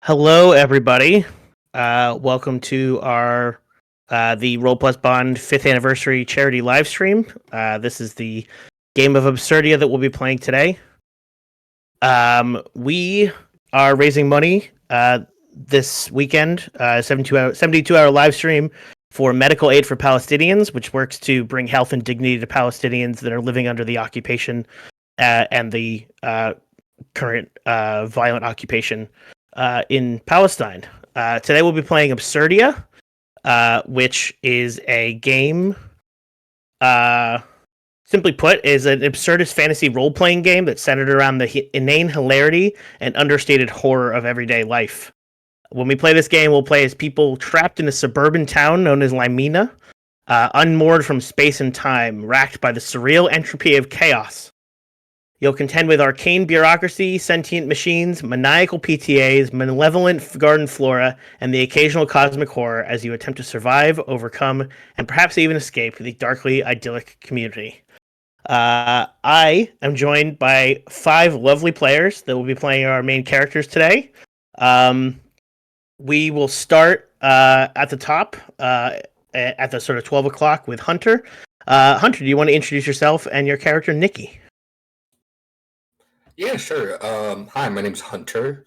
Hello, everybody. Welcome to our the Roll Plus Bond 5th anniversary charity live stream. This is the game of Absurdia that we'll be playing today. We are raising money this weekend, 72-hour live stream for medical aid for Palestinians, which works to bring health and dignity to Palestinians that are living under the occupation and the current violent occupation in Palestine. Today we'll be playing Absurdia, which is a game, simply put, is an absurdist fantasy role-playing game that's centered around the inane hilarity and understated horror of everyday life. When we play this game, we'll play as people trapped in a suburban town known as Limina, unmoored from space and time, racked by the surreal entropy of chaos. You'll contend with arcane bureaucracy, sentient machines, maniacal PTAs, malevolent garden flora, and the occasional cosmic horror as you attempt to survive, overcome, and perhaps even escape the darkly idyllic community. I am joined by 5 lovely players that will be playing our main characters today. We will start at the top, at the sort of 12 o'clock with Hunter. Hunter, do you want to introduce yourself and your character, Nikki? Yeah, sure. Hi, my name's Hunter.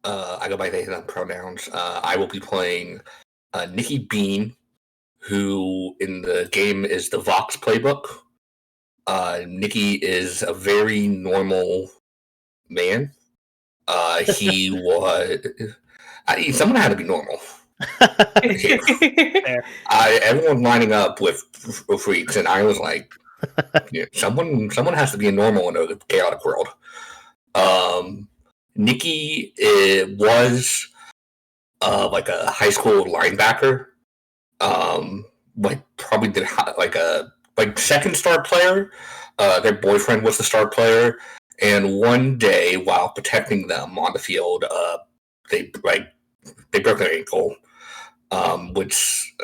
I go by they, them pronouns. I will be playing Nikki Bean, who in the game is the Vox playbook. Nikki is a very normal man. He was... someone had to be normal. Everyone lining up with freaks, and I was like, yeah, someone has to be a normal in a chaotic world. Nikki was like a high school linebacker. Probably did like a second star player. Their boyfriend was the star player, and one day while protecting them on the field, they broke their ankle, which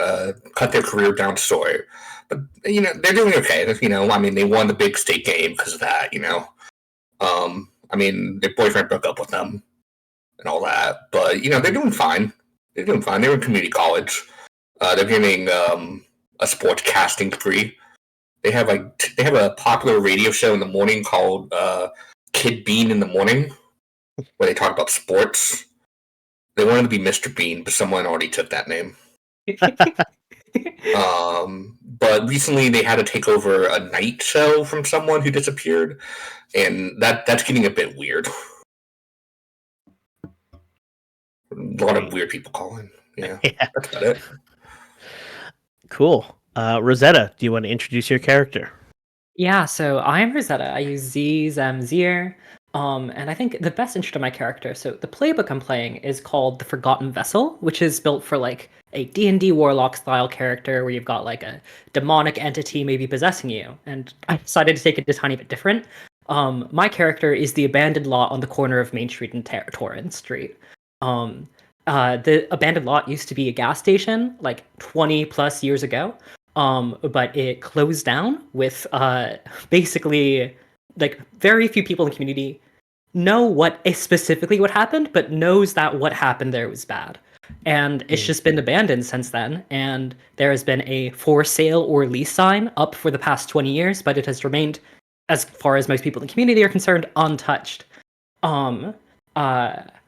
cut their career down short. But they're doing okay. They won the big state game because of that. Their boyfriend broke up with them and all that, but they're doing fine. They're doing fine. They're in community college. They're getting a sports casting degree. They have a popular radio show in the morning called Kid Bean in the Morning, where they talk about sports. They wanted to be Mr. Bean, but someone already took that name. But recently they had to take over a night show from someone who disappeared, and that's getting a bit weird. A lot of weird people calling. Yeah. That's about it. Cool. Rosetta, do you want to introduce your character? Yeah, so I'm Rosetta. I use Z's, Zier. And I think the best intro to my character, so the playbook I'm playing is called The Forgotten Vessel, which is built for like a D&D warlock style character where you've got like a demonic entity maybe possessing you. And I decided to take it a tiny bit different. My character is the abandoned lot on the corner of Main Street and Torrance Street. The abandoned lot used to be a gas station like 20 plus years ago. But it closed down with basically like very few people in the community know specifically what happened, but knows that what happened there was bad. And it's just been abandoned since then. And there has been a for sale or lease sign up for the past 20 years, but it has remained, as far as most people in the community are concerned, untouched. I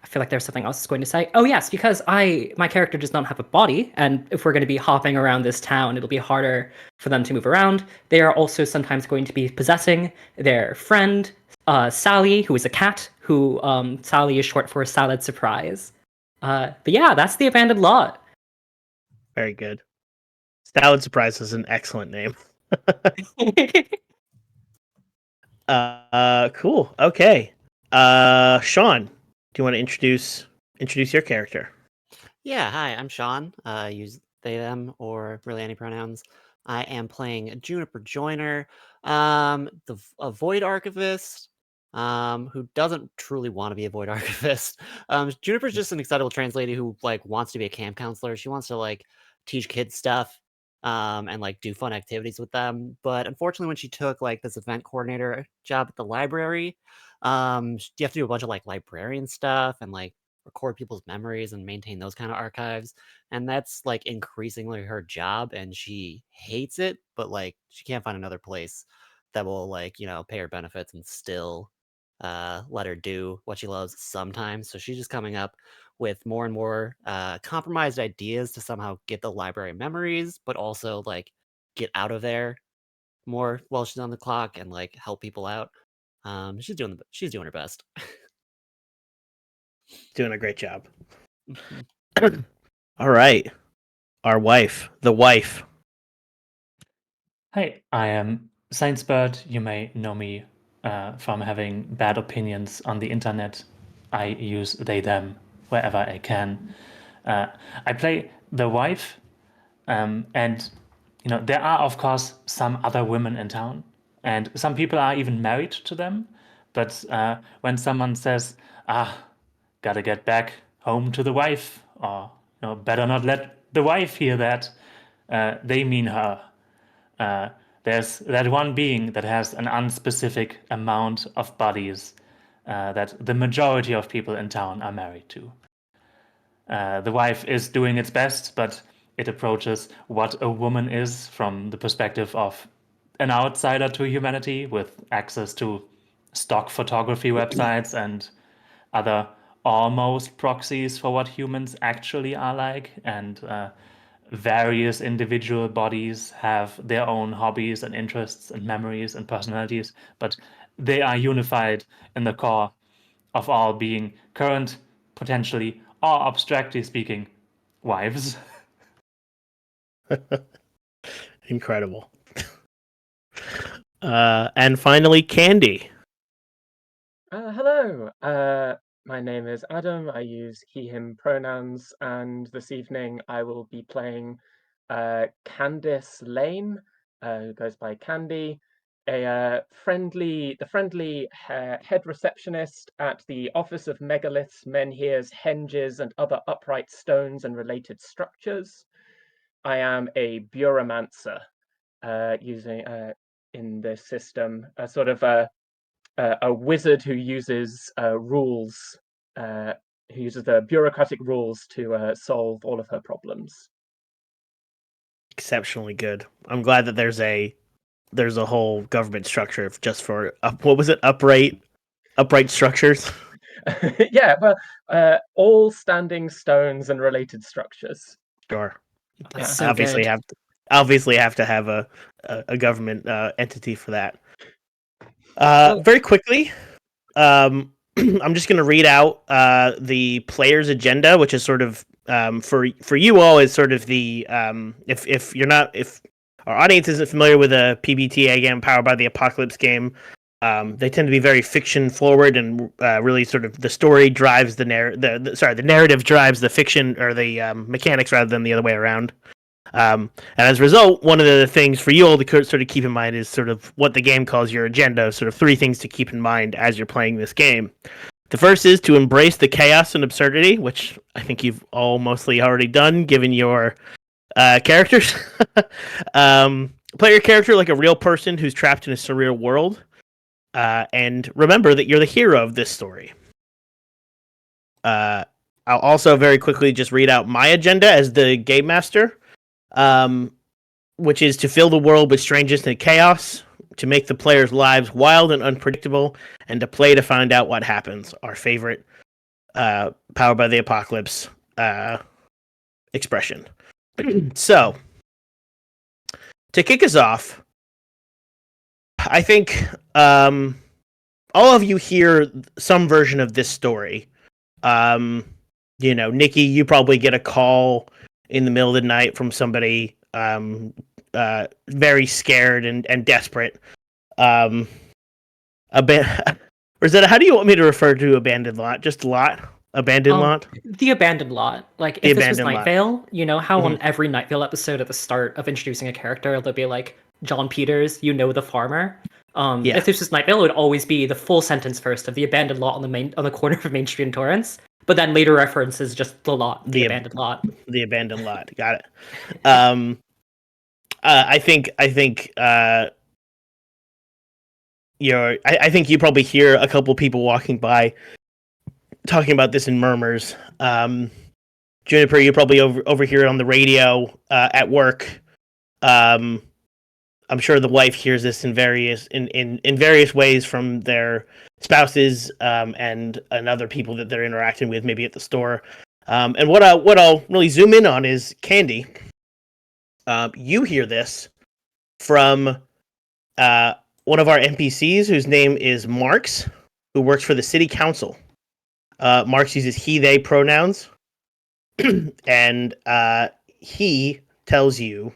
feel like there's something else I was going to say. Oh yes, because my character does not have a body, and if we're going to be hopping around this town, it'll be harder for them to move around. They are also sometimes going to be possessing their friend, Sally, who is a cat, who Sally is short for Salad Surprise. But yeah, that's the abandoned lot. Very good. Salad Surprise is an excellent name. Cool. Okay. Sean, do you want to introduce your character? Yeah, hi, I'm Sean. Use they, them, or really any pronouns. I am playing Juniper Joyner, a Void Archivist, who doesn't truly want to be a Void Archivist. Juniper's just an excitable trans lady who wants to be a camp counselor. She wants to teach kids stuff, and do fun activities with them. But unfortunately, when she took this event coordinator job at the library, you have to do a bunch of librarian stuff and record people's memories and maintain those kind of archives. And that's like increasingly her job, and she hates it, but like she can't find another place that will like, pay her benefits and still let her do what she loves sometimes. So she's just coming up with more and more compromised ideas to somehow get the library memories, but also like get out of there more while she's on the clock and like help people out. She's doing her best. Doing a great job. Mhm. All right. Our wife, the wife. Hi, I am Science Bird. You may know me from having bad opinions on the internet. I use they, them wherever I can. I play the wife, and there are, of course, some other women in town, and some people are even married to them. But when someone says, gotta get back home to the wife, or better not let the wife hear that, they mean her. There's that one being that has an unspecific amount of bodies that the majority of people in town are married to. The wife is doing its best, but it approaches what a woman is from the perspective of an outsider to humanity with access to stock photography websites and other almost proxies for what humans actually are like. And various individual bodies have their own hobbies and interests and memories and personalities, but they are unified in the core of all being current, potentially, or abstractly speaking, wives. Incredible. And finally, Candy. Hello, my name is Adam. I use he, him pronouns, and this evening I will be playing Candice Lane, who goes by Candy, the friendly head receptionist at the Office of Megaliths, Menhirs, Henges, and other upright stones and related structures. I am a buromancer, using in this system a sort of a wizard who uses rules, who uses the bureaucratic rules to solve all of her problems. Exceptionally good. I'm glad that there's a whole government structure just for what was it? Upright structures. Yeah, well, all standing stones and related structures. Sure. That's Yeah. so obviously good. have to have a government entity for that. Well- Very quickly, I'm just going to read out the player's agenda, which is sort of for you all is sort of the if our audience isn't familiar with a PBTA game powered by the Apocalypse game, they tend to be very fiction forward and really sort of the story drives the narrative drives the fiction or the mechanics rather than the other way around. And as a result, one of the things for you all to sort of keep in mind is sort of what the game calls your agenda, sort of 3 things to keep in mind as you're playing this game. The first is to embrace the chaos and absurdity, which I think you've all mostly already done, given your characters. Play your character like a real person who's trapped in a surreal world, and remember that you're the hero of this story. I'll also very quickly just read out my agenda as the game master. Which is to fill the world with strangeness and chaos, to make the players' lives wild and unpredictable, and to play to find out what happens. Our favorite Powered by the Apocalypse expression. So, to kick us off, I think all of you hear some version of this story. Nikki, you probably get a call in the middle of the night from somebody very scared and desperate. Rosetta, how do you want me to refer to abandoned lot? Just lot? Abandoned lot? The abandoned lot. Like, The if this was abandoned Night lot. Vale, you know how on Mhm. every Night Vale episode at the start of introducing a character, there'll be like, John Peters, the farmer. Yeah. If this was Night Vale, it would always be the full sentence first of the abandoned lot on the corner of Main Street and Torrance, but then later references just the lot, the abandoned lot. The abandoned lot. Got it. I think I think you probably hear a couple people walking by talking about this in murmurs. Juniper, you probably overhear it on the radio at work. I'm sure the wife hears this in various ways from their spouses and other people that they're interacting with, maybe at the store. And what I'll really zoom in on is Candy. You hear this from one of our NPCs whose name is Marks, who works for the city council. Marks uses he/they pronouns, and he tells you.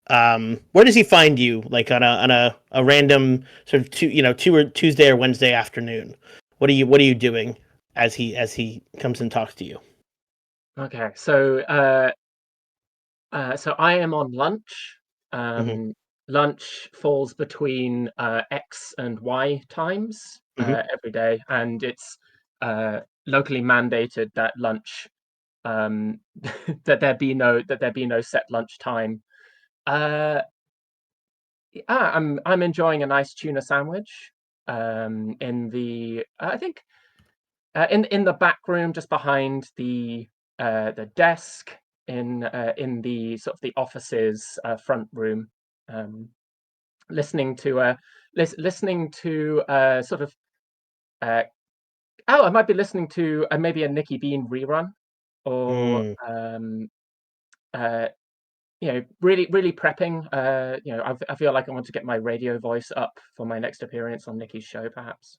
Where does he find you? Like on a random sort of Tuesday or Wednesday afternoon. What are you doing as he comes and talks to you? Okay, so I am on lunch. Mhm. Lunch falls between X and Y times Mhm. every day, and it's locally mandated that lunch that there be no set lunch time. I'm enjoying a nice tuna sandwich in the I think in the back room just behind the desk in the sort of the office's front room, listening to sort of uh, I might be listening to maybe a Nicky Bean rerun, or Mm. uh, really prepping. I feel like I want to get my radio voice up for my next appearance on Nicky's show, perhaps.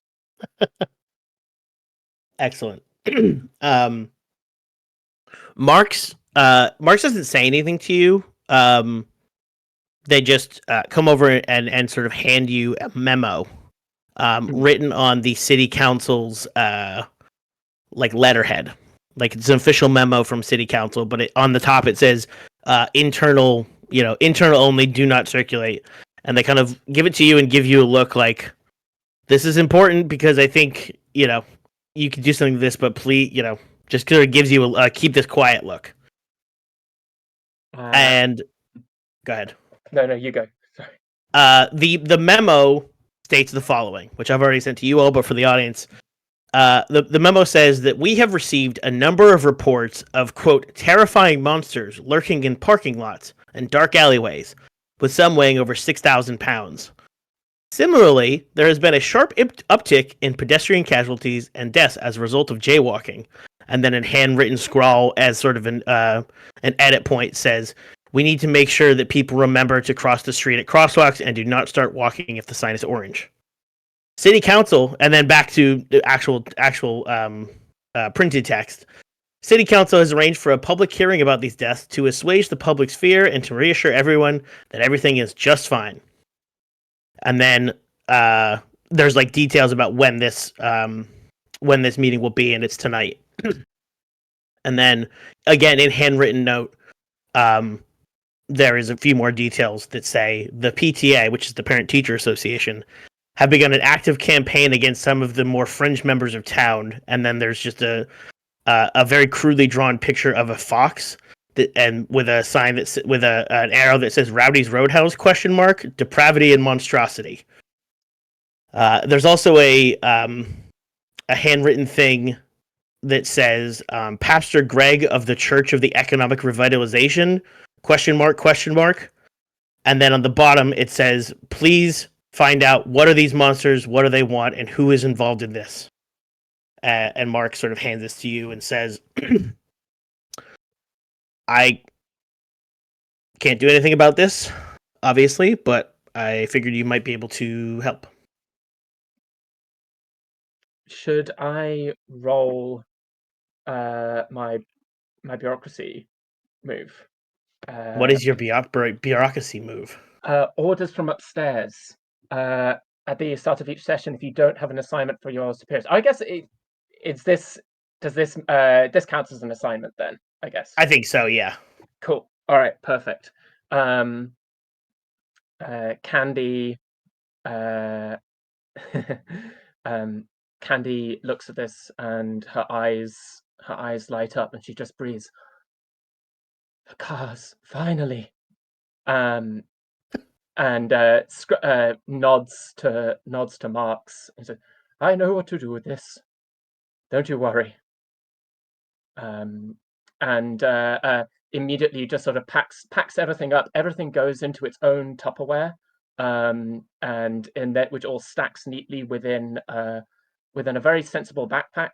Excellent. um, Marks doesn't say anything to you. They just come over and sort of hand you a memo written on the city council's like letterhead. Like it's an official memo from city council, but on the top it says internal only, do not circulate. And they kind of give it to you and give you a look like, this is important because I think you could do something with this, but please, just sort of gives you a keep this quiet look. And go ahead. No, you go. Sorry. The memo states the following, which I've already sent to you all, but for the audience, the memo says that we have received a number of reports of, quote, terrifying monsters lurking in parking lots and dark alleyways, with some weighing over 6,000 pounds. Similarly, there has been a sharp uptick in pedestrian casualties and deaths as a result of jaywalking. And then in handwritten scrawl, as sort of an edit point, says, we need to make sure that people remember to cross the street at crosswalks and do not start walking if the sign is orange. City Council, and then back to the actual printed text. City Council has arranged for a public hearing about these deaths to assuage the public's fear and to reassure everyone that everything is just fine. And then there's like details about when this meeting will be, and it's tonight. And then again in handwritten note, there is a few more details that say the PTA, which is the Parent Teacher Association, have begun an active campaign against some of the more fringe members of town. And then there's just a very crudely drawn picture of a fox and with a sign that's with an arrow that says Rowdy's Roadhouse ? Depravity and monstrosity. There's also a handwritten thing that says Pastor Greg of the Church of the Economic Revitalization ? And then on the bottom it says, please find out what are these monsters, what do they want, and who is involved in this. And Mark sort of hands this to you and says, I can't do anything about this, obviously, but I figured you might be able to help. Should I roll my bureaucracy move? What is your bureaucracy move? Orders from upstairs. At the start of each session, if you don't have an assignment for your superiors, I guess this counts as an assignment then, I guess. I think so, yeah. Cool. All right, perfect. Candy Candy looks at this and her eyes light up and she just breathes, the cars, finally. And nods to Marks and says, I know what to do with this. Don't you worry. And immediately just sort of packs everything up. Everything goes into its own Tupperware, and in that, which all stacks neatly within a very sensible backpack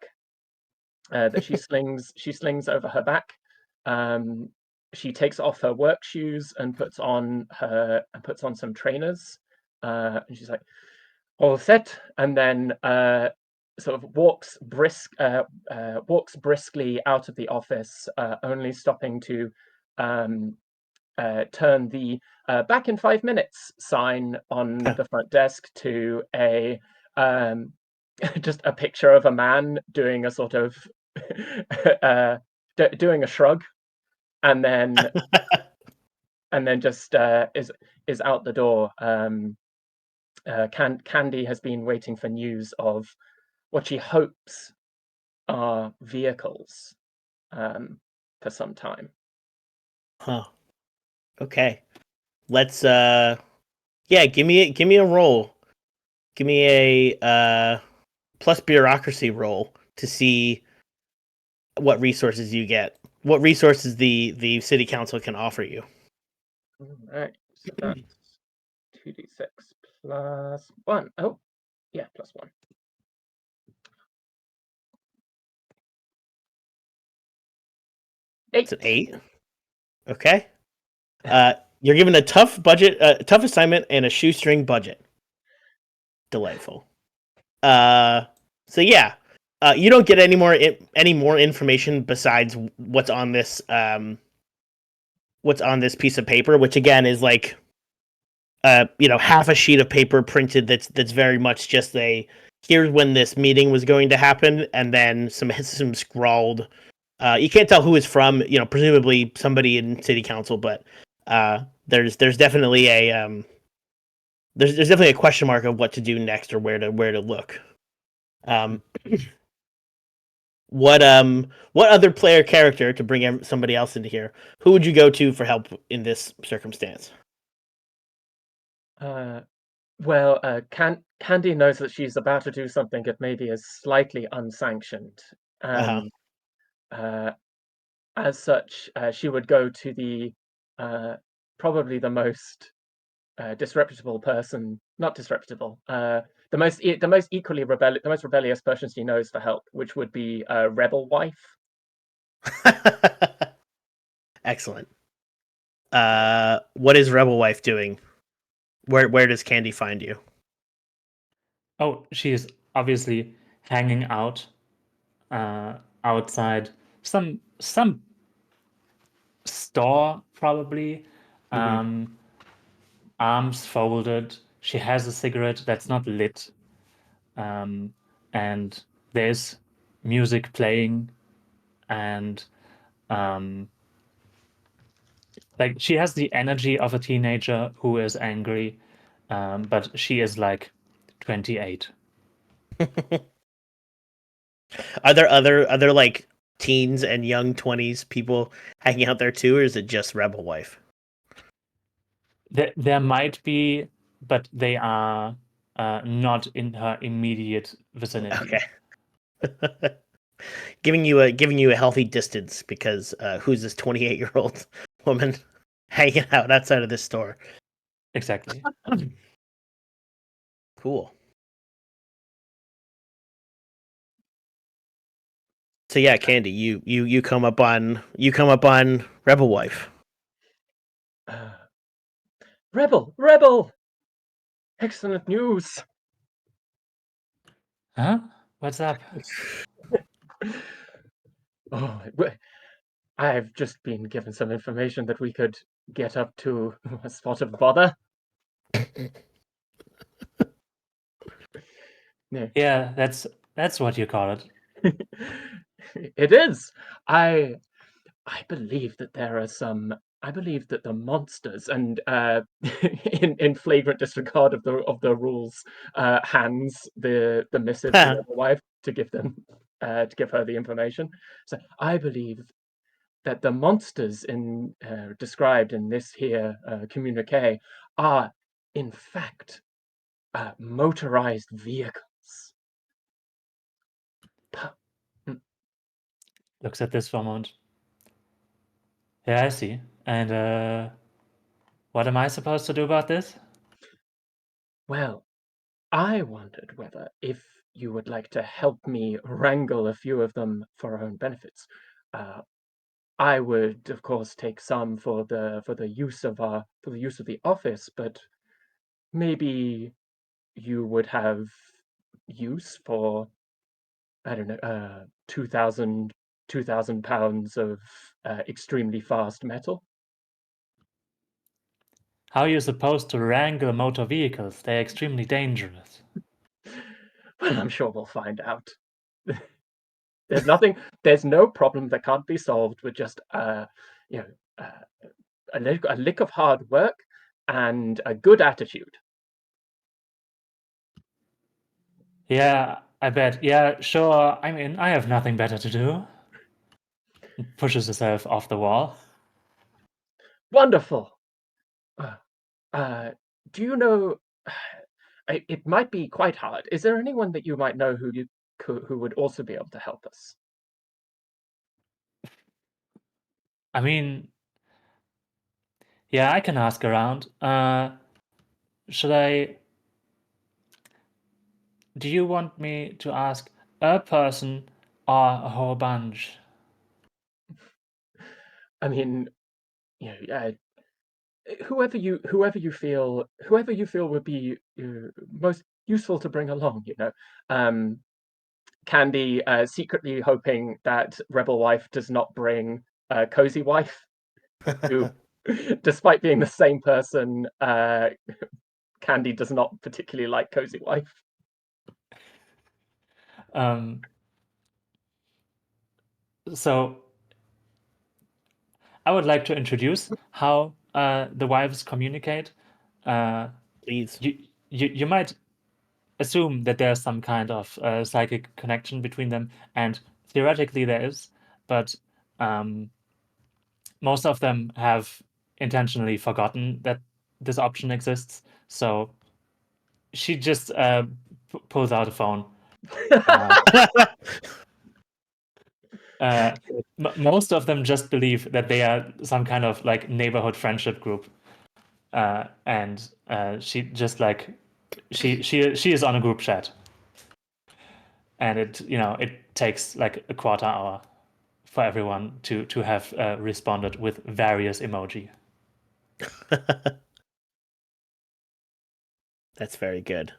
that she slings over her back. She takes off her work shoes and puts on some trainers, and she's like, all set, and then sort of walks briskly out of the office, only stopping to turn the back in 5 minutes sign on the front desk to a just a picture of a man doing a sort of doing a shrug, and then just is out the door. Candy has been waiting for news of what she hopes are vehicles for some time. Huh. Okay. Let's give me a roll. Give me a plus bureaucracy roll to see what resources you get. What resources the city council can offer you. All right. So that's 2d6 plus 1. Oh, yeah, plus 1. It's an 8. Okay. You're given a tough tough assignment, and a shoestring budget. Delightful. So yeah, you don't get any more information besides what's on this piece of paper, which again is like half a sheet of paper printed that's very much just here's when this meeting was going to happen, and then some scrawled. You can't tell who it's from, presumably somebody in city council, but there's definitely a there's definitely a question mark of what to do next or where to look. What other player character, to bring somebody else into here, who would you go to for help in this circumstance? Well, Candy knows that she's about to do something that maybe is slightly unsanctioned, and as such, she would go to the probably the most disreputable person, not disreputable, the most rebellious person she knows for help, which would be Rebel Wife. Excellent. What is Rebel Wife doing? Where does Candy find you? Oh, she is obviously hanging out outside some store, probably. Arms folded. She has a cigarette that's not lit, and there's music playing, and like she has the energy of a teenager who is angry, but she is like 28. Are there other like teens and young 20s people hanging out there too, or is it just Rebel Wife? There might be, but they are not in her immediate vicinity. Okay. giving you a healthy distance, because who's this 28-year-old woman hanging out outside of this store? Exactly. Cool. So yeah, Candy, you come up on Rebel Wife. Rebel! Excellent news! Huh? What's up? Oh, I've just been given some information that we could get up to a spot of bother. No. Yeah, that's what you call it. It is. I believe that there are some. I believe that the monsters, and in flagrant disregard of the rules, hands the missive to the wife to give her the information. So I believe that the monsters described in this here communique are, in fact, motorized vehicles. looks at this for a moment. Yeah, I see. And what am I supposed to do about this? Well, I wondered whether if you would like to help me wrangle a few of them for our own benefits. I would, of course, take some for the use of the office, but maybe you would have use for, I don't know, 2,000 pounds of extremely fast metal. How are you supposed to wrangle motor vehicles? They're extremely dangerous. Well, I'm sure we'll find out. There's no problem that can't be solved with just, you know, a lick of hard work and a good attitude. Yeah, I bet. Yeah, sure. I mean, I have nothing better to do. Pushes herself off the wall. Wonderful. Do you know? It might be quite hard. Is there anyone that you might know who would also be able to help us? I mean, yeah, I can ask around. Should I? Do you want me to ask a person or a whole bunch? I mean, whoever you feel would be most useful to bring along. Candy secretly hoping that Rebel Wife does not bring Cozy Wife, who, despite being the same person, Candy does not particularly like Cozy Wife. So I would like to introduce how the wives communicate. Please. You might assume that there's some kind of psychic connection between them, and theoretically there is, but most of them have intentionally forgotten that this option exists. So she just pulls out a phone. Most of them just believe that they are some kind of like neighborhood friendship group, and she just like she is on a group chat, and it takes like a quarter hour for everyone to have responded with various emoji. That's very good.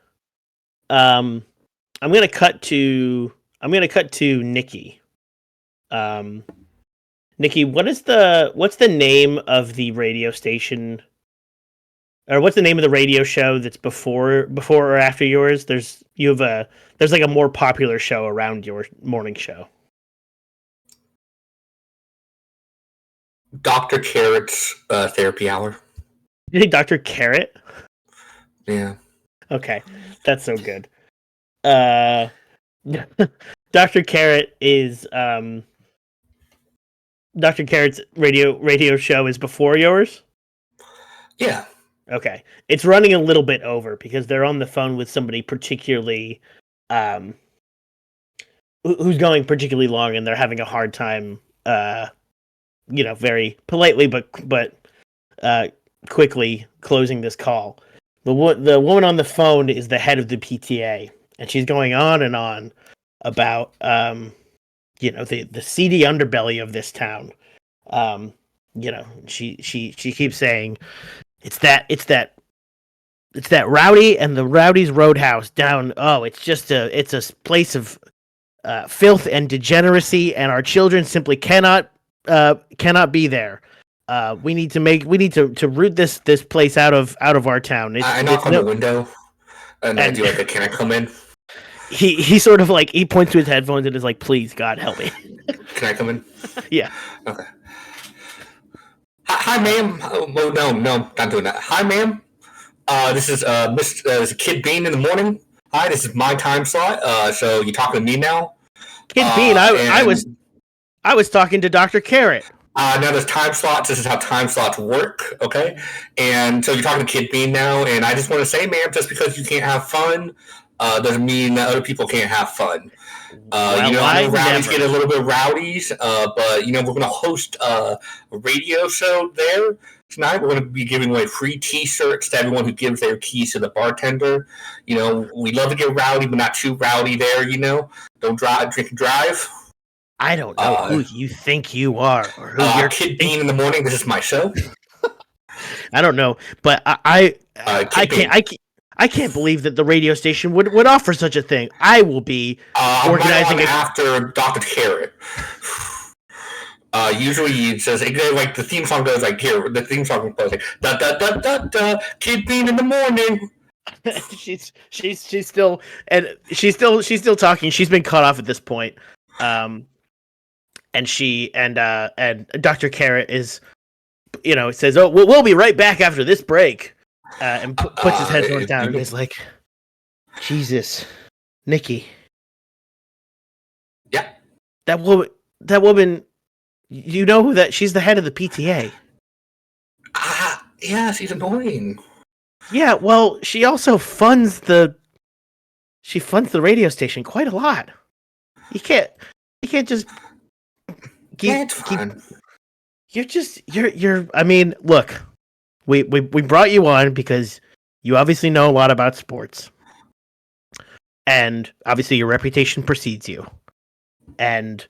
I'm gonna cut to Nikki. Nikki, what's the name of the radio station, or what's the name of the radio show that's before or after yours? There's like a more popular show around your morning show. Dr. Carrot's therapy hour. You think Dr. Carrot? Yeah. Okay, that's so good. Dr. Carrot is Dr. Carrot's radio show is before yours? Yeah. Okay. It's running a little bit over because they're on the phone with somebody particularly who's going particularly long, and they're having a hard time very politely but quickly closing this call. The woman on the phone is the head of the PTA, and she's going on and on about the seedy underbelly of this town. She keeps saying it's that Rowdy and the Rowdy's Roadhouse down. Oh, it's a place of filth and degeneracy, and our children simply cannot be there. We need to root this place out of our town. I knock on the window, and I do like a, can I come in? He sort of like, he points to his headphones and is like, please God help me. Can I come in? Yeah. Okay. Hi, ma'am. Oh, no, not doing that. Hi, ma'am. This is this is Kid Bean in the morning. Hi, this is my time slot. So you talking to me now? Kid Bean, I was talking to Dr. Carrot. Now there's time slots. This is how time slots work, okay? And so you're talking to Kid Bean now, and I just want to say, ma'am, just because you can't have fun doesn't mean that other people can't have fun. Well, I know I rowdies never. get a little bit rowdies, but we're going to host a radio show there tonight. We're going to be giving away free T-shirts to everyone who gives their keys to the bartender. We love to get rowdy, but not too rowdy there. Don't drink and drive. I don't know who you think you are or who you're. Kid Bean in the morning. This is my show. I don't know, but I Kid Bean. I can't believe that the radio station would offer such a thing. I will be organizing after Dr. Carrot. Usually it says like the theme song goes like here. The theme song goes like da da da da da. Kid Bean in the morning. she's still talking. She's been cut off at this point. And Dr. Carrot is, says, "Oh, we'll be right back after this break," and puts his headphones down and is like, "Jesus, Nikki, yeah, that woman, you know that she's the head of the PTA." Yeah, she's annoying. Yeah, well, she also funds the radio station quite a lot. You can't just keep. You're. I mean, look, we brought you on because you obviously know a lot about sports, and obviously your reputation precedes you, and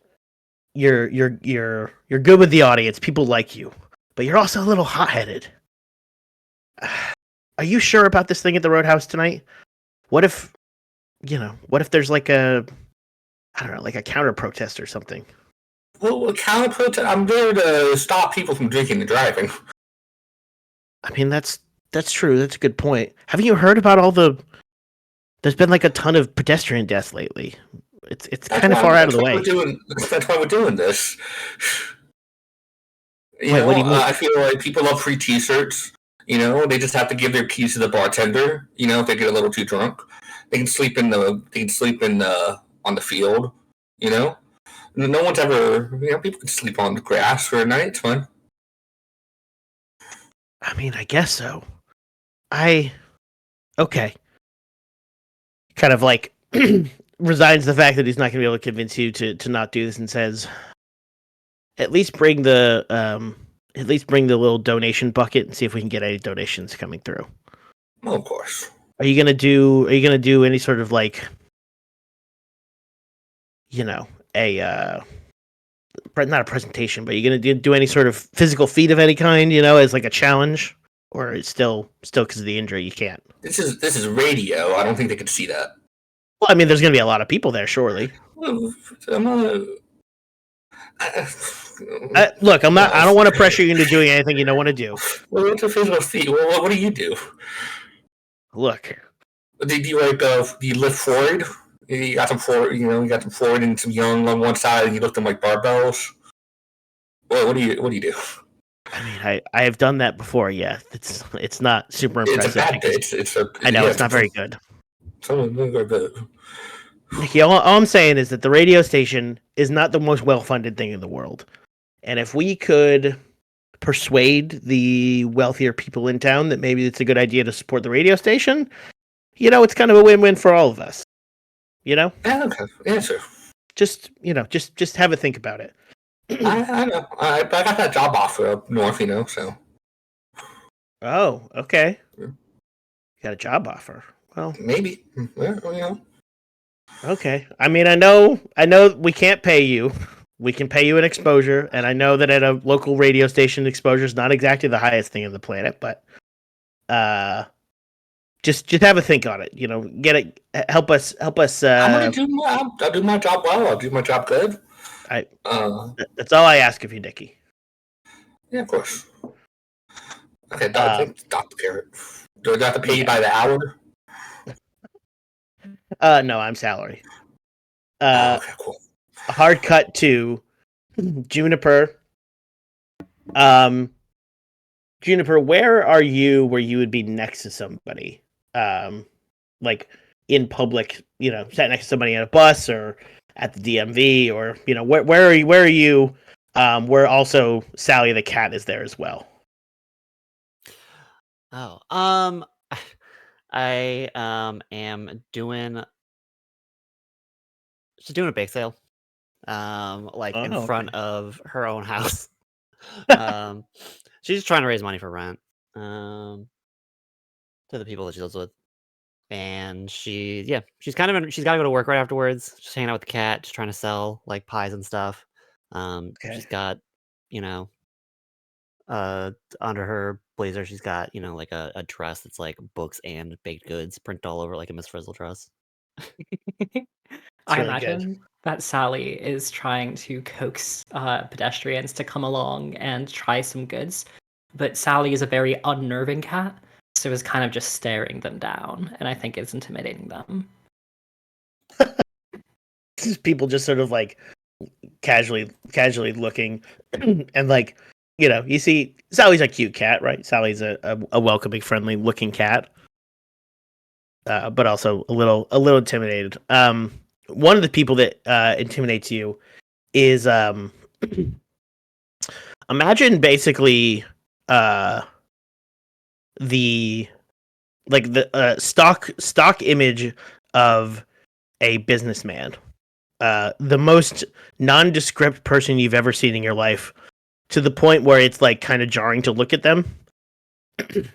you're good with the audience. People like you, but you're also a little hot-headed. Are you sure about this thing at the Roadhouse tonight? What if there's like a counter protest or something? Well, counter protest. I'm there to stop people from drinking and driving. I mean, that's true. That's a good point. Haven't you heard about all the? There's been like a ton of pedestrian deaths lately. It's kind of far out of the way. That's why we're doing this. What do you mean? I feel like people love free T-shirts. They just have to give their keys to the bartender. If they get a little too drunk, they can sleep on the field. No one's ever. People can sleep on the grass for a night. It's fun. I mean, I guess so. Okay. Kind of like resigns the fact that he's not going to be able to convince you to not do this, and says, at least bring the little donation bucket and see if we can get any donations coming through. Well, of course. Are you gonna do any sort of like, not a presentation, but are you gonna do any sort of physical feat of any kind, as like a challenge, or it's still because of the injury you can't? This is radio. I don't think they could see that. Well, I mean, there's gonna be a lot of people there, surely. Well, look, I'm not. I don't want to pressure you into doing anything you don't want to do. Well, what's a physical feat? Well, what do you do? Look, do you lift forward? You got them forward. You got them forward and some young on one side, and you lift them like barbells. Well, what do you do? I mean, I have done that before. Yeah, it's not super impressive. I know it's not very good. Nikki, all I'm saying is that the radio station is not the most well-funded thing in the world. And if we could persuade the wealthier people in town that maybe it's a good idea to support the radio station, it's kind of a win-win for all of us. Yeah, okay. Yeah, sure. Just have a think about it. I know. I got that job offer up north, so. Oh, okay. Got a job offer. Well, maybe. Well, Okay. I mean, I know we can't pay you. We can pay you an exposure, and I know that at a local radio station, exposure is not exactly the highest thing on the planet, but just have a think on it. Get it. Help us. I'm gonna I'll do my job well. I'll do my job good. That's all I ask of you, Nikki. Yeah, of course. Okay, Dr. Carrot. Do I have to pay you by the hour? No, I'm salary. Okay, cool. A hard cut to Juniper. Juniper, where are you where you would be next to somebody? Like in public, sat next to somebody on a bus or at the DMV, or where are you? Where also Sally the cat is there as well. Oh, I am doing she's doing a bake sale, like in front of her own house. She's trying to raise money for rent, to the people that she lives with, and she's got to go to work right afterwards. Just hanging out with the cat, just trying to sell like pies and stuff. She's got, you know, under her blazer, she's got, like a dress that's like books and baked goods printed all over, like a Miss Frizzle dress. I really imagine that Sally is trying to coax pedestrians to come along and try some goods, but Sally is a very unnerving cat, so is kind of just staring them down, and I think it's intimidating them. People just sort of like casually looking, and like, you see Sally's a cute cat, right? Sally's a welcoming, friendly looking cat, but also a little intimidated. One of the people that intimidates you is imagine basically the stock image of a businessman, the most nondescript person you've ever seen in your life, to the point where it's like kind of jarring to look at them. Gray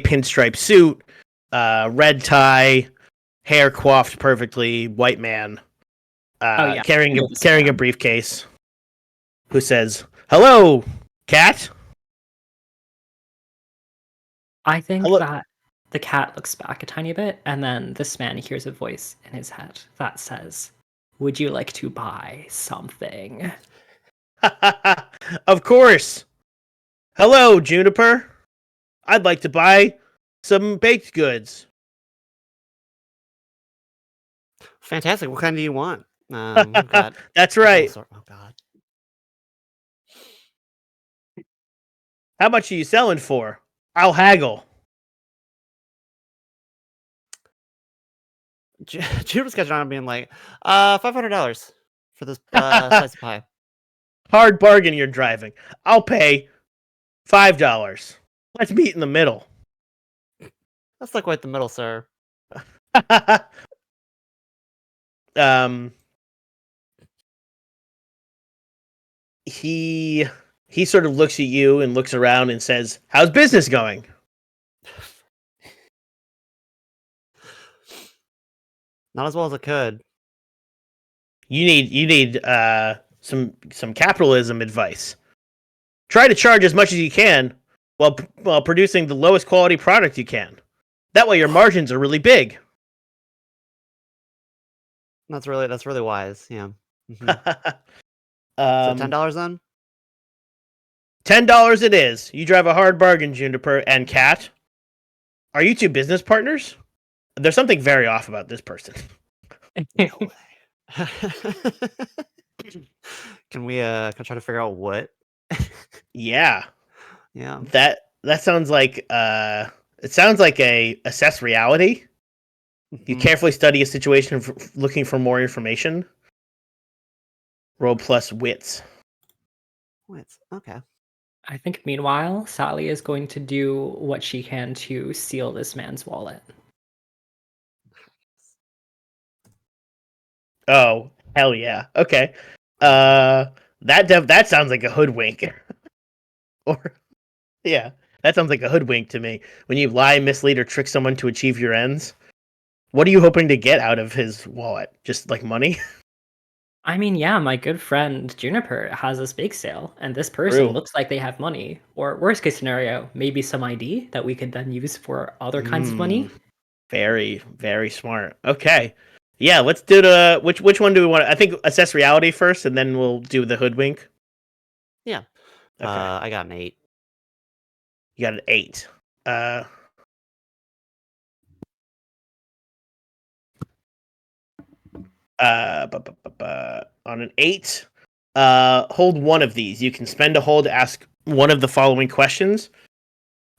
pinstripe suit, red tie, hair coiffed perfectly, white man, carrying a briefcase, who says, "Hello, cat." I think that the cat looks back a tiny bit, and then this man hears a voice in his head that says, "Would you like to buy something?" Of course. Hello, Juniper. I'd like to buy some baked goods. Fantastic. What kind do you want? We've got That's right. oh God. How much are you selling for? I'll haggle. Juniper's catching on being like, $500 for this slice of pie. Hard bargain you're driving. I'll pay $5. Let's meet in the middle. That's not quite the middle, sir. He sort of looks at you and looks around and says, "How's business going?" Not as well as it could. You need some capitalism advice. Try to charge as much as you can while producing the lowest quality product you can. That way your margins are really big. That's really wise. Yeah. Mm-hmm. So $10 then? $10 it is. You drive a hard bargain, Juniper and Cat. Are you two business partners? There's something very off about this person. No way. Can we try to figure out what? Yeah. Yeah. That sounds like it sounds like a assess reality. You carefully study a situation looking for more information. Roll plus wits. Wits. Okay. I think meanwhile, Sally is going to do what she can to steal this man's wallet. Oh, hell yeah. Okay. That sounds like a hoodwink. Or yeah, that sounds like a hoodwink to me. When you lie, mislead, or trick someone to achieve your ends. What are you hoping to get out of his wallet? Just like money? I mean, yeah, my good friend Juniper has this bake sale, and this person looks like they have money. Or worst case scenario, maybe some ID that we could then use for other kinds of money. Very, very smart. Okay. Yeah, let's do the which one do we want? I think assess reality first, and then we'll do the hoodwink. Yeah. Okay. I got an 8. You got an 8. On an 8, hold one of these. You can spend a hold to ask one of the following questions.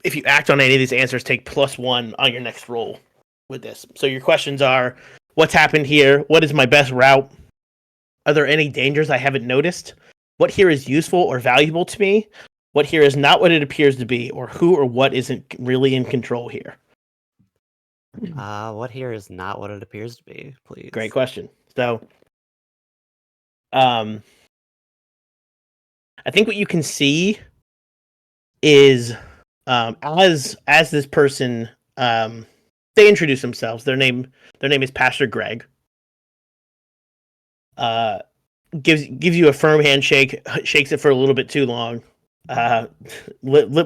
If you act on any of these answers, take +1 on your next roll with this. So your questions are: what's happened here? What is my best route? Are there any dangers I haven't noticed? What here is useful or valuable to me? What here is not what it appears to be? Or who or what isn't really in control here? What here is not what it appears to be, please. Great question. So, I think what you can see is as this person they introduce themselves. Their name is Pastor Greg. Gives you a firm handshake, shakes it for a little bit too long.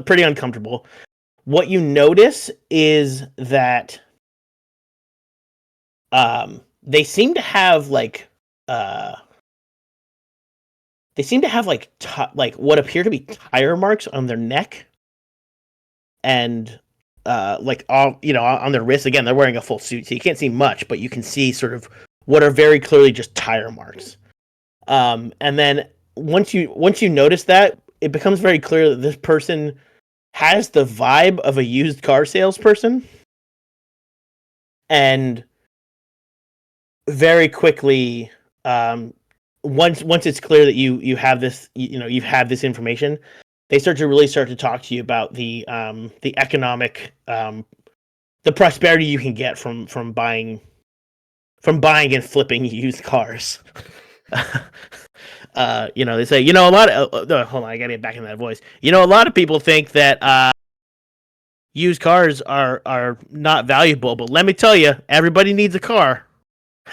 Pretty uncomfortable. What you notice is that they seem to have like what appear to be tire marks on their neck, and like all on their wrists. Again, they're wearing a full suit, so you can't see much, but you can see sort of what are very clearly just tire marks. And then once you notice that, it becomes very clear that this person has the vibe of a used car salesperson, and very quickly, once it's clear that you have this, you've had this information, they start to talk to you about the economic, the prosperity you can get from buying and flipping used cars. They say, a lot of hold on, I gotta get back in that voice. A lot of people think that used cars are not valuable, but let me tell you, everybody needs a car,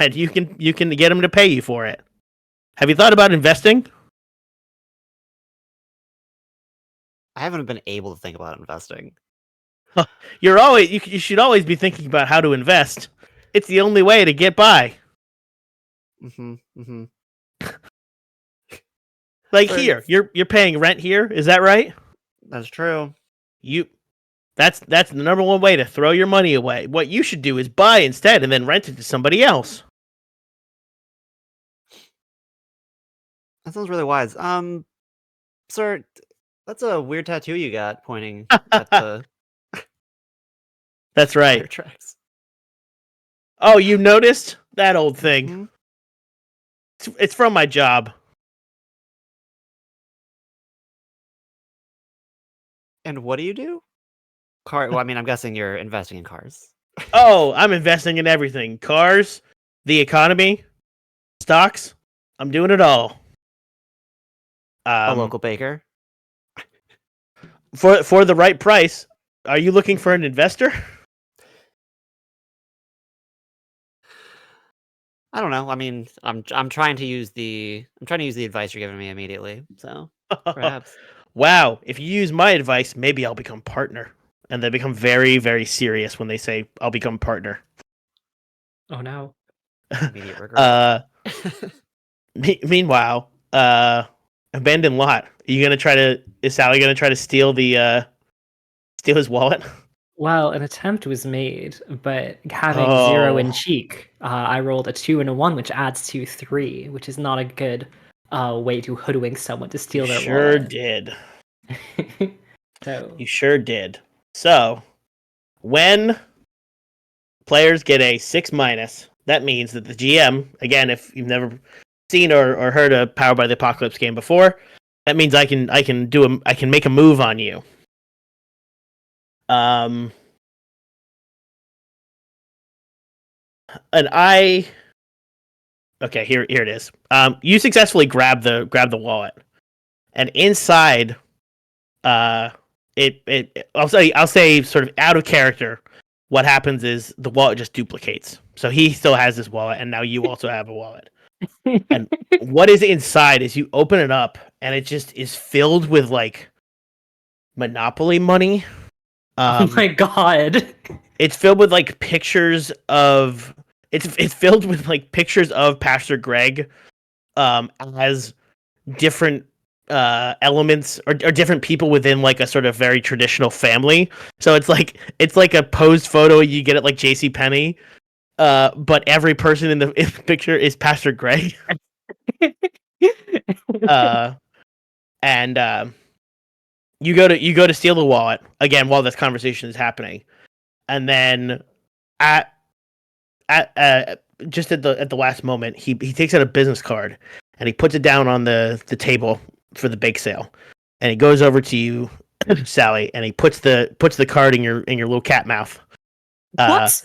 and you can get them to pay you for it. Have you thought about investing? I haven't been able to think about investing. You should always be thinking about how to invest. It's the only way to get by. Like So here, you're paying rent here, is that right? That's true. That's the number one way to throw your money away. What you should do is buy instead and then rent it to somebody else. That sounds really wise. Sir, that's a weird tattoo you got pointing at the That's right. tire tracks. Oh, you noticed that old thing? Mhm. It's from my job. And what do you do? Well, I mean, I'm guessing you're investing in cars. Oh, I'm investing in everything. Cars, the economy, stocks. I'm doing it all. A local baker. For the right price. Are you looking for an investor? I don't know. I mean, I'm trying to use the advice you're giving me immediately. So perhaps. Wow, if you use my advice, maybe I'll become partner. And they become very, very serious when they say I'll become partner. Oh no. Immediate regret. Meanwhile, abandoned lot. Is Sally gonna try to steal his wallet? Well, an attempt was made, but having 0 in cheek, I rolled a 2 and a 1, which adds to 3, which is not a good way to hoodwink someone to steal their Sure wallet. did. So You sure did. So, when players get a 6-, that means that the GM, again, if you've never seen or heard a Powered by the Apocalypse game before, that means I can make a move on you. And okay, here it is. You successfully grab the wallet, and inside, I'll say sort of out of character. What happens is the wallet just duplicates. So he still has his wallet, and now you also have a wallet. And what is inside is you open it up, and it just is filled with like Monopoly money. oh my god. It's filled with like pictures of it's filled with like pictures of Pastor Greg as different elements or different people within like a sort of very traditional family. So it's like a posed photo you get at like JCPenney, but every person in the picture is Pastor Greg. And you go to steal the wallet again while this conversation is happening, and then at just at the last moment, he takes out a business card and he puts it down on the table for the bake sale, and he goes over to you, Sally, and he puts the card in your little cat mouth, Uh, What?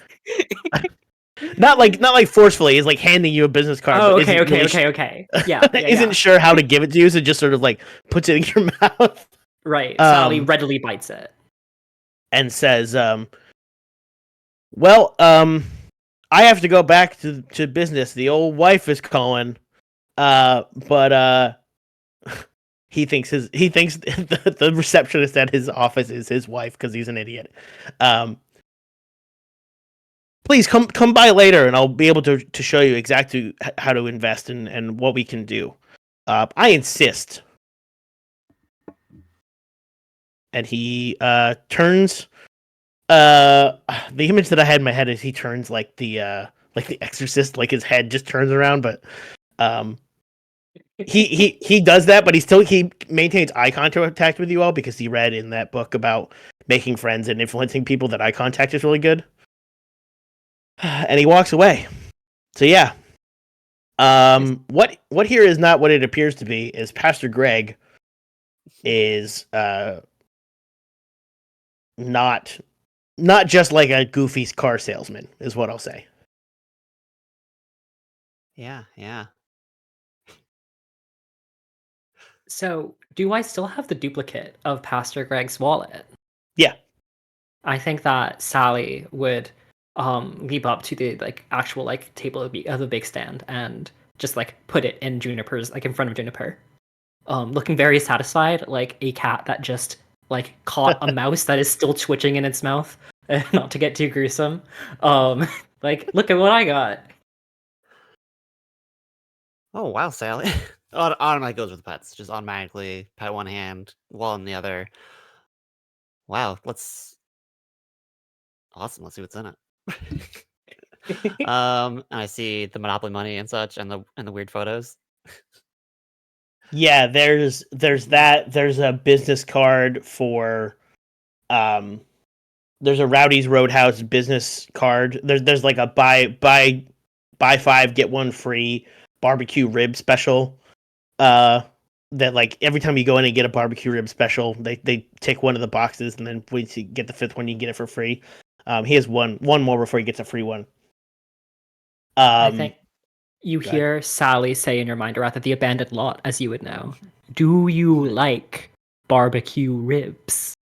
not like forcefully. He's like handing you a business card, Oh, but okay, isn't really okay. Yeah, isn't sure how to give it to you, so just sort of like puts it in your mouth. Right. Sally readily bites it. And says, "Well, I have to go back to business. The old wife is calling. But he thinks the receptionist at his office is his wife because he's an idiot. Please come by later, and I'll be able to show you exactly how to invest and what we can do. I insist." And he turns. The image that I had in my head is he turns like the Exorcist, like his head just turns around, but he does that, but he maintains eye contact with you all because he read in that book about making friends and influencing people that eye contact is really good. And he walks away. So yeah. What here is not what it appears to be is Pastor Greg is not just like a goofy car salesman, is what I'll say. Yeah. So, do I still have the duplicate of Pastor Greg's wallet? Yeah. I think that Sally would leap up to the actual table of the big stand and just put it in Juniper's in front of Juniper. Looking very satisfied, like a cat that just caught a mouse that is still twitching in its mouth. Not to get too gruesome. Look at what I got. Oh wow, Sally. Automatically goes with pets. Just automatically pet one hand, wall in the other. Wow, awesome. Let's see what's in it. And I see the Monopoly money and such, and the weird photos. Yeah, there's that. There's a business card for there's a Rowdy's Roadhouse business card. There's like a buy 5 get 1 free barbecue rib special. That every time you go in and get a barbecue rib special, they take one of the boxes, and then once you get the 5th one, you get it for free. He has one more before he gets a free one. I think you go ahead. hear Sally say in your mind, or at the abandoned lot, as you would know, "Do you like barbecue ribs?"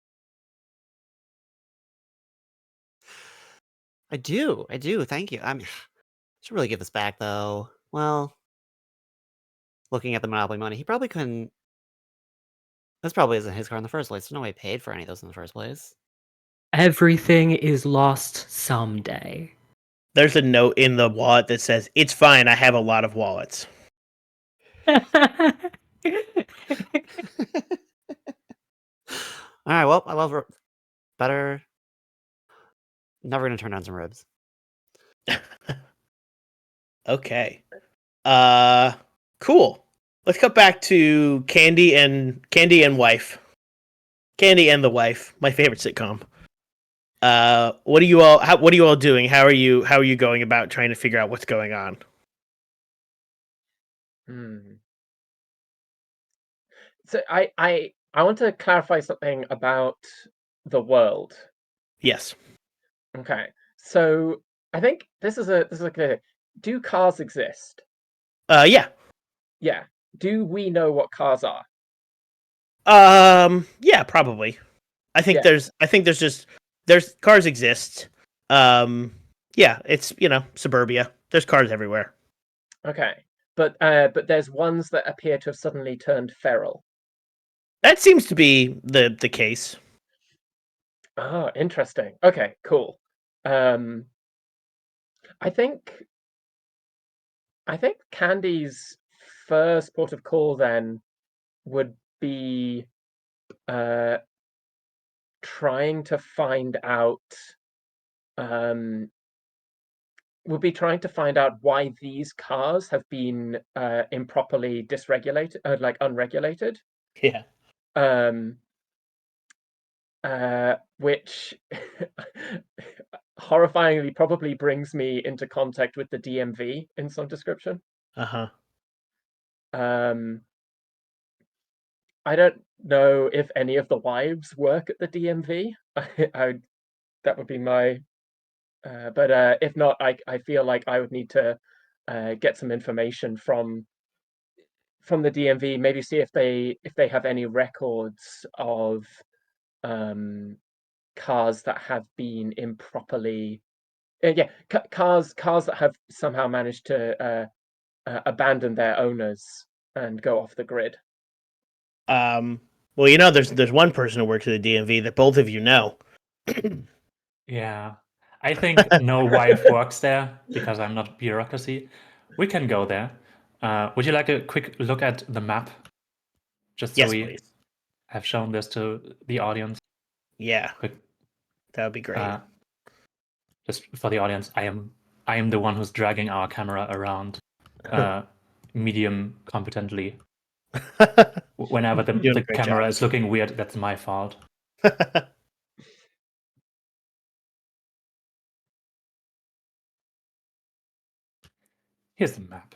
I do. Thank you. Should really give this back though. Well, looking at the Monopoly money, he probably couldn't. This probably isn't his car in the first place. There's no way he paid for any of those in the first place. Everything is lost someday. There's a note in the wallet that says, "It's fine. I have a lot of wallets." All right. Well, I love better. Never gonna turn down some ribs. Okay. Cool. Let's cut back to Candy and Wife. Candy and the Wife, my favorite sitcom. What are you all doing? How are you going about trying to figure out what's going on? So I want to clarify something about the world. Yes. Okay. So I think this is a do cars exist? Yeah. Yeah. Do we know what cars are? Yeah, probably. I think Yeah. there's cars exist. Yeah, it's, suburbia. There's cars everywhere. Okay. But there's ones that appear to have suddenly turned feral. That seems to be the case. Oh, interesting. Okay, cool. I think Candy's first port of call then would be trying to find out why these cars have been improperly dysregulated, unregulated. Yeah. Which horrifyingly probably brings me into contact with the DMV in some description. Uh-huh. I don't know if any of the wives work at the DMV. That would be my But if not, I feel like I would need to get some information from the DMV. Maybe see if they have any records of cars that have been improperly. Yeah, cars that have somehow managed to abandon their owners and go off the grid. Well, there's one person who works at the DMV that both of you know. Yeah. I think no wife works there because I'm not bureaucracy. We can go there. Would you like a quick look at the map? Just so Yes, we please. have shown this to the audience. Yeah, Quick, that would be great. just for the audience, I am the one who's dragging our camera around medium competently. Whenever You're doing the a great camera job. is looking weird, that's my fault. Here's the map.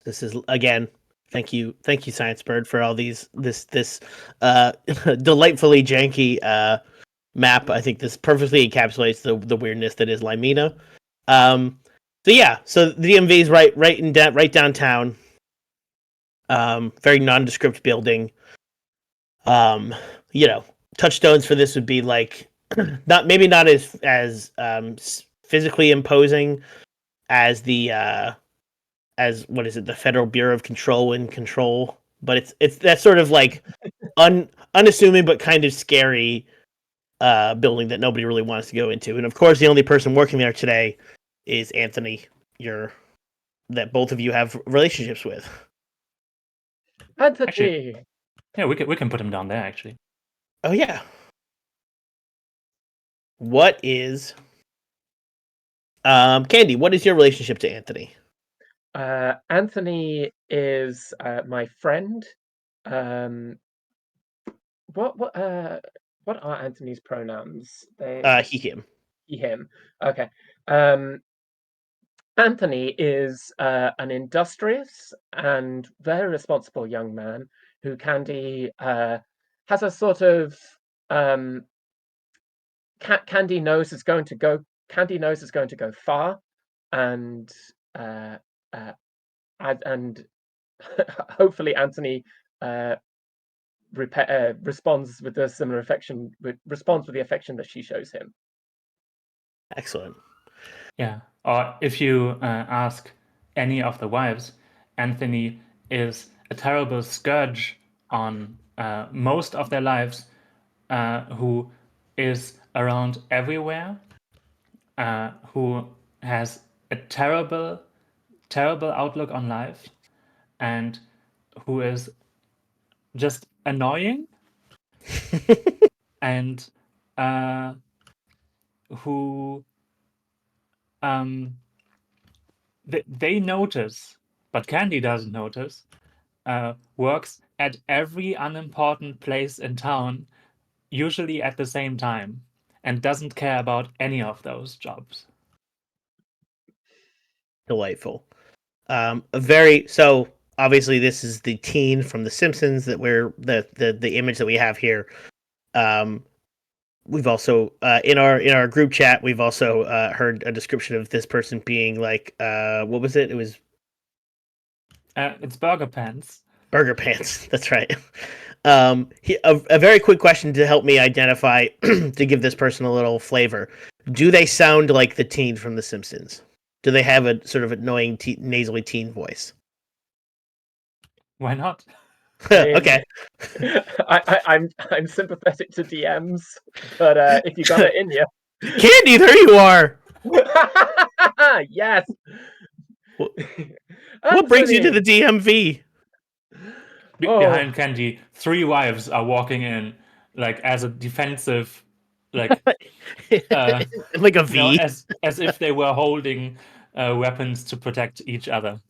This is again. Thank you, Science Bird, for all this delightfully janky map. I think this perfectly encapsulates the weirdness that is Limina. So the DMV is right downtown. Very nondescript building. Touchstones for this would be like not as physically imposing as the what is it, the Federal Bureau of Control and Control, but it's that sort of like unassuming but kind of scary building that nobody really wants to go into. And of course, the only person working there today is Anthony, that both of you have relationships with. Anthony. Actually, yeah, we can put him down there actually. Oh yeah. What is Candy? What is your relationship to Anthony? Anthony is my friend. What are Anthony's pronouns? He, him. He, him. Okay. Anthony is an industrious and very responsible young man who Candy has a sort of Candy knows is going to go. Candy knows is going to go far, and hopefully Anthony responds with the similar affection. Responds with the affection that she shows him. Excellent. Yeah. Or if you ask any of the wives, Anthony is a terrible scourge on most of their lives, who is around everywhere, who has a terrible outlook on life, and who is just annoying, and who they notice, but Candy doesn't notice, works at every unimportant place in town, usually at the same time, and doesn't care about any of those jobs. Delightful. So obviously this is the teen from The Simpsons that we're the image that we have here. We've also in our group chat we've also heard a description of this person being like what was it? It was it's Burger Pants. Burger Pants. That's right. A very quick question to help me identify to give this person a little flavor. Do they sound like the teen from The Simpsons? Do they have a sort of annoying nasally teen voice? Why not? Okay. I'm sympathetic to DMs, but if you got it in you, Candy, there you are. Yes. What brings you to the DMV? Behind Candy, 3 wives are walking in, like as a defensive, like like a V, as if they were holding weapons to protect each other.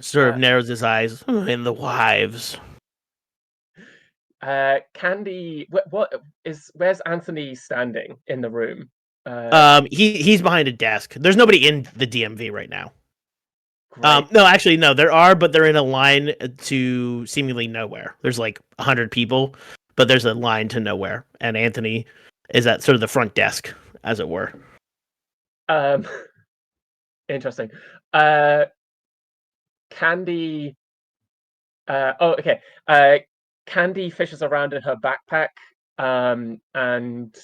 Sort of narrows his eyes. And the wives. Candy, where's Anthony standing in the room? He's behind a desk. There's nobody in the DMV right now. Great. No, actually, no. There are, but they're in a line to seemingly nowhere. There's like 100 people, but there's a line to nowhere, and Anthony is at sort of the front desk, as it were. Interesting. Candy. Okay. Candy fishes around in her backpack, and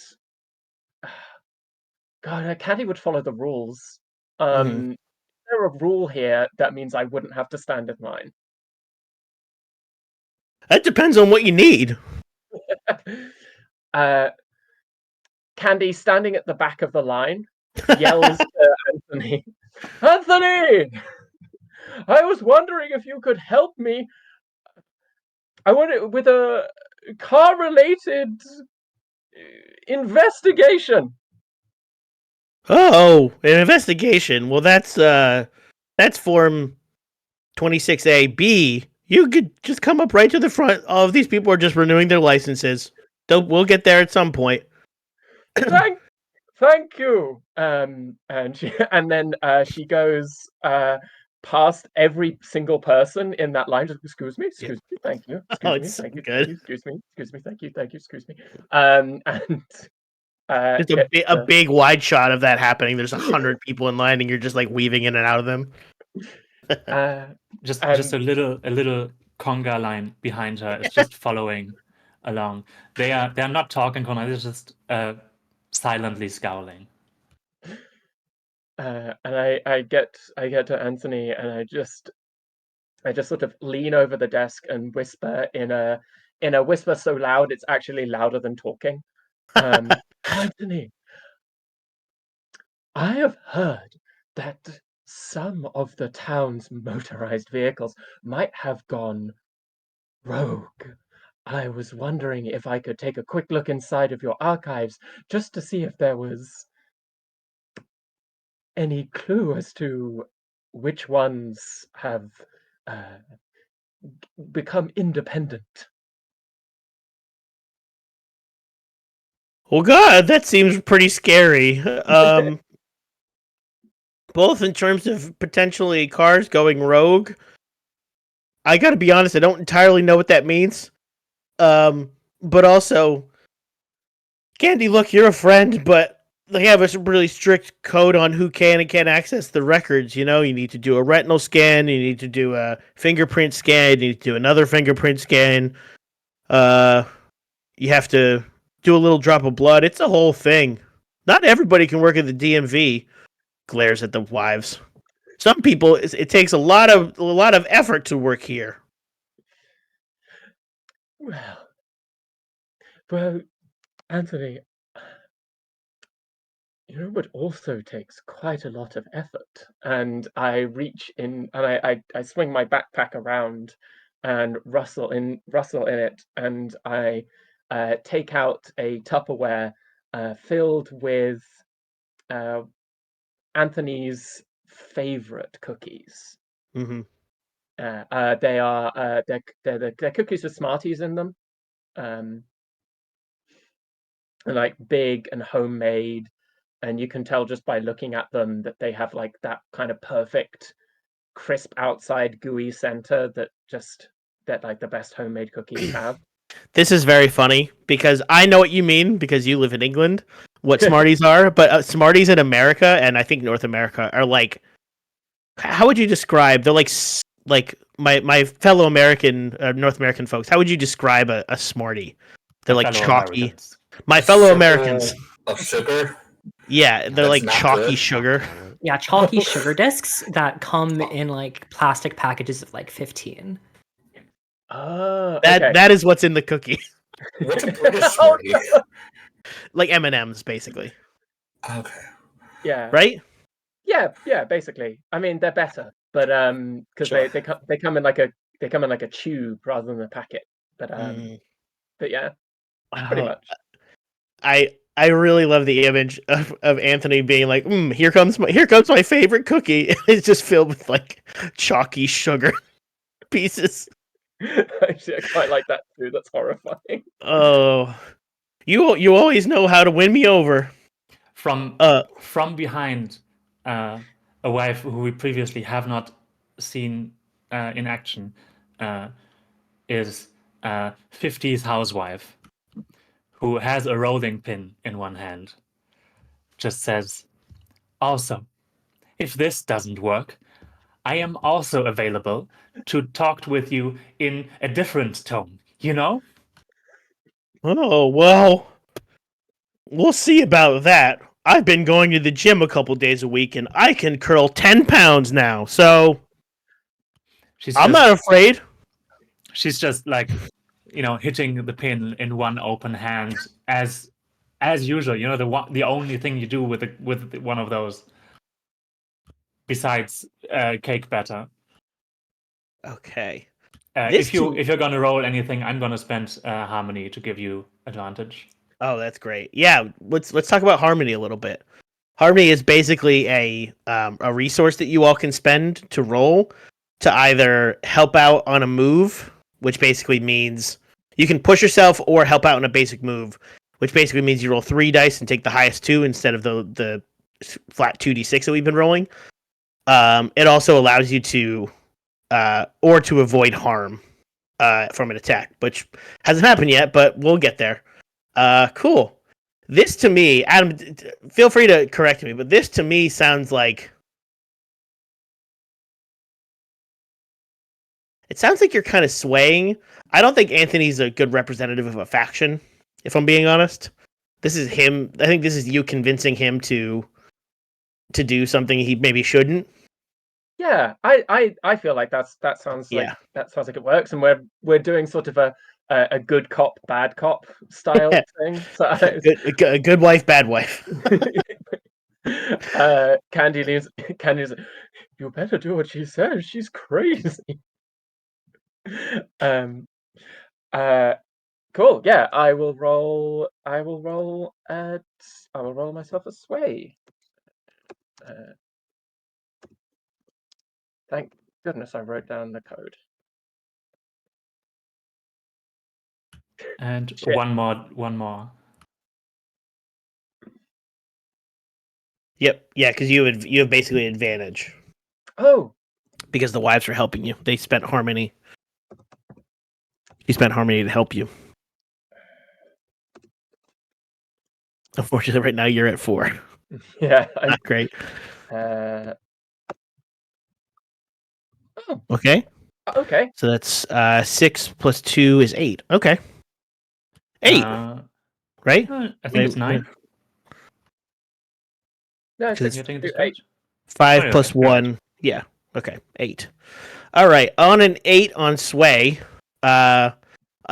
God, Candy would follow the rules. Is there a rule here that means I wouldn't have to stand in line? That depends on what you need. Candy, standing at the back of the line, yells to Anthony, Anthony! I was wondering if you could help me. I want it with a car-related investigation. Oh, an investigation. Well, that's form 26A-B. You could just come up right to the front. All of these people are just renewing their licenses. We'll get there at some point. Thank you. And then she goes past every single person in that line. Just, excuse me, thank you, thank you, good. excuse me, thank you, excuse me. And Just a big wide shot of that happening. There's 100 people in line, and you're just like weaving in and out of them. Just a little conga line behind her is just following along. They're not talking, Connor. They're just silently scowling. And I get to Anthony, and I just sort of lean over the desk and whisper in a whisper so loud it's actually louder than talking. Anthony, I have heard that some of the town's motorized vehicles might have gone rogue. I was wondering if I could take a quick look inside of your archives just to see if there was any clue as to which ones have become independent. Well, God, that seems pretty scary. Both in terms of potentially cars going rogue. I gotta be honest, I don't entirely know what that means. But also, Candy, look, you're a friend, but they have a really strict code on who can and can't access the records. You know, you need to do a retinal scan, you need to do a fingerprint scan, you need to do another fingerprint scan. You have to do a little drop of blood. It's a whole thing. Not everybody can work at the DMV. Glares at the wives. Some people, it takes a lot of effort to work here. Well, Anthony, you know what also takes quite a lot of effort? And I reach in and I swing my backpack around and rustle in it, and I take out a Tupperware filled with Anthony's favorite cookies. Mm-hmm. They are they're cookies with Smarties in them, and like big and homemade, and you can tell just by looking at them that they have like that kind of perfect crisp outside, gooey center that like the best homemade cookies have. This is very funny because I know what you mean because you live in England. What Smarties are, but Smarties in America and I think North America are like, how would you describe? They're like my fellow American North American folks. How would you describe a Smartie? They're like chalky. Americans. My fellow Americans. Of sugar. Yeah, they're like chalky good. sugar. Yeah, chalky sugar discs that come in like plastic packages of like 15. Okay. That is what's in the cookie. What's a British Smartie? Like M&Ms, basically. Okay. Yeah. Right? Yeah, basically. I mean, they're better, but because Sure. they come in like a tube rather than a packet. But yeah, pretty much. I really love the image of Anthony being like, here comes my favorite cookie. It's just filled with like chalky sugar pieces. Actually, I quite like that too. That's horrifying. Oh, you always know how to win me over. From behind, a wife who we previously have not seen in action is 50s housewife who has a rolling pin in one hand, just says, "Also, if this doesn't work, I am also available to talk with you in a different tone, you know?" Oh, well, we'll see about that. I've been going to the gym a couple days a week, and I can curl 10 pounds now, so I'm not afraid. She's just like, hitting the pin in one open hand as usual. The only thing you do with one of those besides cake batter. Okay. If you're gonna roll anything, I'm gonna spend harmony to give you advantage. Oh, that's great. Yeah, let's talk about Harmony a little bit. Harmony is basically a resource that you all can spend to roll to either help out on a move, which basically means you can push yourself, or help out on a basic move, which basically means you roll 3 dice and take the highest 2 instead of the flat 2d6 that we've been rolling. It also allows you to or to avoid harm from an attack, which hasn't happened yet, but we'll get there. Cool. This to me, Adam, feel free to correct me, but this to me sounds like you're kind of swaying. I don't think Anthony's a good representative of a faction, if I'm being honest. This is him. I think this is you convincing him to do something he maybe shouldn't. Yeah, I feel like that sounds like it works, and we're doing sort of a good cop, bad cop style thing. So a good wife, bad wife. Candy's you better do what she says. She's crazy. Cool. Yeah, I will roll myself a sway. Thank goodness I wrote down the code. And Shit. one more. Yep. Yeah, because you have basically advantage. Oh. Because the wives are helping you. They spent Harmony. He spent Harmony to help you. Unfortunately, right now you're at 4. Yeah. Not great. Oh. Okay. Okay. So that's 6 plus 2 is 8. Okay. 8. Right? I think it's 9. No, You're taking this 8. 5 plus 1. Yeah. Okay. 8. All right. On an 8 on Sway, a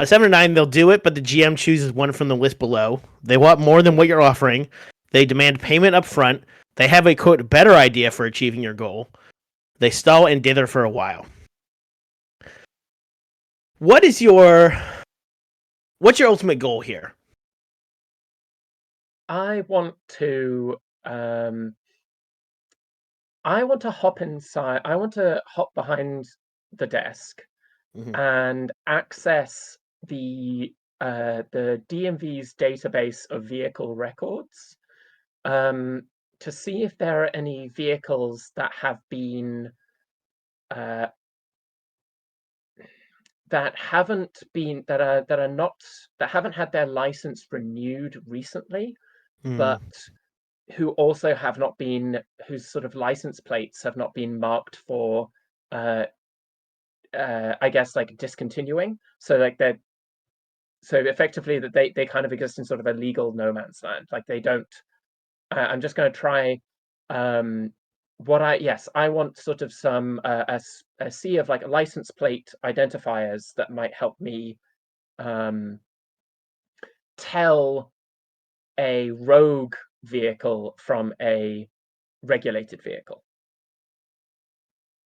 7 or 9, they'll do it, but the GM chooses one from the list below. They want more than what you're offering. They demand payment up front. They have a, quote, better idea for achieving your goal. They stall and dither for a while. What's your ultimate goal here? I want to hop inside. I want to hop behind the desk and access the DMV's database of vehicle records to see if there are any vehicles that have been that haven't had their license renewed recently, but who also have not been, whose sort of license plates have not been marked for I guess like discontinuing. So like so effectively that they kind of exist in sort of a legal no man's land. Like they don't I'm just going to try I want sort of some a sea of like license plate identifiers that might help me tell a rogue vehicle from a regulated vehicle.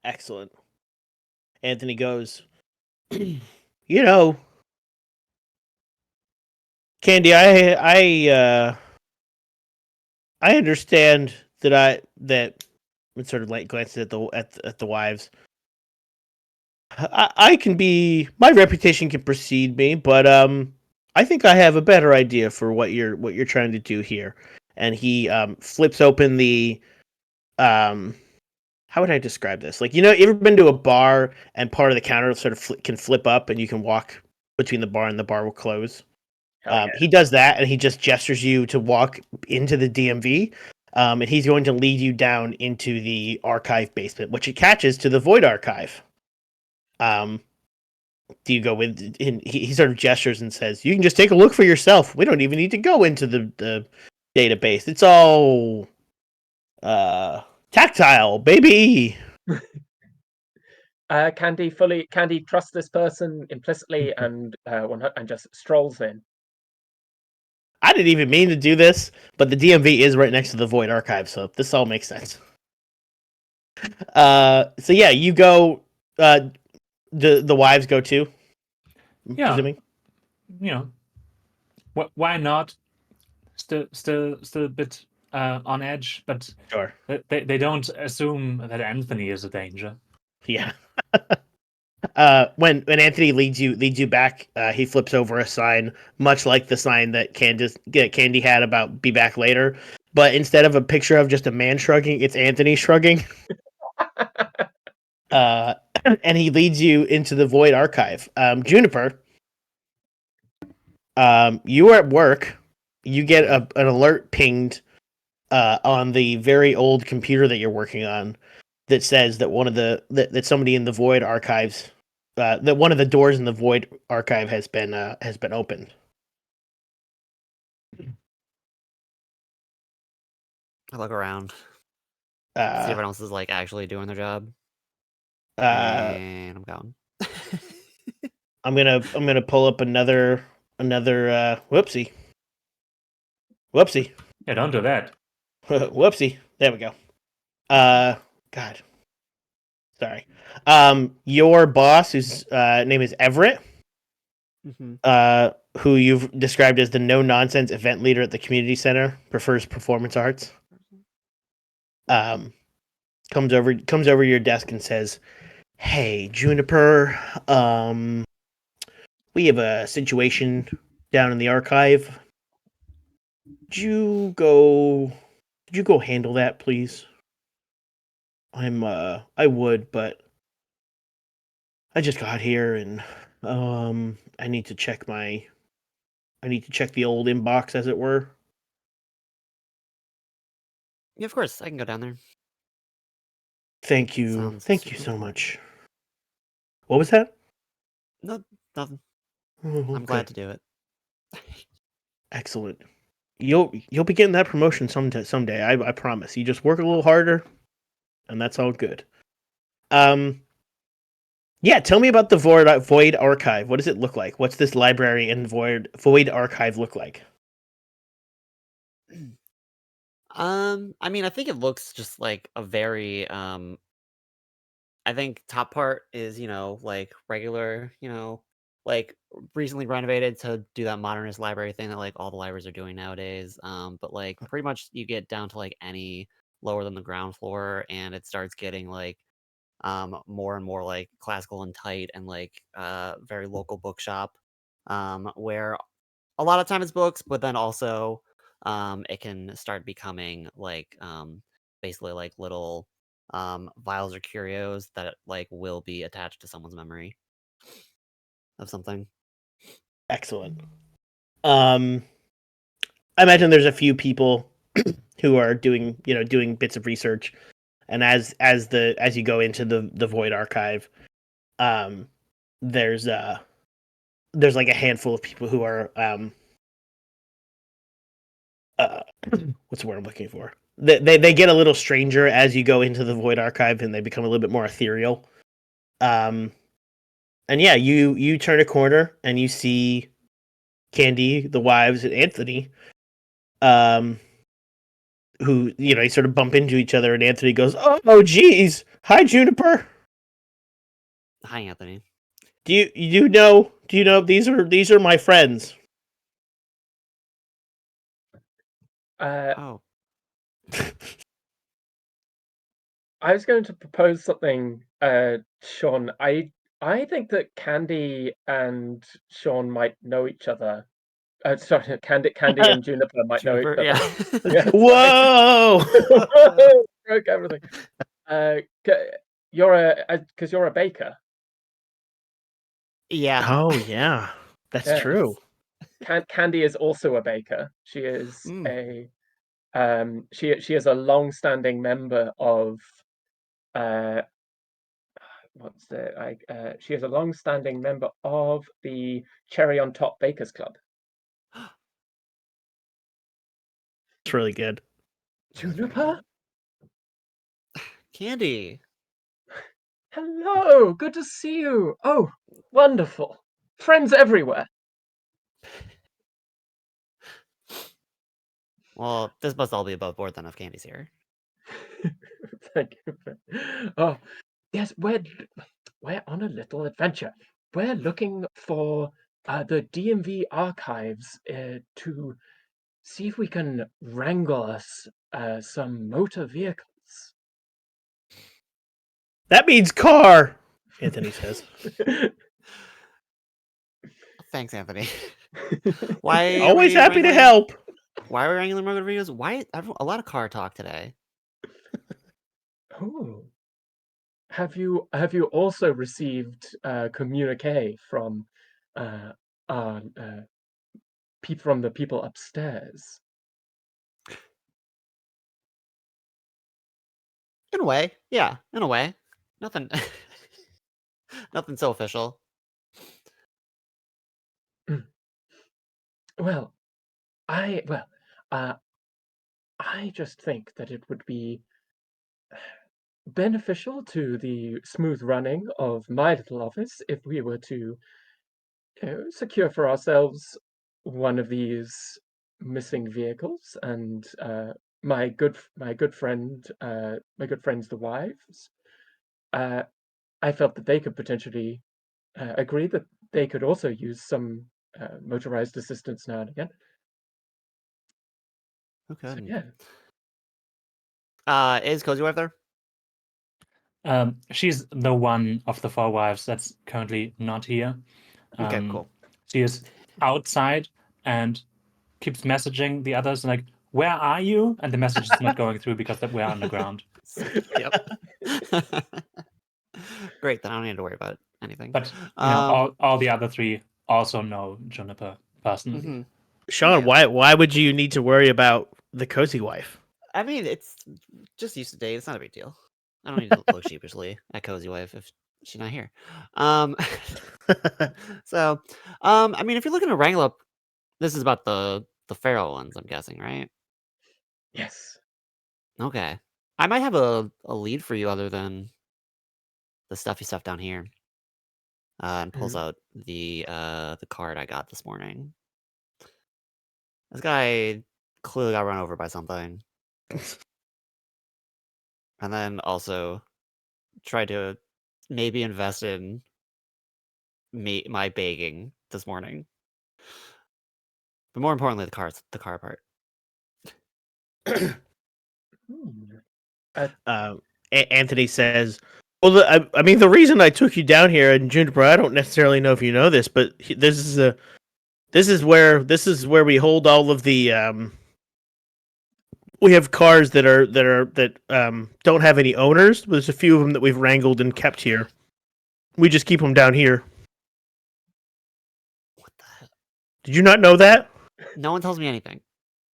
Excellent. Anthony goes, you know, Candy, I understand that it sort of like glances at the wives. I can be, my reputation can precede me, but I think I have a better idea for what you're trying to do here. And he flips open the how would I describe this? Like, you ever been to a bar and part of the counter sort of can flip up and you can walk between the bar and the bar will close? Hell He does that, and he just gestures you to walk into the DMV, and he's going to lead you down into the archive basement, which attaches to the Void Archive. Do you go with? He sort of gestures and says, "You can just take a look for yourself. We don't even need to go into the database. It's all tactile, baby." Candy trusts this person implicitly and just strolls in. I didn't even mean to do this, but the DMV is right next to the Void Archive, so this all makes sense. So yeah, you go. The wives go too. Yeah. Presuming. You know, why not? Still a bit on edge, but Sure. they don't assume that Anthony is a danger. Yeah. When Anthony leads you back, he flips over a sign, much like the sign that Candy had about "Be back later," but instead of a picture of just a man shrugging, it's Anthony shrugging. And he leads you into the Void Archive. Juniper, you are at work. You get an alert pinged on the very old computer that you're working on that says that that somebody in the Void Archives, that one of the doors in the Void Archive has been opened. I look around, see Uh, everyone else is like actually doing their job, uh, and I'm going. I'm gonna pull up another whoopsie. Yeah, don't do that. Whoopsie. There we go. God. Sorry. Your boss, whose name is Everett, who you've described as the no nonsense event leader at the community center, prefers performance arts. Comes over to your desk and says, "Hey, Juniper, we have a situation down in the archive. Could you go handle that, please? I would, but I just got here and I need to check the old inbox, as it were." Yeah, of course, I can go down there. Thank you. Sounds Thank you super so cool. much. What was that? No, nothing. Oh, I'm glad to do it. Excellent. You'll be getting that promotion someday. I promise. You just work a little harder, and that's all good. Yeah. Tell me about the Void Archive. What does it look like? What's this library and Void Archive look like? I mean, I think it looks just like a very I think top part is, like regular, like recently renovated to do that modernist library thing that like all the libraries are doing nowadays. But like pretty much you get down to like any lower than the ground floor and it starts getting like more and more like classical and tight and like very local bookshop where a lot of time it's books, but then also it can start becoming like basically like little vials or curios that like will be attached to someone's memory of something. Excellent. I imagine there's a few people who are doing bits of research, and as you go into the Void Archive, there's like a handful of people who are what's the word I'm looking for? They get a little stranger as you go into the Void Archive, and they become a little bit more ethereal. And yeah, you turn a corner and you see Candy, the wives, and Anthony, who you sort of bump into each other, and Anthony goes, "Oh, geez, hi, Juniper. Hi, Anthony. Do you know these are my friends?" Oh, I was going to propose something, Sean. I think that Candy and Sean might know each other. Sorry, Candy and Juniper might know each Juniper, other. yeah. Yeah, Whoa! broke everything. Because you're a baker. Yeah. Oh yeah, that's Yeah. true. Candy is also a baker. She is Mm. she is a long-standing member of she is a long-standing member of the Cherry on Top Bakers Club. It's really good. Juniper, Candy. hello, good to see you. Oh, wonderful. Friends everywhere. Well, this must all be above board then if Candy's here. Thank you. Oh, yes, we're on a little adventure. We're looking for the DMV archives to see if we can wrangle us some motor vehicles. That means car, Anthony says. Thanks, Anthony. Why? are Always we happy to wrangling- help. Why are we wrangling motor videos? Why? A lot of car talk today. Oh. Have you also received communique from our from the people upstairs? In a way, yeah. In a way, nothing. Nothing so official. Well, I just think that it would be beneficial to the smooth running of my little office if we were to secure for ourselves one of these missing vehicles, and my good friends, the wives. I felt that they could potentially agree that they could also use some motorized assistance now and again. Okay. So yeah, Is Cozy Wife there? She's the one of the 4 wives that's currently not here. Okay, cool. She is outside and keeps messaging the others like, "Where are you?" And the message is not going through because we're underground. Yep. Great, then I don't need to worry about anything. But all the other 3 also know Juniper personally. Mhm. Sean, Yeah. why would you need to worry about the cozy wife? I mean, it's just used to date. It's not a big deal. I don't need to look sheepishly at Cozy Wife if she's not here. So, I mean, if you're looking to wrangle up, this is about the feral ones, I'm guessing, right? yes. Okay. I might have a lead for you other than the stuffy stuff down here. And pulls out the card I got this morning. This guy clearly got run over by something. And then also tried to maybe invest in my baking this morning. But more importantly, the car part. Anthony says, "Well, I mean, the reason I took you down here, and Juniper, I don't necessarily know if you know this, but this is where we hold all of the we have cars that don't have any owners. There's a few of them that we've wrangled and kept here. We just keep them down here. What the hell? Did you not know that? No one tells me anything.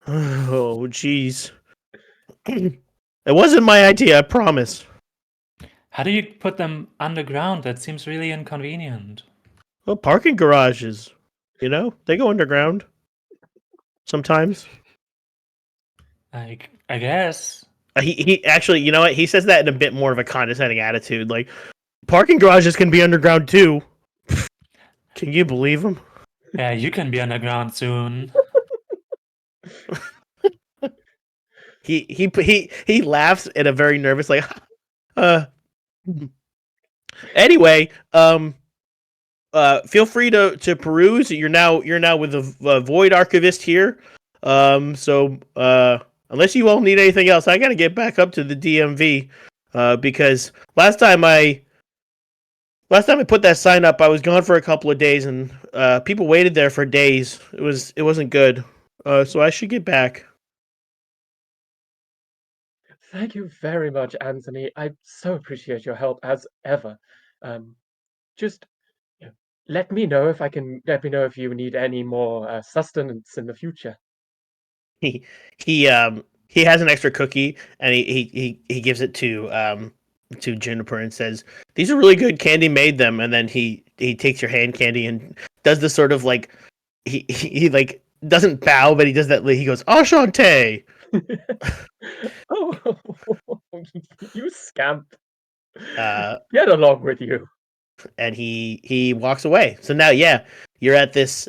Oh, jeez. It wasn't my idea, I promise. How do you put them underground? That seems really inconvenient. Well, parking garages, they go underground sometimes. I guess. He actually, you know what? He says that in a bit more of a condescending attitude. Like, parking garages can be underground too. Can you believe him? Yeah, you can be underground soon. He laughs in a very nervous, like, Anyway, feel free to peruse. You're now with a Void Archivist here. So unless you all need anything else, I gotta get back up to the DMV. Because last time I put that sign up, I was gone for a couple of days, and people waited there for days. It wasn't good. So I should get back. Thank you very much, Anthony. I so appreciate your help as ever. Just let me know if you need any more sustenance in the future. He he has an extra cookie, and he gives it to Juniper and says, "These are really good. Candy made them." And then he takes your hand candy and does this sort of like he like doesn't bow, but he does that. He goes, "Enchanté." Oh, you scamp! Uh, Get along with you. and he walks away. So now, yeah, you're at this.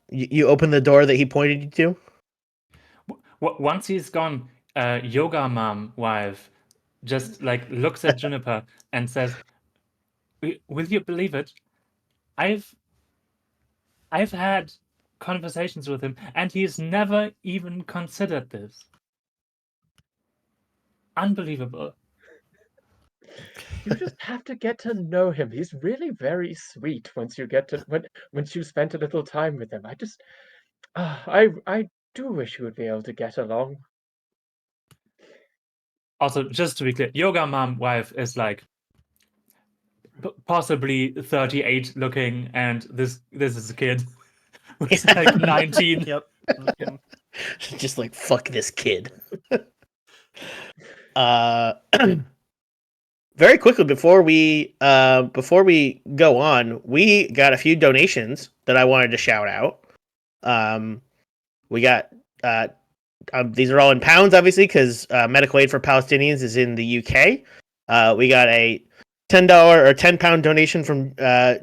You open the door that he pointed you to. Once he's gone, yoga mom wife just like looks at Juniper and says, "Will you believe it? I've had conversations with him, and he's never even considered this. Unbelievable." You just have to get to know him. He's really very sweet once you spent a little time with him. I do wish you would be able to get along. Also, just to be clear, yoga mom wife is like possibly 38 looking, and this is a kid who's like 19. Yep. Mhm. Just like fuck this kid. uh Very quickly before we go on, we got a few donations that I wanted to shout out. We got these are all in pounds, obviously, because medical aid for Palestinians is in the UK. We got a $10 or £10 donation from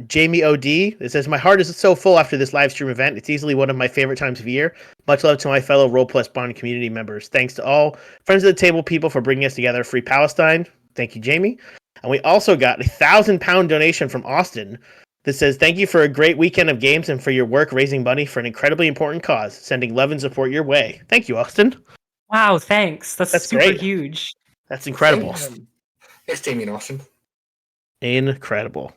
Jamie OD. It says, "My heart is so full after this live stream event. It's easily one of my favorite times of year. Much love to my fellow Roll Plus Bond community members. Thanks to all friends of the table people for bringing us together. Free Palestine." Thank you, Jamie. And we also got a £1,000 donation from Austin that says, "Thank you for a great weekend of games and for your work raising money for an incredibly important cause. Sending love and support your way." Thank you, Austin. Wow, thanks. That's super great. huge. That's incredible. It's Jamie and Austin. Incredible.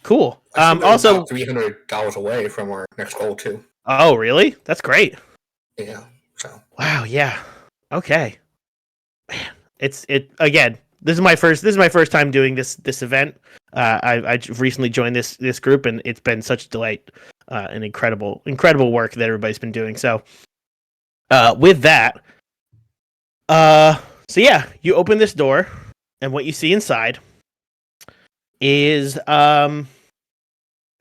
Cool. I think Also, $300 away from our next goal too. oh, really? That's great. Yeah. So. Wow. Yeah. Okay. Man, it again. This is my first time doing this event. I recently joined this group, and it's been such a delight and incredible work that everybody's been doing. So, with that, so yeah, you open this door, and what you see inside is the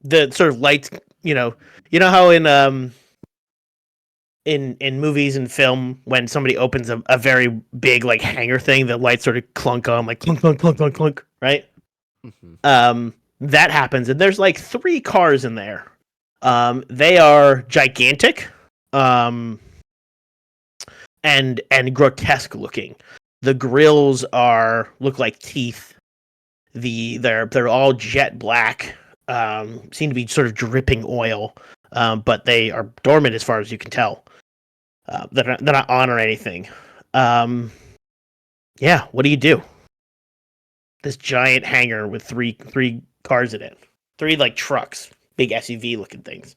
sort of lights. You know how in movies and film, when somebody opens a very big like hangar thing, the lights sort of clunk on, like clunk clunk clunk clunk clunk, right? Mhm. That happens, and there's like 3 cars in there. They are gigantic, and grotesque looking. The grills look like teeth. They're all jet black. Seem to be sort of dripping oil, but they are dormant as far as you can tell. They're not on or anything. Yeah, what do you do? This giant hangar with three cars in it, 3 like trucks, big SUV looking things.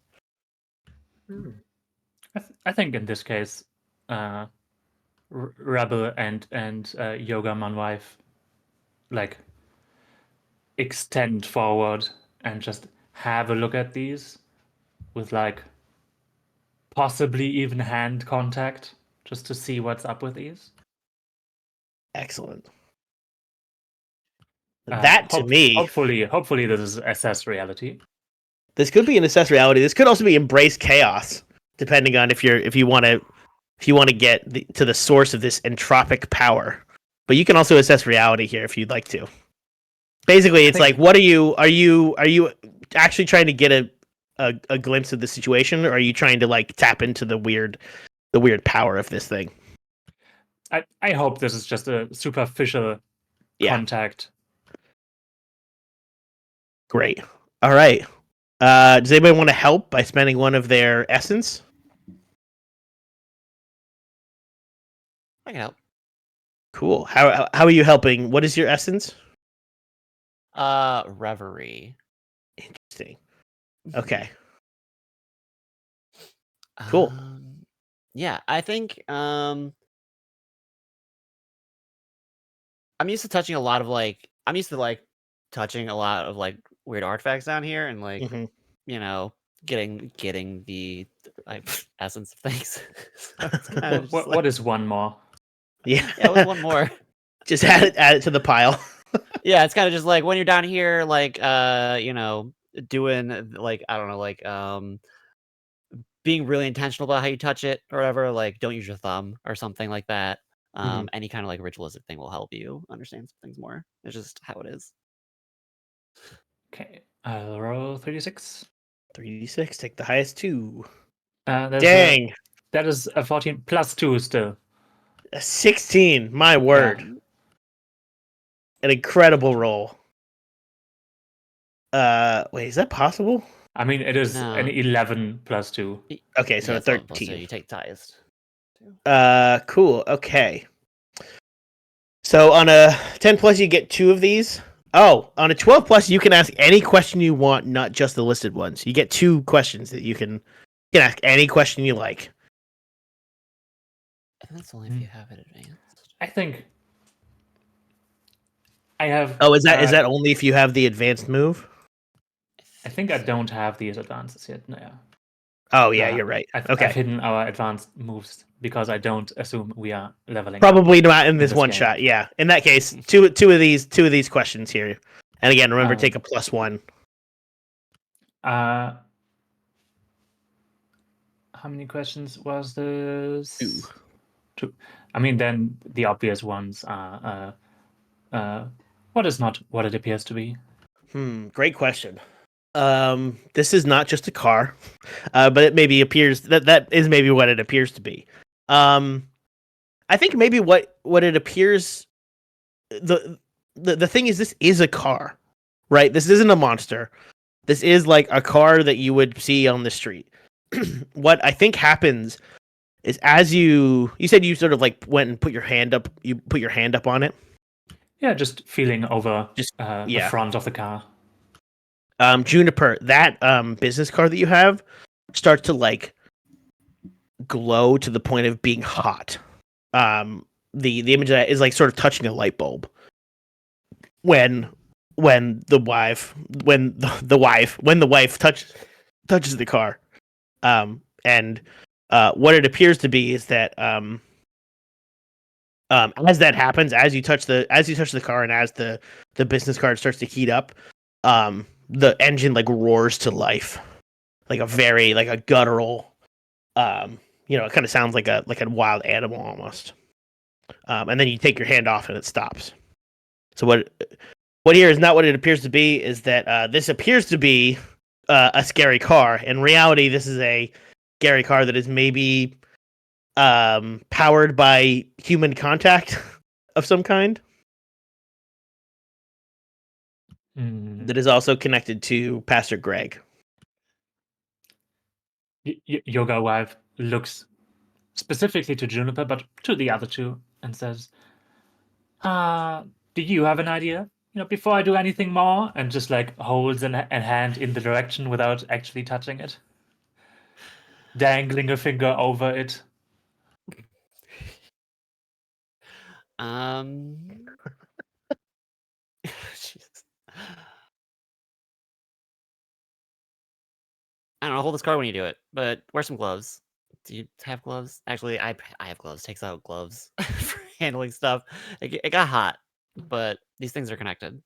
I think in this case, Rebel and Yoga Man wife like extend forward and just have a look at these with like possibly even hand contact, just to see what's up with these. Excellent. That to me, hopefully this is assess reality. This could be an assess reality. This could also be embrace chaos, depending on if you want to get to the source of this entropic power. But you can also assess reality here if you'd like to. Basically, it's like, what are you actually trying to get a glimpse of the situation, or are you trying to like tap into the weird power of this thing? I hope this is just a superficial contact. Great. All right. Does anybody want to help by spending one of their essence? I can help. Cool. How are you helping? What is your essence? Reverie. Interesting. Okay. Cool. Yeah, I think I'm used to touching a lot of touching a lot of weird artifacts down here and like Mhm. you know getting the like essence of things. So it's kind of just What is one more? Yeah. yeah, what's one more? Just add it to the pile. Yeah, it's kind of just like when you're down here, like doing like I don't know, like being really intentional about how you touch it or whatever. Like don't use your thumb or something like that. Mhm. Any kind of like ritualistic thing will help you understand some things more. It's just how it is. Okay, I'll roll 3d6. 3d6, take the highest 2. There's Dang. That is a 14 plus 2 still. A 16. My word. An incredible roll. Wait, is that possible? I mean, it is No. an 11 plus 2. Okay, so Yeah, a it's 11 plus 2. 13. You take the highest. Cool. Okay. So on a 10 plus, you get 2 of these. Oh, on a 12 plus, you can ask any question you want, not just the listed ones. You get 2 questions that you can ask any question you like. And that's only if you have it advanced. I think I have. Oh, is that only if you have the advanced move? I think I don't have these advances yet. No. Oh yeah, you're right. Okay, I've hidden our advanced moves because I don't assume we are leveling. Probably not in this this one game. shot. Yeah. In that case, two of these questions here. And again, remember, take a +1. How many questions was this? 2. I mean, then the obvious ones are what is not what it appears to be. Great question. This is not just a car, but it maybe appears that is maybe what it appears to be. I think maybe what it appears. The thing is, this is a car, right? This isn't a monster. This is like a car that you would see on the street. What I think happens is, as you said, you sort of like went and put your hand up. You put your hand up on it. Yeah, just feeling over Yeah. the front of the car. Juniper, that business card that you have starts to like glow to the point of being hot. The image of that is like sort of touching a light bulb. When the wife touches the car. And what it appears to be is that as that happens, as you touch the car and as the business card starts to heat up, the engine like roars to life, like a guttural, it kind of sounds like a wild animal almost. And then you take your hand off and it stops. So what here is not what it appears to be, is that this appears to be a scary car. In reality, this is a scary car that is maybe powered by human contact of some kind. That is also connected to Pastor Greg. Yoga wife looks specifically to Juniper, but to the other two, and says, do you have an idea? Before I do anything more, and just like holds a hand in the direction without actually touching it, dangling a finger over it. Jesus. I don't know. Hold this card when you do it, but wear some gloves. Do you have gloves? Actually, I have gloves. Takes out gloves for handling stuff. It got hot, but these things are connected.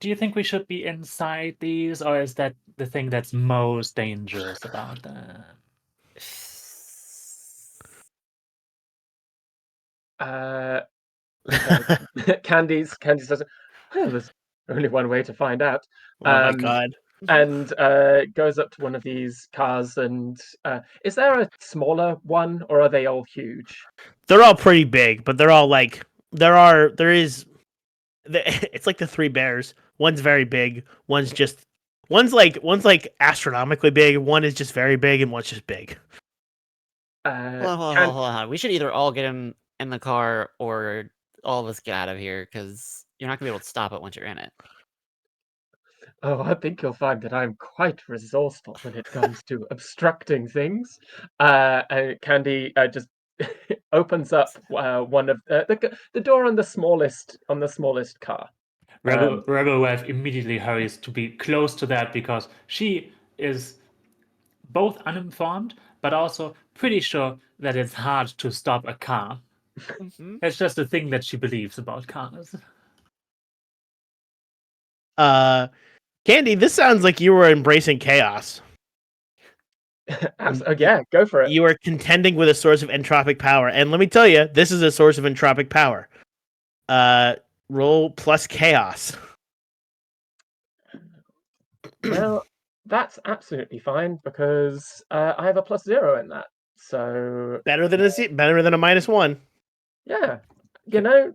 Do you think we should be inside these, or is that the thing that's most dangerous about them? Candy says, well, there's only one way to find out. Oh my god. And goes up to one of these cars and is there a smaller one, or are they all huge? They're all pretty big, but they're all like it's like the 3 bears. One's very big, one's like astronomically big, one is just very big, and one's just big. Hold on. We should either all get in the car or all of us get out of here, because you're not gonna be able to stop it once you're in it. Oh, I think you'll find that I'm quite resourceful when it comes to obstructing things. And Candy just opens up one of the door on the smallest car. Rebel Wife immediately hurries to be close to that because she is both uninformed but also pretty sure that it's hard to stop a car. Mhm. It's just a thing that she believes about cars. Candy, this sounds like you were embracing chaos. Yeah, go for it. You are contending with a source of entropic power, and let me tell you, this is a source of entropic power. Roll plus chaos. Well, that's absolutely fine because I have a +0 in that. So Better than a -1. yeah, you know,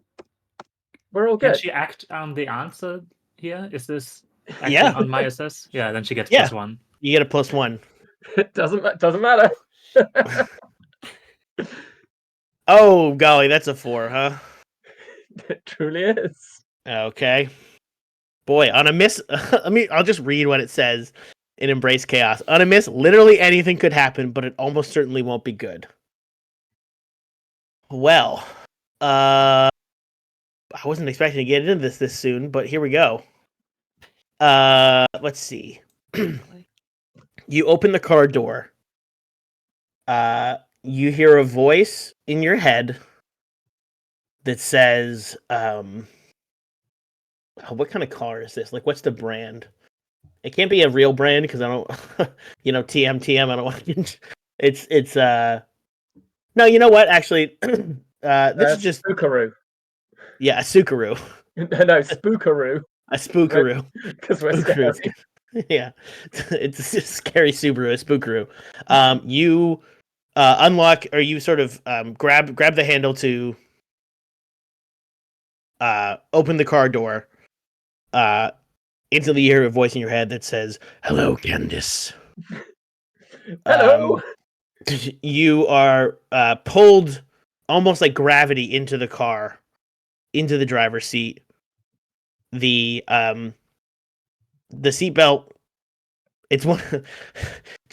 we're all Can good. she act on the answer here? Is this acting Yeah. on my assess? Yeah, then she gets Yeah. +1. You get a +1. It doesn't matter. Oh golly, that's a 4, huh? It truly is. Okay. Boy, on a miss, I'll just read what it says in Embrace Chaos. On a miss, literally anything could happen, but it almost certainly won't be good. Well, I wasn't expecting to get into this soon, but here we go. Let's see. You open the car door. You hear a voice in your head that says, what kind of car is this? Like, what's the brand? It can't be a real brand because I don't, TM. I don't want to. It's no, you know what? Actually, this is just Spookaroo. a Subaru, No, Spookaroo. a Spookaroo, Because we're scary. Yeah, it's a scary Subaru, a Spookaroo. You unlock, or you sort of grab the handle to open the car door. Instantly you hear a voice in your head that says, "Hello, Candice." Hello. You are pulled almost like gravity into the car, into the driver's seat. The seatbelt. It's one. Do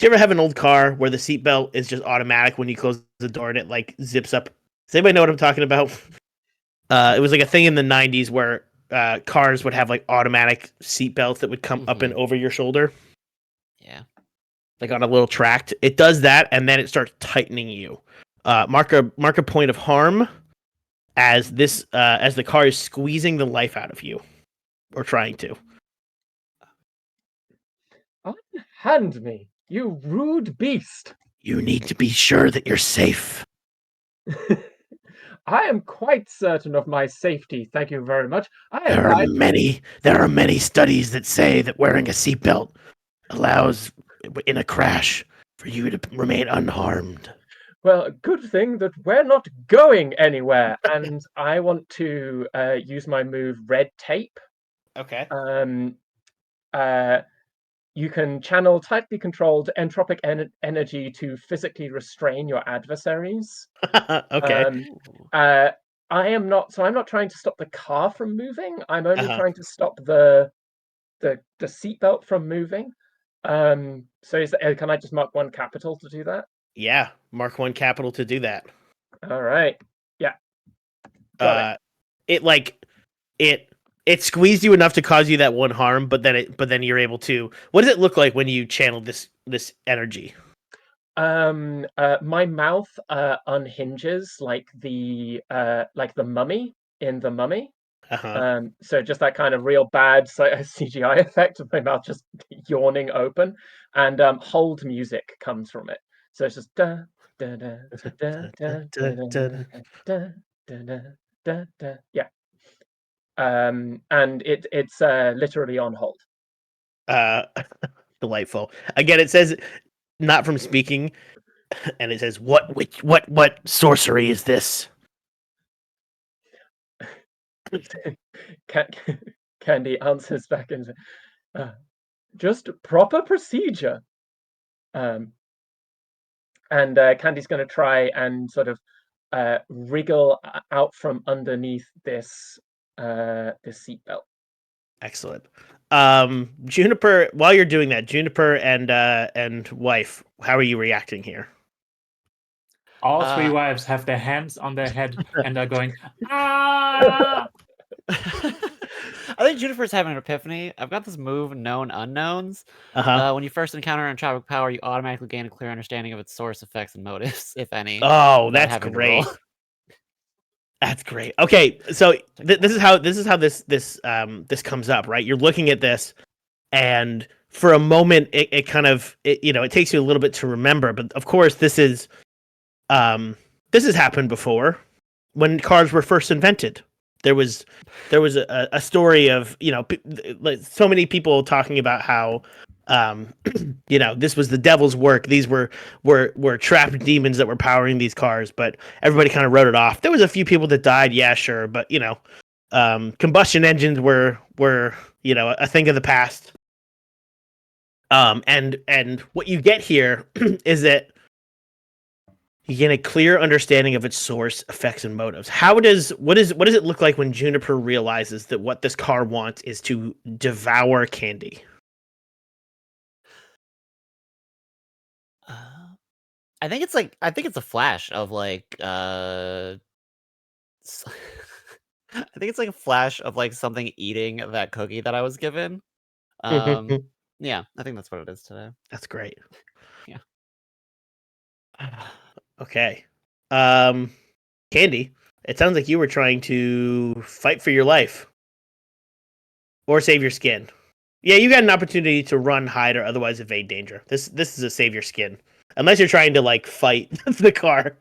you ever have an old car where the seatbelt is just automatic when you close the door and it like zips up? Does anybody know what I'm talking about? It was like a thing in the '90s where cars would have like automatic seatbelts that would come up and over your shoulder. Yeah. Like on a little tract. It does that, and then it starts tightening you. Mark a point of harm as the car is squeezing the life out of you, or trying to. Unhand me, you rude beast. You need to be sure that you're safe. I am quite certain of my safety, thank you very much. There are many studies that say that wearing a seatbelt allows, in a crash, for you to remain unharmed. Well, good thing that we're not going anywhere, and I want to use my move Red Tape. Okay. You can channel tightly controlled entropic energy to physically restrain your adversaries. Okay. I'm not trying to stop the car from moving. I'm only trying to stop the seatbelt from moving. Can I just mark 1 capital to do that? Yeah, mark 1 capital to do that. All right. Yeah. Got It squeezed you enough to cause you that 1 harm, but then you're able to. What does it look like when you channel this energy? My mouth unhinges like the mummy in The Mummy. So just that kind of real bad CGI effect of my mouth just yawning open, and hold music comes from it. So it's just da da da da da da da da da da. Yeah. And it's literally on hold. Delightful. Again, it says not from speaking, and it says what sorcery is this? Candy answers back and says, just proper procedure. And Candy's going to try and sort of wriggle out from underneath this seatbelt. Excellent. Juniper, while you're doing that, Juniper and wife, how are you reacting here? All 3 wives have their hands on their head and are going, ah! I think Juniper's having an epiphany. I've got this move, Known Unknowns. Uh-huh. When you first encounter an entropic power, you automatically gain a clear understanding of its source, effects, and motives, if any. Oh, without that's having to roll. great. That's great. Okay, so this is how this comes up, right? You're looking at this, and for a moment, it kind of it takes you a little bit to remember. But of course, this has happened before when cars were first invented. There was a story of so many people talking about how this was the devil's work. These were trapped demons that were powering these cars, but everybody kind of wrote it off. There was a few people that died, yeah, sure, but combustion engines were a thing of the past. And what you get here is that you get a clear understanding of its source, effects, and motives. What does it look like when Juniper realizes that what this car wants is to devour candy? I think it's a flash of like I think it's like a flash of like something eating that cookie that I was given. Yeah, I think that's what it is today. That's great. Yeah. Okay. Candy, it sounds like you were trying to fight for your life or save your skin. Yeah, you got an opportunity to run, hide, or otherwise evade danger. This is a save your skin. Unless you're trying to like fight the car.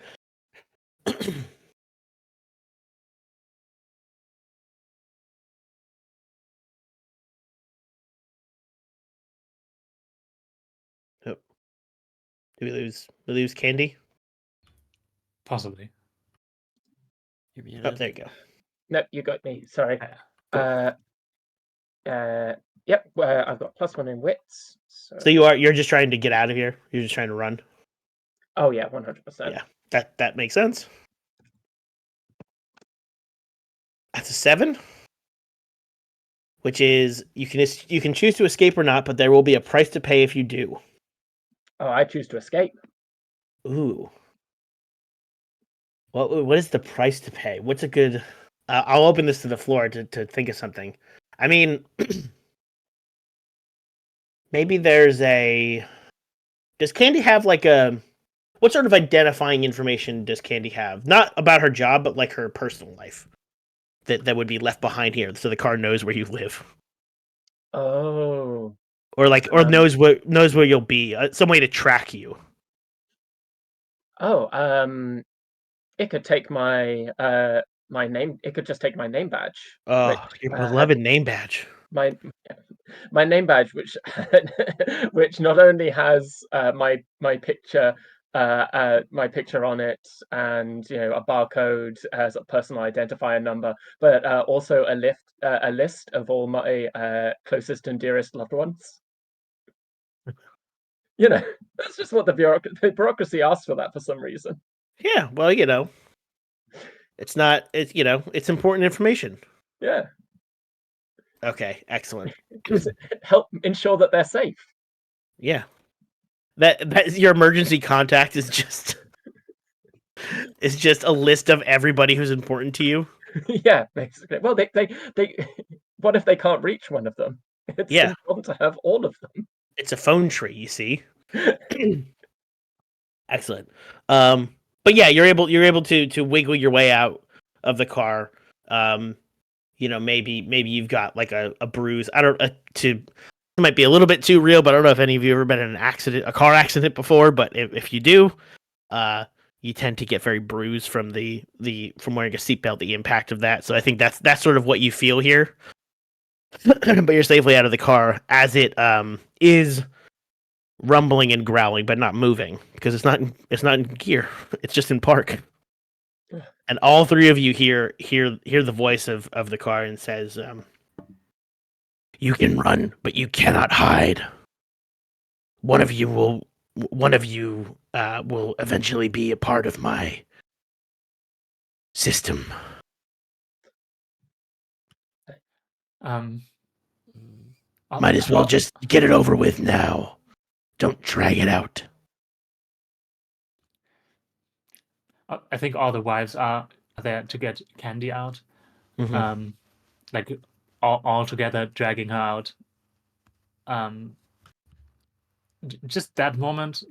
Oh. Did we lose Candy? Possibly. You're Oh, muted. there you go. No, you got me. Sorry. Cool. Yep. I've got +1 in wits. So you're just trying to get out of here. You're just trying to run. Oh yeah, 100%. Yeah, that makes sense. That's a 7, which is you can choose to escape or not, but there will be a price to pay if you do. Oh, I choose to escape. Ooh. What is the price to pay? What's a good? I'll open this to the floor to think of something. I mean, maybe there's a. Does Candy have like a? What sort of identifying information does Candy have? Not about her job, but like her personal life. That would be left behind here, so the car knows where you live. Oh. Or knows where you'll be. Some way to track you. Oh. It could take my my name. It could just take my name badge. Oh, your beloved name badge. My name badge, which which not only has my picture on it, and a barcode as a personal identifier number, but also a list of all my closest and dearest loved ones. That's just what the bureaucracy asks for that for some reason. Yeah, well, it's important information. Yeah. Okay, excellent. Help ensure that they're safe. Yeah. That your emergency contact is just a list of everybody who's important to you. Yeah, basically. Well, they what if they can't reach one of them? It's important to have all of them. It's a phone tree, you see. Excellent. But yeah, you're able to wiggle your way out of the car. Maybe you've got like a bruise. I don't it might be a little bit too real, but I don't know if any of you have ever been in a car accident before. But if you do, you tend to get very bruised from from wearing a seatbelt, the impact of that. So I think that's sort of what you feel here. But you're safely out of the car as it is rumbling and growling, but not moving because it's not in gear. It's just in park. And all three of you hear the voice of the car and says, "You can run, but you cannot hide. One of you will eventually be a part of my system." Might as well just get it over with now. Don't drag it out. I think all the wives are there to get Candy out. Mm-hmm. Like all together, dragging her out. Just that moment,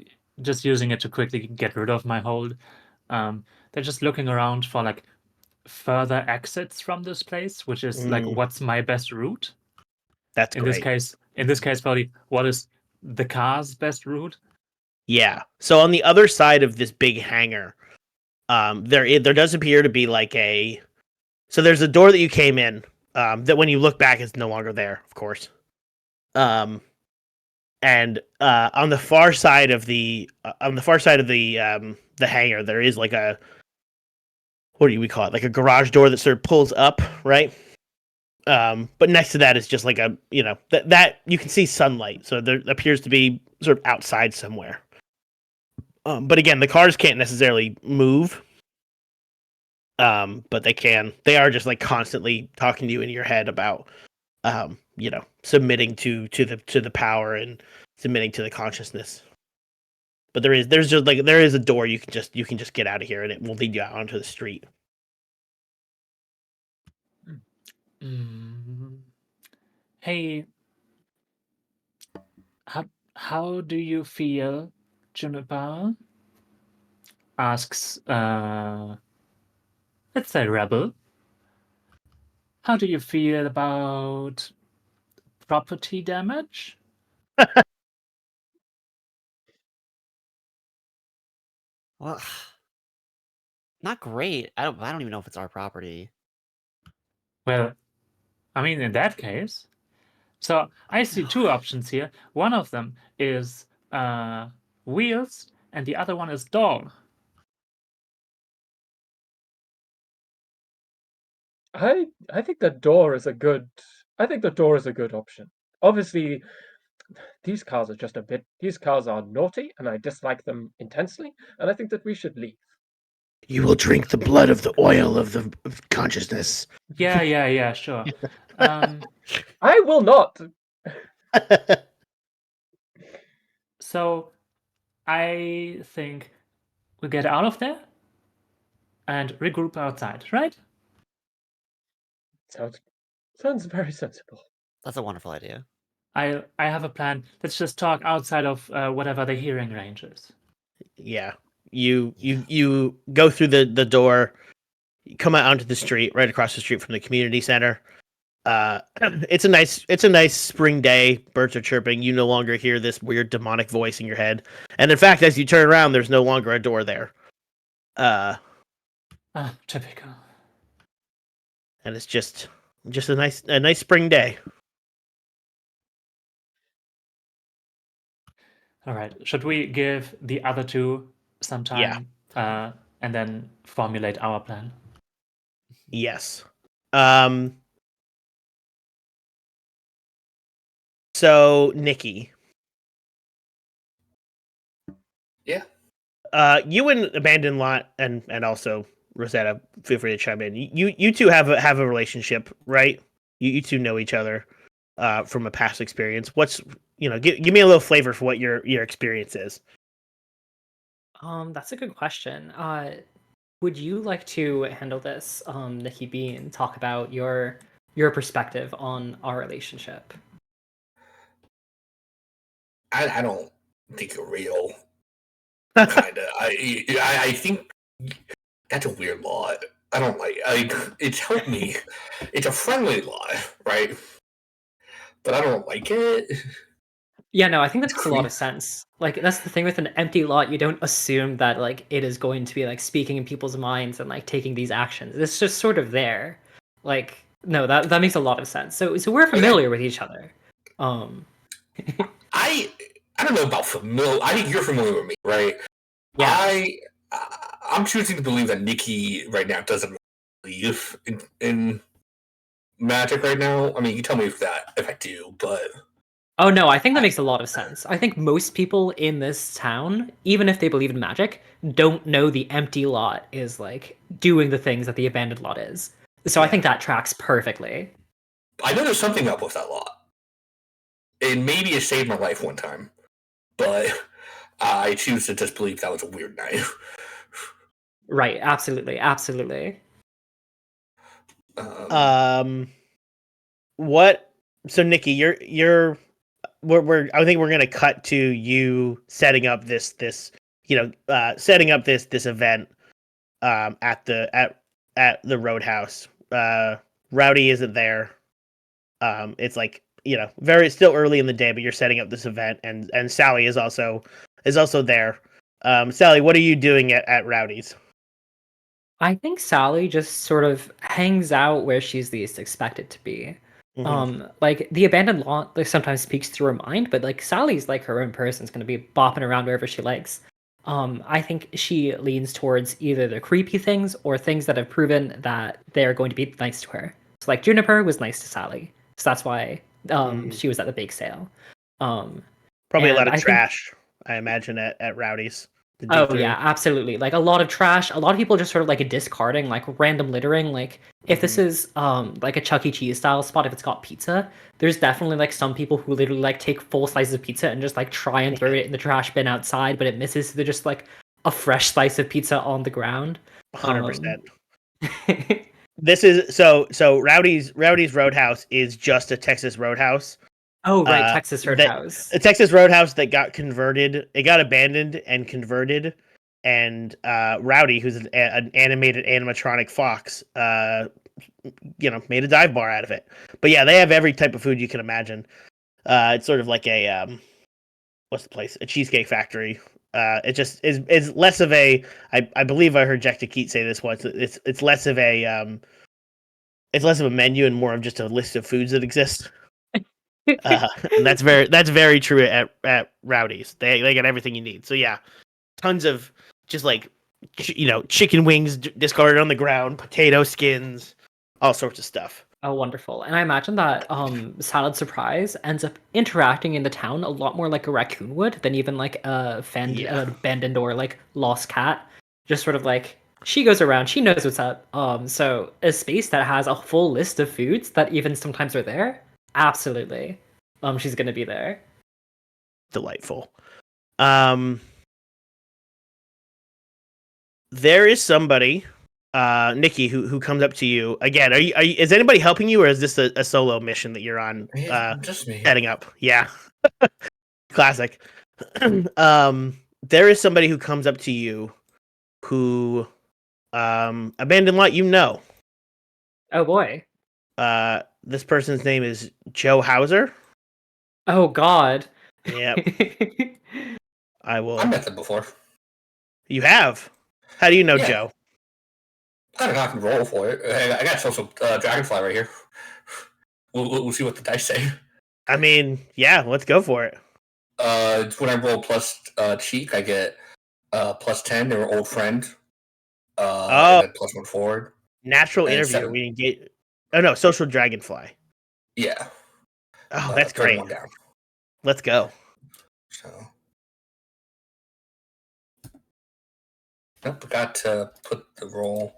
just using it to quickly get rid of my hold. They're just looking around for like further exits from this place, which is like, what's my best route? That's in great. In this case, probably what is the car's best route? Yeah. So on the other side of this big hangar, there does appear to be like a. So there's a door that you came in. That when you look back is no longer there, of course. And on the far side of the hangar, there is like a, what do we call it? Like a garage door that sort of pulls up, right? But next to that is just like a, that you can see sunlight, so there appears to be sort of outside somewhere. But again, the cars can't necessarily move. But they are just like constantly talking to you in your head about, submitting to the power and submitting to the consciousness. But there is a door you can just get out of here, and it will lead you out onto the street. Hey, how do you feel, Juniper? Asks, let's say Rebel. How do you feel about property damage? Well, not great. I don't even know if it's our property. Well, I mean, in that case, so I see two options here. One of them is wheels, and the other one is door. I think the door is a good. I think the door is a good option. Obviously, these cars are These cars are naughty, and I dislike them intensely. And I think that we should leave. You will drink the blood of the oil of the consciousness. Yeah, sure. I will not. So, I think we get out of there and regroup outside, right? Sounds very sensible. That's a wonderful idea. I have a plan. Let's just talk outside of whatever the hearing range is. Yeah. You go through the door, you come out onto the street, right across the street from the community center. It's a nice spring day. Birds are chirping. You no longer hear this weird demonic voice in your head. And in fact, as you turn around, there's no longer a door there. Typical. And it's just a nice spring day. All right. Should we give the other two some time? Yeah. And then formulate our plan? Yes. So, Nikki. Yeah. You and Abandoned Lot and also Rosetta, feel free to chime in. You two have a relationship, right? You two know each other from a past experience. What's give me a little flavor for what your experience is. That's a good question. Would you like to handle this, Nikki B, and talk about your perspective on our relationship? I don't think you're real. Kinda. I think that's a weird law. I don't like. It's helped me. It's a friendly law, right? But I don't like it. Yeah, no, I think that makes a lot of sense. Like, that's the thing with an empty lot. You don't assume that like it is going to be like speaking in people's minds and like taking these actions. It's just sort of there. Like, no, that makes a lot of sense. So we're familiar with each other. I don't know about familiar. I think you're familiar with me, right? Yeah. I'm choosing to believe that Nikki right now doesn't believe in magic right now. I mean, you tell me if I do, but Oh no, I think that makes a lot of sense. I think most people in this town, even if they believe in magic, don't know the empty lot is like doing the things that the abandoned lot is. So I think that tracks perfectly. I know there's something up with that lot. And maybe it saved my life one time, but I choose to just believe that was a weird night. Right, absolutely. what? So Nikki, we're I think we're gonna cut to you setting up this setting up this event at the Roadhouse. Rowdy isn't there. It's like very still early in the day, but you're setting up this event, and Sally is also there. Sally, what are you doing at Rowdy's? I think Sally just sort of hangs out where she's least expected to be. Like the abandoned lot, like sometimes speaks through her mind, but like Sally's like her own person, is gonna be bopping around wherever she likes. I think she leans towards either the creepy things or things that have proven that they're going to be nice to her. So like Juniper was nice to Sally, so that's why she was at the bake sale. Probably a And lot of I think trash, I imagine, at Rowdy's to dig Oh through. yeah, absolutely. Like a lot of trash, a lot of people just sort of like discarding like random littering. Like if this is like a Chuck E. Cheese style spot, if it's got pizza, there's definitely like some people who literally like take full slices of pizza and just like try and throw it in the trash bin outside, but it misses. So they're just like a fresh slice of pizza on the ground. 100%. This is so Rowdy's Roadhouse is just a Texas Roadhouse. Oh right, Texas Roadhouse. A Texas Roadhouse that got converted. It got abandoned and converted, and Rowdy, who's an animated animatronic fox, made a dive bar out of it. But yeah, they have every type of food you can imagine. It's sort of like a what's the place? A cheesecake factory. It just is less of a. I believe I heard Jack DeKeat say this once. It's less of a it's less of a menu and more of just a list of foods that exist. And that's very true at Rowdy's. They get everything you need. So yeah, tons of just like chicken wings discarded on the ground, potato skins, all sorts of stuff. Oh, wonderful. And I imagine that Salad Surprise ends up interacting in the town a lot more like a raccoon would than even like a abandoned or like lost cat. Just sort of like she goes around, she knows what's up. So a space that has a full list of foods that even sometimes are there, absolutely. She's gonna be there. Delightful. There is somebody, Nikki, who comes up to you again. Are you? Is anybody helping you, or is this a solo mission that you're on? Just me. Setting up. Yeah. Classic. There is somebody who comes up to you, who, abandoned lot. Oh boy. This person's name is Joe Hauser. Oh God. Yep. I will. I met them before. You have? How do you know Yeah. Joe? I don't know. I can roll for it. I got social dragonfly right here. We'll see what the dice say. I mean, yeah, let's go for it. When I roll plus cheek, I get plus 10. They're an old friend. And then plus 1 forward. Natural and interview. 7. We engage. Oh no, social dragonfly. Yeah. Oh, that's great. 1 down. Let's go. So. Nope, forgot to put the roll.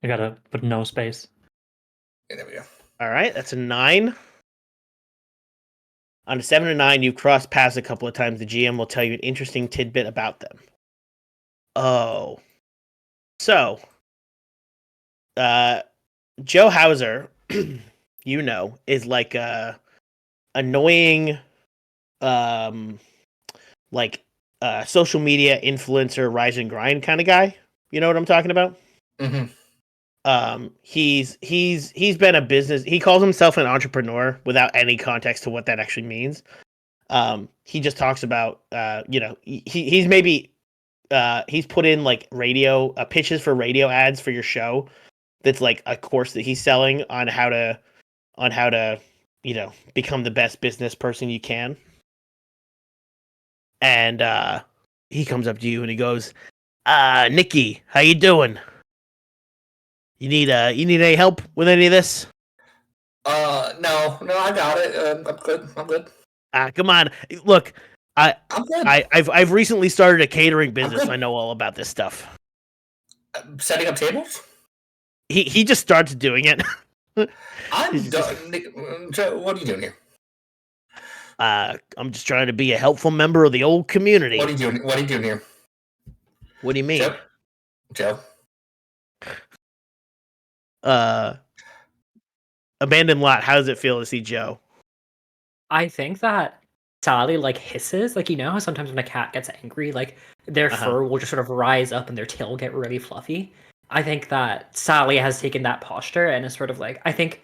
I gotta put no space. Yeah, there we go. All right, that's a 9. On a 7 and 9, you've crossed paths a couple of times. The GM will tell you an interesting tidbit about them. Oh. So, Joe Hauser, is like a annoying, social media influencer, rise and grind kind of guy. You know what I'm talking about? Mm-hmm. He's been a business. He calls himself an entrepreneur without any context to what that actually means. He just talks about, he's maybe, he's put in like radio pitches for radio ads for your show. That's like a course that he's selling on how to, become the best business person you can. And he comes up to you and he goes, Nikki, how you doing? You need any help with any of this? No, I got it. I'm good. Come on. Look, I'm good. I've recently started a catering business. So I know all about this stuff. Setting up tables? He just starts doing it. I'm done. What are you doing here? I'm just trying to be a helpful member of the old community. What are you doing here? What do you mean? Joe? abandoned lot. How does it feel to see Joe? I think that Sally like hisses, like you know how sometimes when a cat gets angry, like their fur will just sort of rise up and their tail will get really fluffy. I think that Sally has taken that posture and is sort of like, I think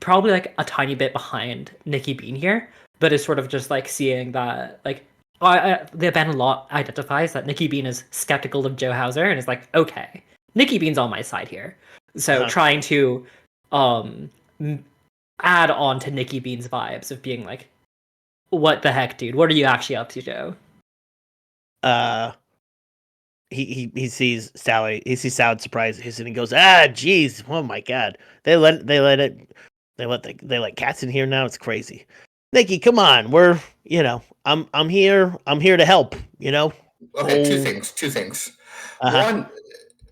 probably like a tiny bit behind Nikki Bean here, but is sort of just like seeing that like the abandoned lot identifies that Nikki Bean is skeptical of Joe Hauser and is like, okay, Nikki Bean's on my side here. So trying to um add on to Nikki Bean's vibes of being like, what the heck, dude? What are you actually up to, Joe? He sees Sally. He sees Sally surprised, and he goes, geez, oh my god, they let cats in here now. It's crazy. Nikki, come on, I'm here to help. Okay, two things. One,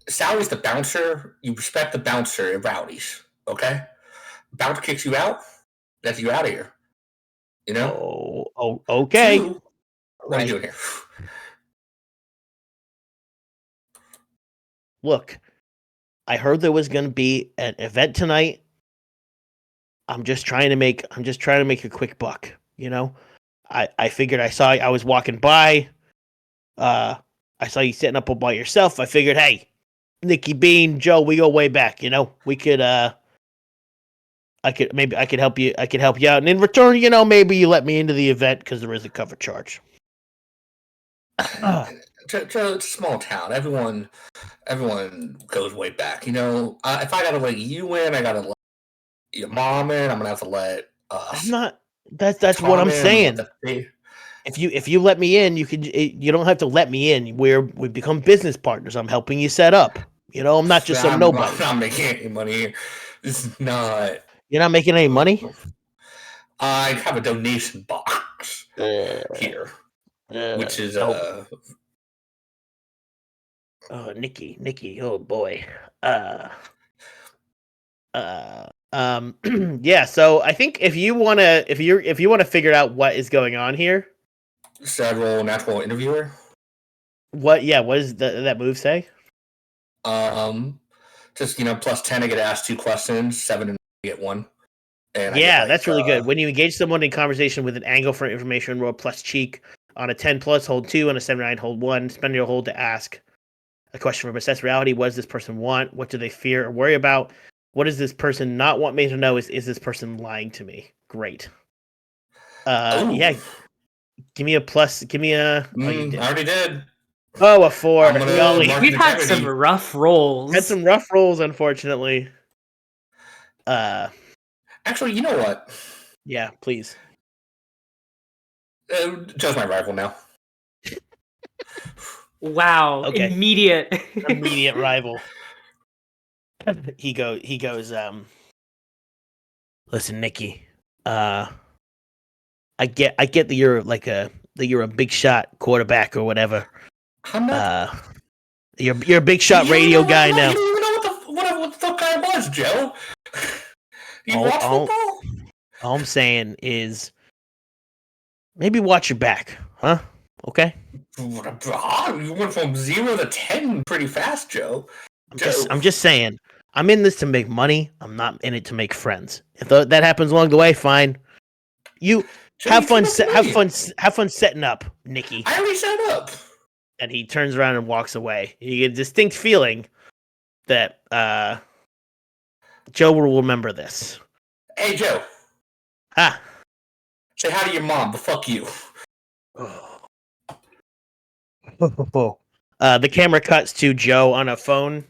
Sally's the bouncer. You respect the bouncer in rowdies, okay? Bouncer kicks you out, that's you out of here. Oh, okay. Two, what are you doing here? Look, I heard there was going to be an event tonight. I'm just trying to make a quick buck. I figured I was walking by. I saw you sitting up all by yourself. I figured, hey, Nikki Bean, Joe, we go way back. We could I could help you out, and in return, maybe you let me into the event because there is a cover charge. It's a small town. Everyone goes way back. If I gotta let you in, I gotta let your mom in. I'm gonna have to let I'm not. That's what I'm saying. If you let me in, you don't have to let me in. We become business partners. I'm helping you set up. I'm not just some nobody. I'm not making any money. This is not. You're not making any money? I have a donation box here, which is Nikki, oh boy. Yeah, so I think if you want to figure out what is going on here, several natural interviewer. What does that move say? Just plus 10 I get asked 2 questions, 7 and I get 1. And that's really good. When you engage someone in conversation with an angle for information, roll plus cheek. On a 10 plus, hold 2. On a 7-9, hold 1. Spend your hold to ask a question from assess reality. What does this person want? What do they fear or worry about? What does this person not want me to know? Is this person lying to me? Great. Yeah. Give me a plus. Give me a. I already did. Oh, a 4. We've had some rough rolls. Had some rough rolls, unfortunately. Actually, you know what? Yeah, please. Joe's my rival now. Wow. Okay. Immediate rival. He goes, listen, Nikki, I get that you're a big shot quarterback or whatever. I'm not. You're a big shot radio guy now. You don't even know what the fuck I was, Joe. You watch football? All I'm saying is maybe watch your back, huh? Okay. You went from 0 to 10 pretty fast, Joe. I'm just saying. I'm in this to make money. I'm not in it to make friends. If that happens along the way, fine. You Joe, have fun setting up, Nikki. I already set up. And he turns around and walks away. You get a distinct feeling that Joe will remember this. Hey, Joe. Say hi to your mom, but fuck you. The camera cuts to Joe on a phone,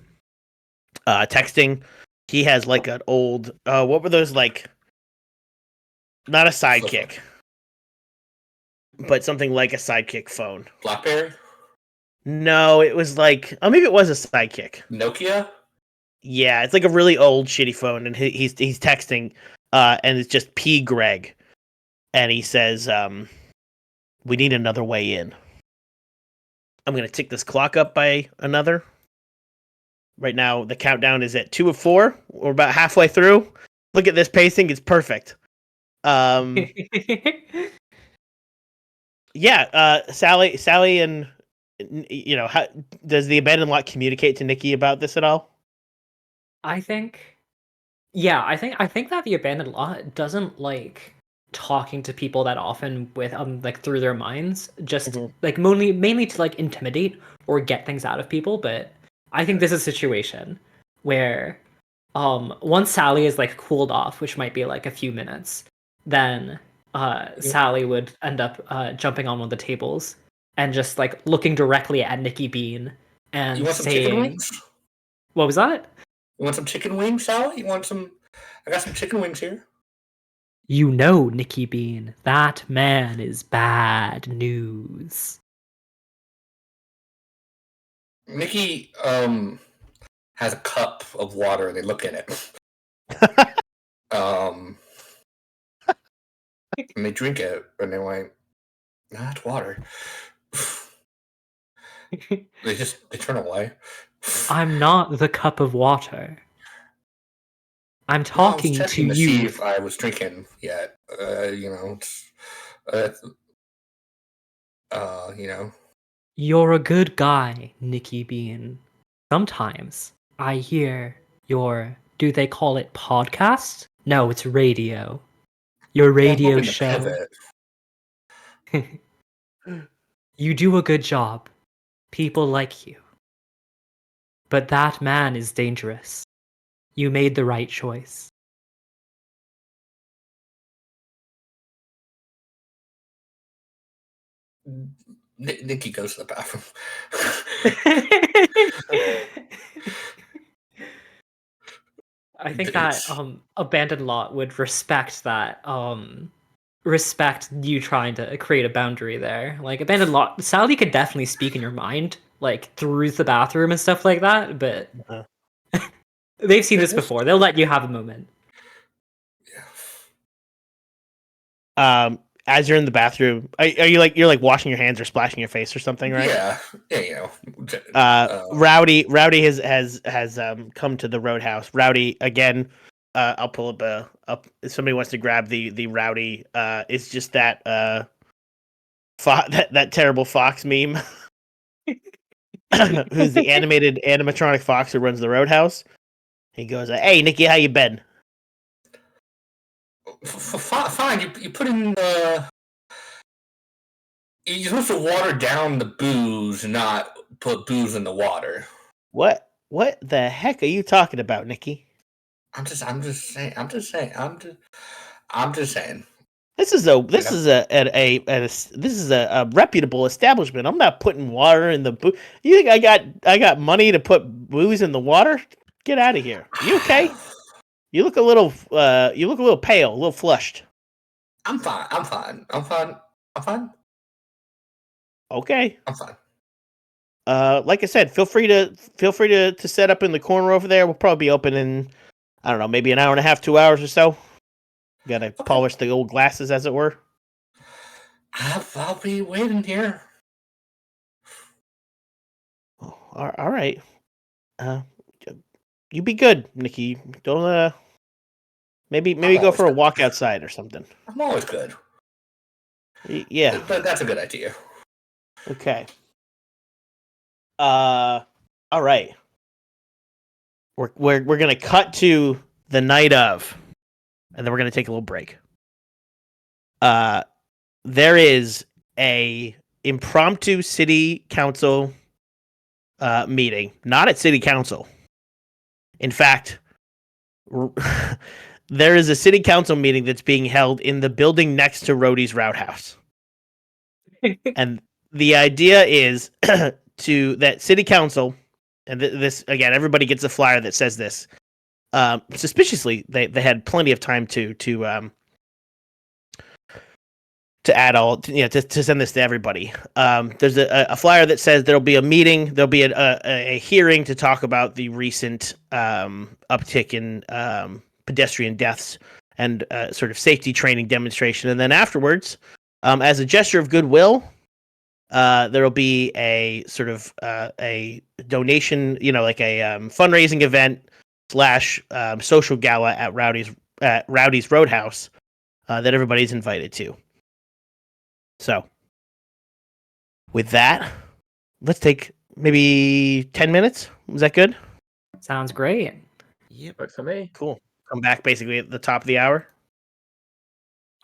texting. He has like an old, what were those like? Not a Sidekick, but something like a Sidekick phone. BlackBerry? No, it was like, maybe it was a Sidekick. Nokia? Yeah, it's like a really old, shitty phone, and he's texting, and it's just P. Greg, and he says, "We need another way in." I'm gonna tick this clock up by another. Right now, the countdown is at 2 of 4. We're about halfway through. Look at this pacing; it's perfect. Yeah, Sally, and how does the abandoned lot communicate to Nikki about this at all? I think Yeah, I think that the abandoned lot doesn't like talking to people that often with like through their minds, just Mhm. like mainly to like intimidate or get things out of people. But I think this is a situation where once Sally is like cooled off, which might be like a few minutes, then Sally would end up jumping on one of the tables and just like looking directly at Nikki Bean You and want some chicken saying, wings? "What was that? You want some chicken wings, Sally? You want some? I got some chicken wings here. You know, Nikki Bean, that man is bad news." Nikki has a cup of water. They look in it. And they drink it, and they're like, "Nah, it's water." They turn away. I'm not the cup of water. I'm No, I was talking to checking to see you. if I was drinking yet. Uh, you know. You're a good guy, Nikki Bean. Sometimes I hear your, do they call it podcast? No, it's radio. Your Yeah, I'm radio hoping to show. pivot. You do a good job. People like you. But that man is dangerous. You made the right choice. Nikki goes to the bathroom. I think that abandoned lot would respect that respect you trying to create a boundary there. Like abandoned lot, Sally could definitely speak in your mind, like through the bathroom and stuff like that. But they've seen this before. They'll let you have a moment. As you're in the bathroom, are you like you're like washing your hands or splashing your face or something, right? Yeah, you know. Rowdy has come to the Roadhouse. Rowdy again. I'll pull up. If somebody wants to grab the Rowdy, it's just that that terrible fox meme. Who's the animated animatronic fox who runs the Roadhouse? He goes, "Hey Nikki, how you been?" Fine. You put in you're supposed to water down the booze, not put booze in the water. What the heck are you talking about, Nikki? I'm just saying. This is a reputable establishment. I'm not putting water in the booze. You think I got money to put booze in the water? Get out of here. You okay? You look a little pale, a little flushed. I'm fine. Okay. I'm fine. Like I said, feel free to set up in the corner over there. We'll probably be open in, I don't know, maybe an hour and a half, 2 hours or so. Gotta polish the old glasses, as it were. I'll be waiting here. Oh, all right. You be good, Nikki. Don't maybe go for a walk outside or something. I'm always good. Yeah. That's a good idea. Okay. All right. We're gonna cut to the night of, and then we're gonna take a little break. There is a impromptu city council meeting, not at city council. In fact, there is a city council meeting that's being held in the building next to Rhodey's Roundhouse. And the idea is that city council, and this again, everybody gets a flyer that says this. Suspiciously, they had plenty of time to add all, to send this to everybody. There's a flyer that says there'll be a meeting, there'll be a hearing to talk about the recent uptick in pedestrian deaths and sort of safety training demonstration, and then afterwards, as a gesture of goodwill, there'll be a sort of a donation, like a fundraising event / social gala at Rowdy's Roadhouse that everybody's invited to. So, with that, let's take maybe 10 minutes. Is that good? Sounds great. Yep. Works for me. Cool. come back basically at the top of the hour.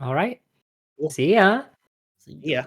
All right. Cool. See ya. Yeah.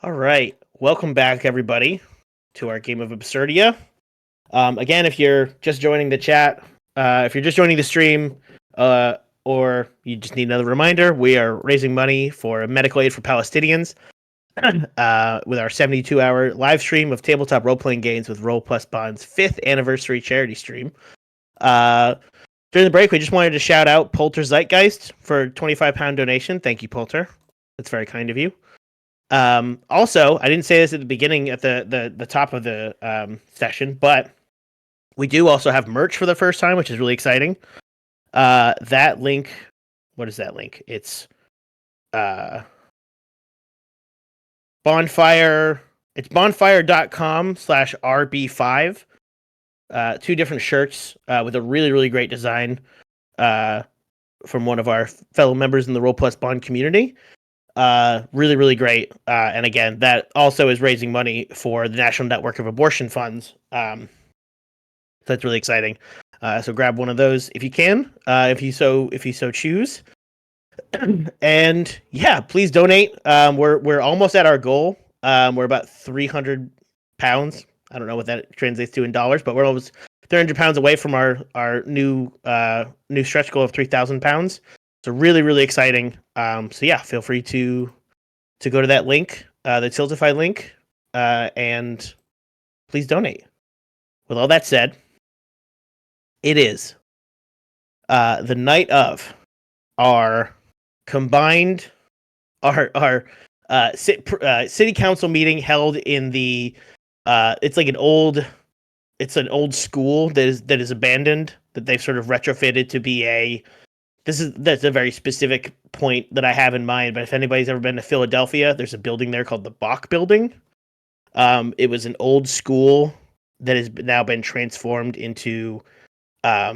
All right, welcome back, everybody, to our game of Absurdia. Again, if you're just joining the chat, if you're just joining the stream, or you just need another reminder, we are raising money for medical aid for Palestinians with our 72-hour live stream of tabletop role-playing games with Roll Plus Bond's 5th anniversary charity stream. During the break, we just wanted to shout out Polter Zeitgeist for a £25 donation. Thank you, Polter. That's very kind of you. Also, I didn't say this at the beginning at the top of the session, but we do also have merch for the first time, which is really exciting. That link, what is that link? It's bonfire. It's bonfire.com/RB5. Two different shirts with a really, really great design from one of our fellow members in the Roll Plus Bond community. Really, really great. And again, that also is raising money for the National Network of Abortion Funds. So that's really exciting. So grab one of those if you can, if you so choose. And yeah, please donate. We're almost at our goal. We're about 300 pounds. I don't know what that translates to in dollars, but we're almost 300 pounds away from our new stretch goal of 3,000 pounds. So really, really exciting. So yeah, feel free to go to that link, the Tiltify link, and please donate. With all that said, it is the night of our combined city council meeting held in the it's like an old school that is abandoned, that they've sort of retrofitted to be that's a very specific point that I have in mind. But if anybody's ever been to Philadelphia, there's a building there called the Bach Building. It was an old school that has now been transformed into a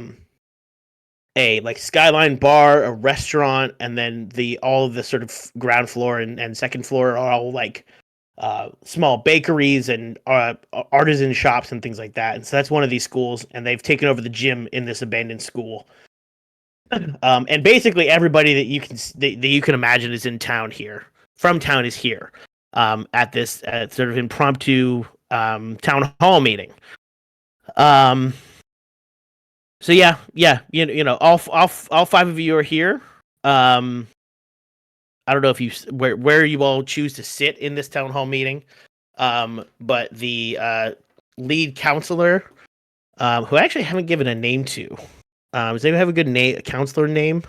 like skyline bar, a restaurant, and then all of the sort of ground floor and second floor are all like small bakeries and artisan shops and things like that. And so that's one of these schools, and they've taken over the gym in this abandoned school. And basically everybody that you can imagine is in town here, from town, is here at this sort of impromptu town hall meeting. So yeah, you know, all five of you are here. I don't know if where you all choose to sit in this town hall meeting. But the lead counselor, who I actually haven't given a name to, does anyone have a good counselor name?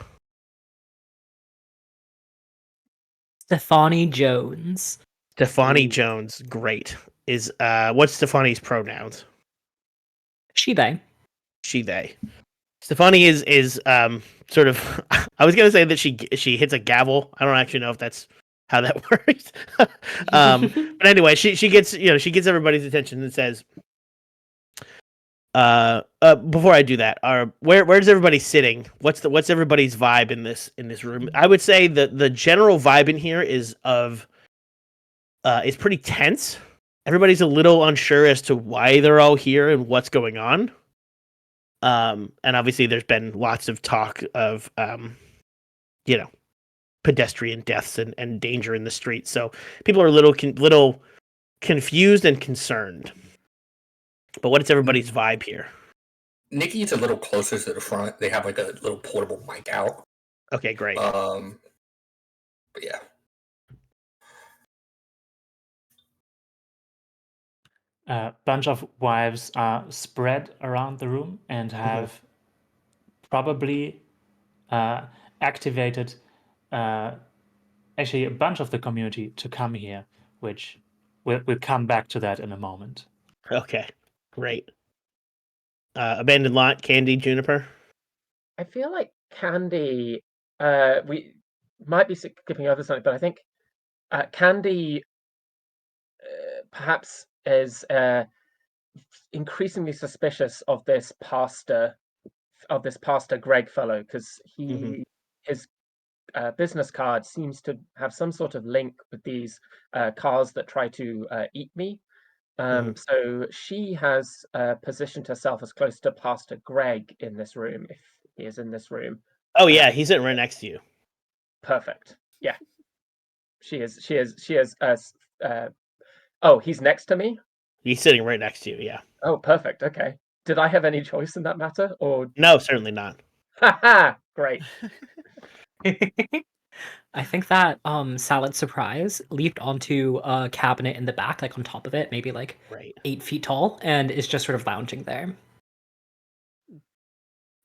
Stefani Jones. Stefani Jones, great. Is what's Stefani's pronouns? She, they. She, they. Stefani is sort of. I was gonna say that she hits a gavel. I don't actually know if that's how that works. But anyway, she gets everybody's attention and says, before I do that, where's everybody sitting? What's everybody's vibe in this room? I would say that the general vibe in here is pretty tense. Everybody's a little unsure as to why they're all here and what's going on. And obviously there's been lots of talk of pedestrian deaths and danger in the streets. So people are a little confused and concerned. But what's everybody's vibe here? Nikki's a little closer to the front. They have like a little portable mic out. Okay, great. But yeah. A bunch of wives are spread around the room and have probably activated actually a bunch of the community to come here, which we'll come back to that in a moment. Okay, great. Abandoned lot, Candy, Juniper. I feel like Candy, we might be skipping over something, but I think Candy perhaps is increasingly suspicious of this pastor Greg fellow, because his business card seems to have some sort of link with these cars that try to eat me. So she has positioned herself as close to Pastor Greg in this room, if he is in this room. Oh yeah, he's sitting right next to you. Perfect. Yeah. She is. Oh, he's next to me? He's sitting right next to you, yeah. Oh, perfect. Okay. Did I have any choice in that matter? Or No, certainly not. haha, great. I think that salad surprise leaped onto a cabinet in the back, like on top of it, maybe like 8 feet tall, and is just sort of lounging there.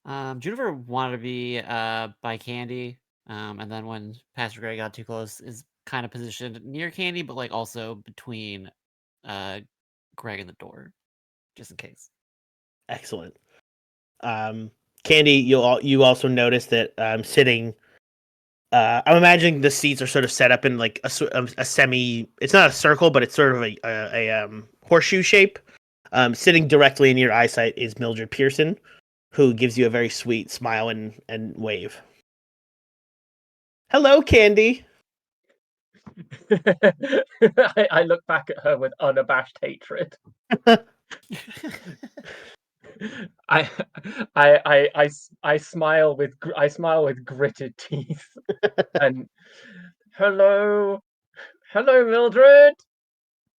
Juniper wanted to be by Candy, and then when Pastor Greg got too close, is kind of positioned near Candy, but like also between Greg and the door, just in case. Excellent. Candy, you also notice that I'm sitting. I'm imagining the seats are sort of set up in like a semi. It's not a circle, but it's sort of a horseshoe shape. Sitting directly in your eyesight is Mildred Pearson, who gives you a very sweet smile and wave. Hello, Candy. I look back at her with unabashed hatred. I, I smile with gritted teeth, and hello, Mildred.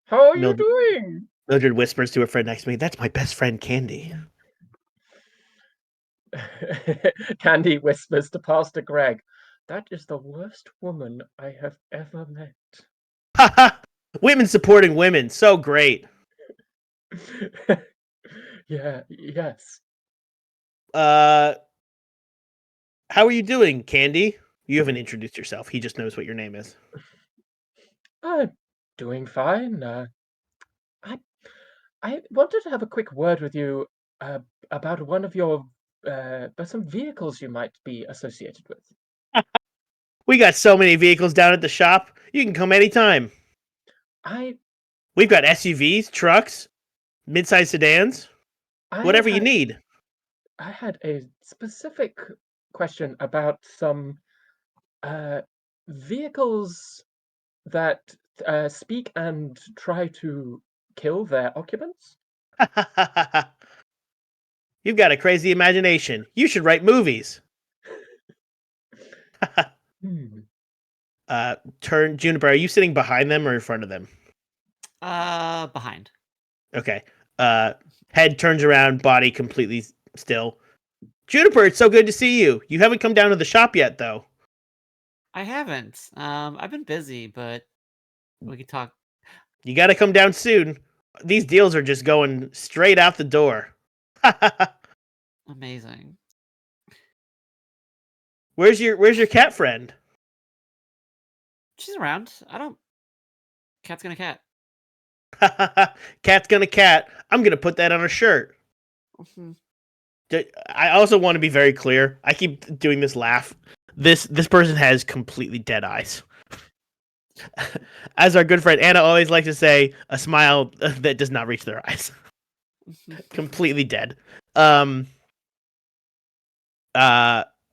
How are you Mildred, doing? Mildred whispers to her friend next to me. That's my best friend, Candy. Candy whispers to Pastor Greg, "That is the worst woman I have ever met." Women supporting women, so great. Yeah, yes. How are you doing, Candy? You haven't introduced yourself. He just knows what your name is. Doing fine. I wanted to have a quick word with you about one of your about some vehicles you might be associated with. We got so many vehicles down at the shop. You can come anytime. I We've got SUVs, trucks, mid-sized sedans, I whatever you had need. I had a specific question about some vehicles that speak and try to kill their occupants. You've got a crazy imagination. You should write movies. Hmm. Turn Juniper. Are you sitting behind them or in front of them? Behind. Okay. Head turns around, body completely still. Juniper, it's so good to see you. You haven't come down to the shop yet, though. I haven't. I've been busy, but we could talk. You got to come down soon. These deals are just going straight out the door. Amazing. Where's your cat friend? She's around. I don't. Cat's gonna cat. Cat's gonna cat. I'm gonna put that on a shirt. Mhm. I also want to be very clear. I keep doing this laugh. This person has completely dead eyes. As our good friend Anna always likes to say, a smile that does not reach their eyes. Completely dead.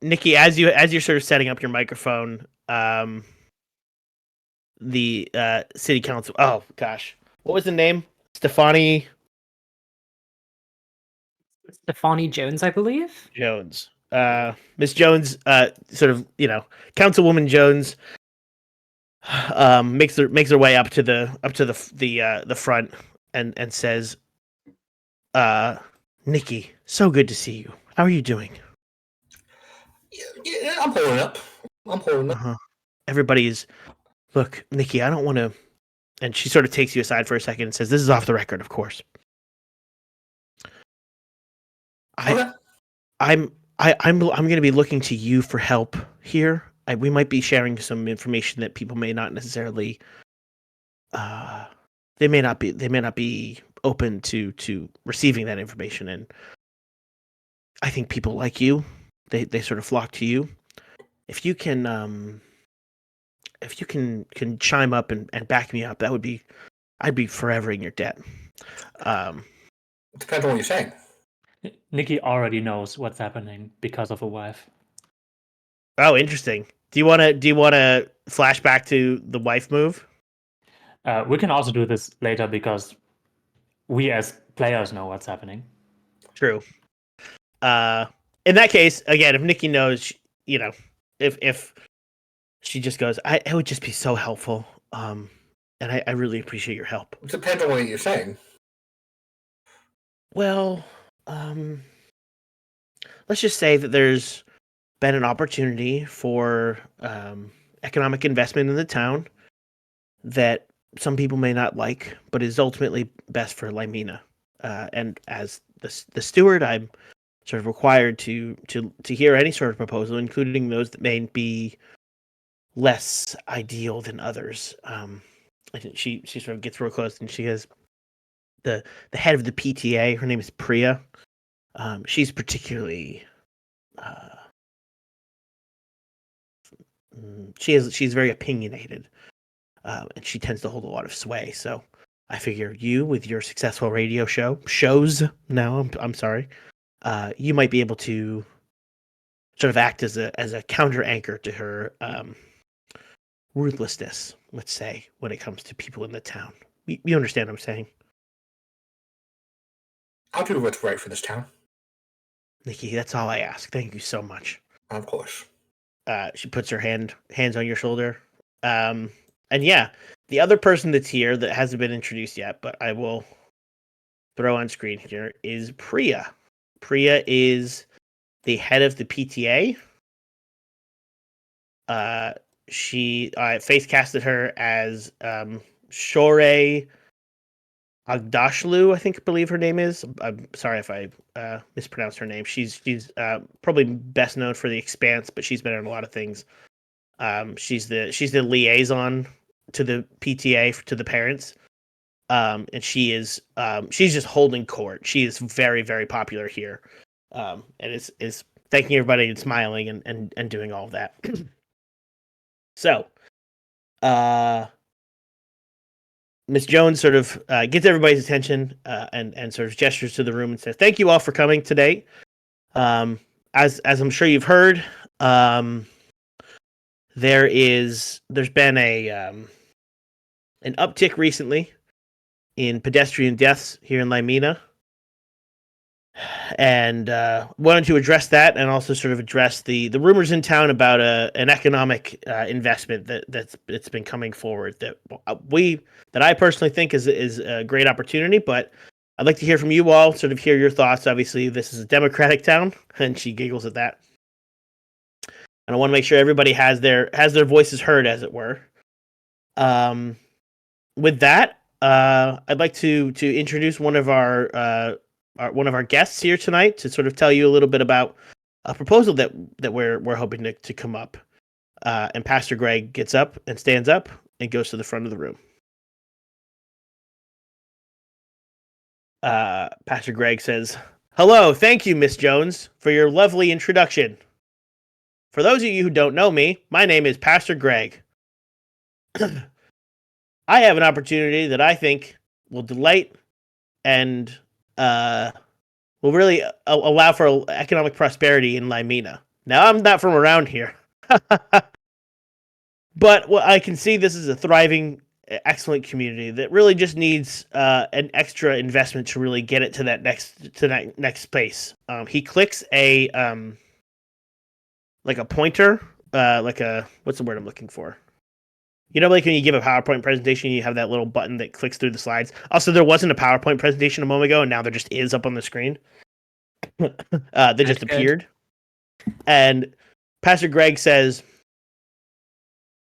Nikki, as you're sort of setting up your microphone, the city council. Oh gosh, what was the name? Stefani Stefani Jones, I believe. Jones. Miss Jones, sort of, Councilwoman Jones, makes her way up to the front and says, Nikki, so good to see you. How are you doing? Yeah, I'm holding up. Everybody's look, Nikki. I don't want to. And she sort of takes you aside for a second and says, "This is off the record, of course." Okay. I'm going to be looking to you for help here. We might be sharing some information that people may not necessarily. They may not be open to receiving that information, and I think people like you, they sort of flock to you. If you can chime up and back me up, I'd be forever in your debt. It depends on what you're saying. Nikki already knows what's happening because of a wife. Oh, interesting. Do you want to flash back to the wife move? We can also do this later because we as players know what's happening. True. In that case, again, if Nikki knows, if she just goes, it would just be so helpful. And I really appreciate your help. It depends on what you're saying. Well, let's just say that there's been an opportunity for economic investment in the town that some people may not like, but is ultimately best for Lymena. And as the steward, I'm sort of required to hear any sort of proposal, including those that may be less ideal than others. I think she sort of gets real close and she goes, the head of the PTA, her name is Priya. She's particularly she's very opinionated, and she tends to hold a lot of sway. So I figure you, with your successful radio shows, no, I'm sorry, you might be able to sort of act as a counter anchor to her ruthlessness, let's say, when it comes to people in the town. You understand what I'm saying? I'll do what's right for this town. Nikki, that's all I ask. Thank you so much. Of course. She puts her hands on your shoulder. And yeah, the other person that's here that hasn't been introduced yet, but I will throw on screen here, is Priya. Priya is the head of the PTA. She face casted her as Shore Agdashlu, I believe her name is. I'm sorry if I mispronounced her name. She's probably best known for The Expanse, but she's been in a lot of things. She's the liaison to the PTA, to the parents, and she's just holding court. She is very, very popular here, and is thanking everybody and smiling and doing all of that. So, Miss Jones sort of gets everybody's attention and sort of gestures to the room and says, "Thank you all for coming today. As I'm sure you've heard, there's been an uptick recently in pedestrian deaths here in Limina, and wanted to address that and also sort of address the rumors in town about an economic investment that's been coming forward that I personally think is a great opportunity. But I'd like to hear from you all, sort of hear your thoughts. Obviously, this is a democratic town," and she giggles at that. "And I want to make sure everybody has their voices heard, as it were. With that, I'd like to introduce one of our guests here tonight to sort of tell you a little bit about a proposal that we're hoping to come up." And Pastor Greg gets up and stands up and goes to the front of the room. Pastor Greg says, "Hello, thank you, Miss Jones, for your lovely introduction. For those of you who don't know me, my name is Pastor Greg. I have an opportunity that I think will delight and will really allow for economic prosperity in Limina. Now, I'm not from around here, but I can see this is a thriving, excellent community that really just needs an extra investment to really get it to that next place." He clicks a pointer, what's the word I'm looking for? You know, like when you give a PowerPoint presentation, you have that little button that clicks through the slides. Also, there wasn't a PowerPoint presentation a moment ago, and now there just is up on the screen. They just appeared. And Pastor Greg says,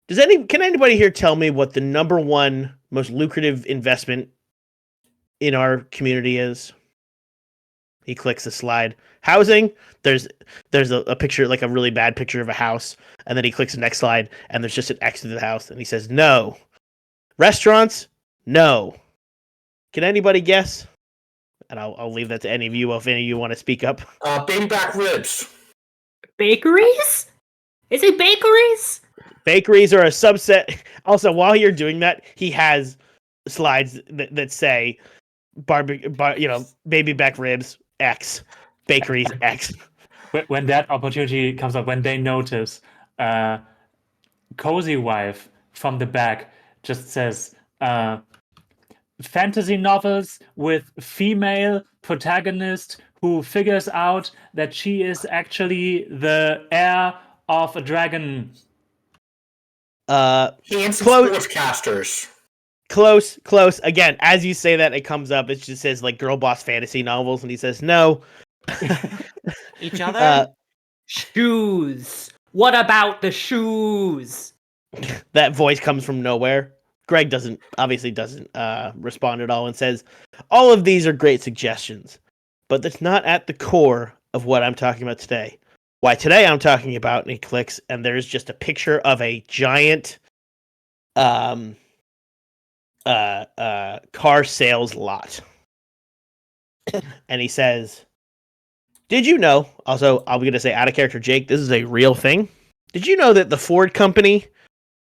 can anybody here tell me what the number one most lucrative investment in our community is?" He clicks a slide. "Housing." There's a picture, like a really bad picture of a house, and then he clicks the next slide, and there's just an X to the house, and he says, "No." "Restaurants?" "No." Can anybody guess? And I'll leave that to any of you if any of you want to speak up. Baby back ribs. Bakeries? Is it bakeries? Bakeries are a subset. Also, while you're doing that, he has slides that say baby back ribs X, bakeries X. When that opportunity comes up, when they notice, Cozy Wife from the back just says, "Fantasy novels with female protagonist who figures out that she is actually the heir of a dragon." Handsome sportscasters. Close. Again, as you say that, it comes up. It just says like girl boss fantasy novels, and he says no. Each other? Shoes. What about the shoes? That voice comes from nowhere. Greg obviously doesn't respond at all and says, "All of these are great suggestions, but that's not at the core of what I'm talking about today. Why today I'm talking about," and he clicks, and there's just a picture of a giant car sales lot. And he says, Did you know? Also, I'm going to say out of character, Jake. This is a real thing. Did you know that the Ford company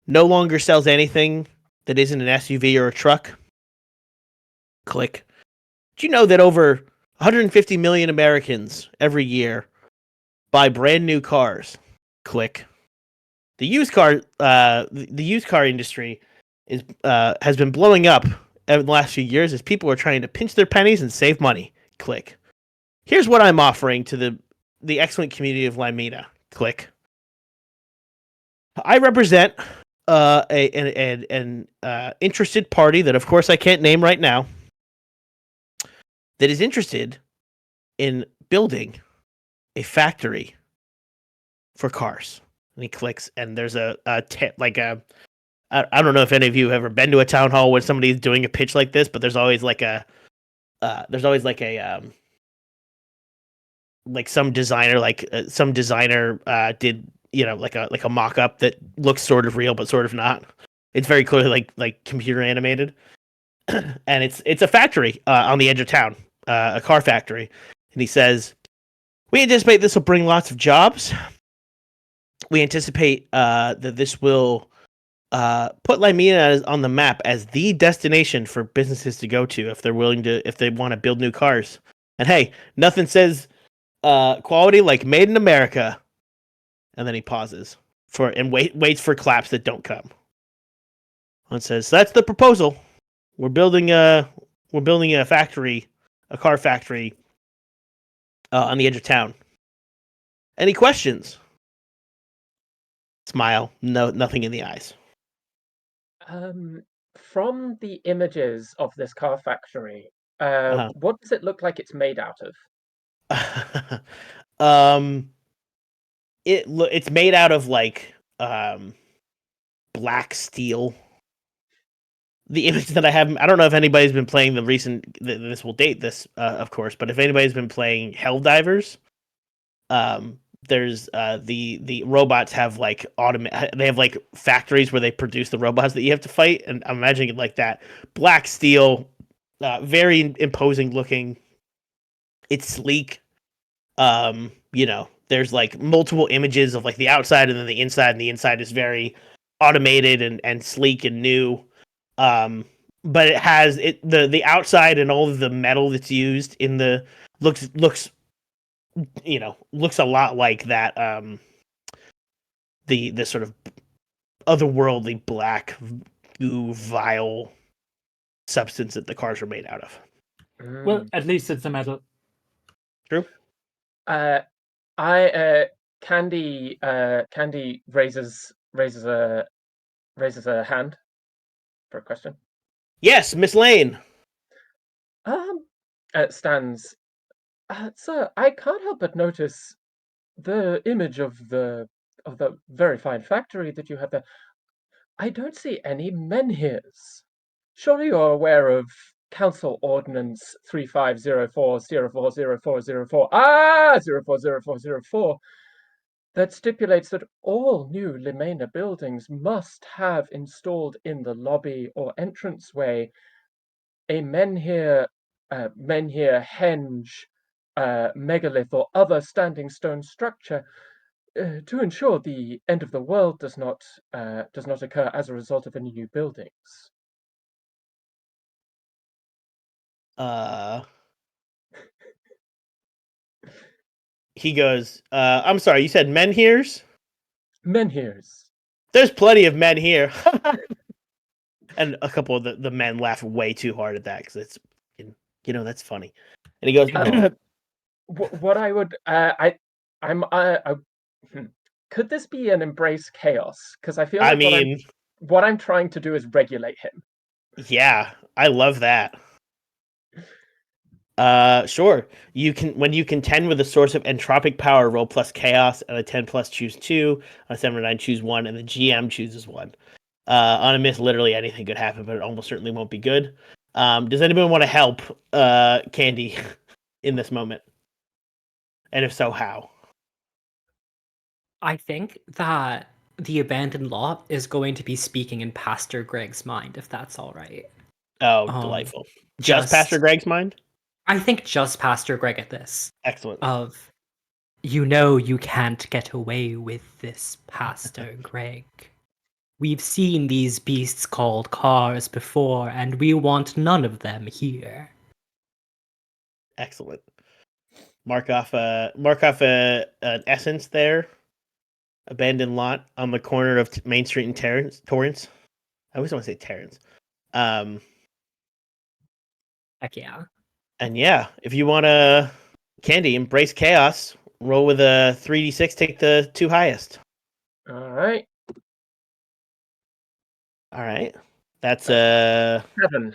no longer sells anything that isn't an SUV or a truck? Click. Did you know that over 150 million Americans every year buy brand new cars? Click. The used car industry has been blowing up in the last few years as people are trying to pinch their pennies and save money. Click. Here's what I'm offering to the excellent community of Limina. Click. I represent an interested party that, of course, I can't name right now, that is interested in building a factory for cars. And he clicks, and there's I don't know if any of you have ever been to a town hall when somebody's doing a pitch like this, but there's always like some designer did, you know, like a mock-up that looks sort of real but sort of not. It's very clearly like computer animated. And it's a factory on the edge of town, a car factory. And he says, we anticipate this will bring lots of jobs. We anticipate that this will put Limina on the map as the destination for businesses to go to if they want to build new cars. And hey, nothing says quality like made in America. And then he pauses and waits for claps that don't come. And says, so that's the proposal. We're building a factory, a car factory on the edge of town. Any questions? Smile. No, nothing in the eyes. From the images of this car factory, what does it look like it's made out of? It's made out of like black steel. The image that I have, I don't know if anybody's been playing the recent. This will date this, of course, but if anybody's been playing Helldivers, there's the robots have like they have like factories where they produce the robots that you have to fight, and I'm imagining it like that. Black steel, very imposing looking. It's sleek. You know, there's like multiple images of like the outside and then the inside, and the inside is very automated and sleek and new. But it has the outside and all of the metal that's used in the looks a lot like that the sort of otherworldly black goo vile substance that the cars are made out of. Well, at least it's a metal. True. Candy raises a hand for a question. Yes, Miss Lane. Stands. Sir, I can't help but notice the image of the very fine factory that you have there. I don't see any menhirs. Surely you're aware of Council Ordinance 3504040404 040404 that stipulates that all new Limena buildings must have installed in the lobby or entranceway a menhir, henge, megalith, or other standing stone structure to ensure the end of the world does not occur as a result of any new buildings. He goes, I'm sorry, you said menhirs? Menhirs. There's plenty of men here. And a couple of the men laugh way too hard at that because it's, that's funny. And he goes, what I would, could this be an embrace chaos? Because I feel like what I'm trying to do is regulate him. Yeah, I love that. Sure. When you contend with a source of entropic power, roll plus chaos. On a 10 plus, choose 2. On a 7 or 9, choose 1, and the GM chooses 1. On a miss, literally anything could happen, but it almost certainly won't be good. Does anyone want to help Candy in this moment? And if so, how? I think that the abandoned lot is going to be speaking in Pastor Greg's mind, if that's all right. Oh, delightful. Just Pastor Greg's mind? I think just Pastor Greg at this. Excellent. Of You know you can't get away with this, Pastor Greg. We've seen these beasts called cars before, and we want none of them here. Excellent. Mark off an essence there. Abandoned lot on the corner of Main Street and Torrance. I always want to say Terrence. Heck yeah. And yeah, if you want to Candy, embrace chaos, roll with a 3d6, take the two highest. All right. All right. That's 7.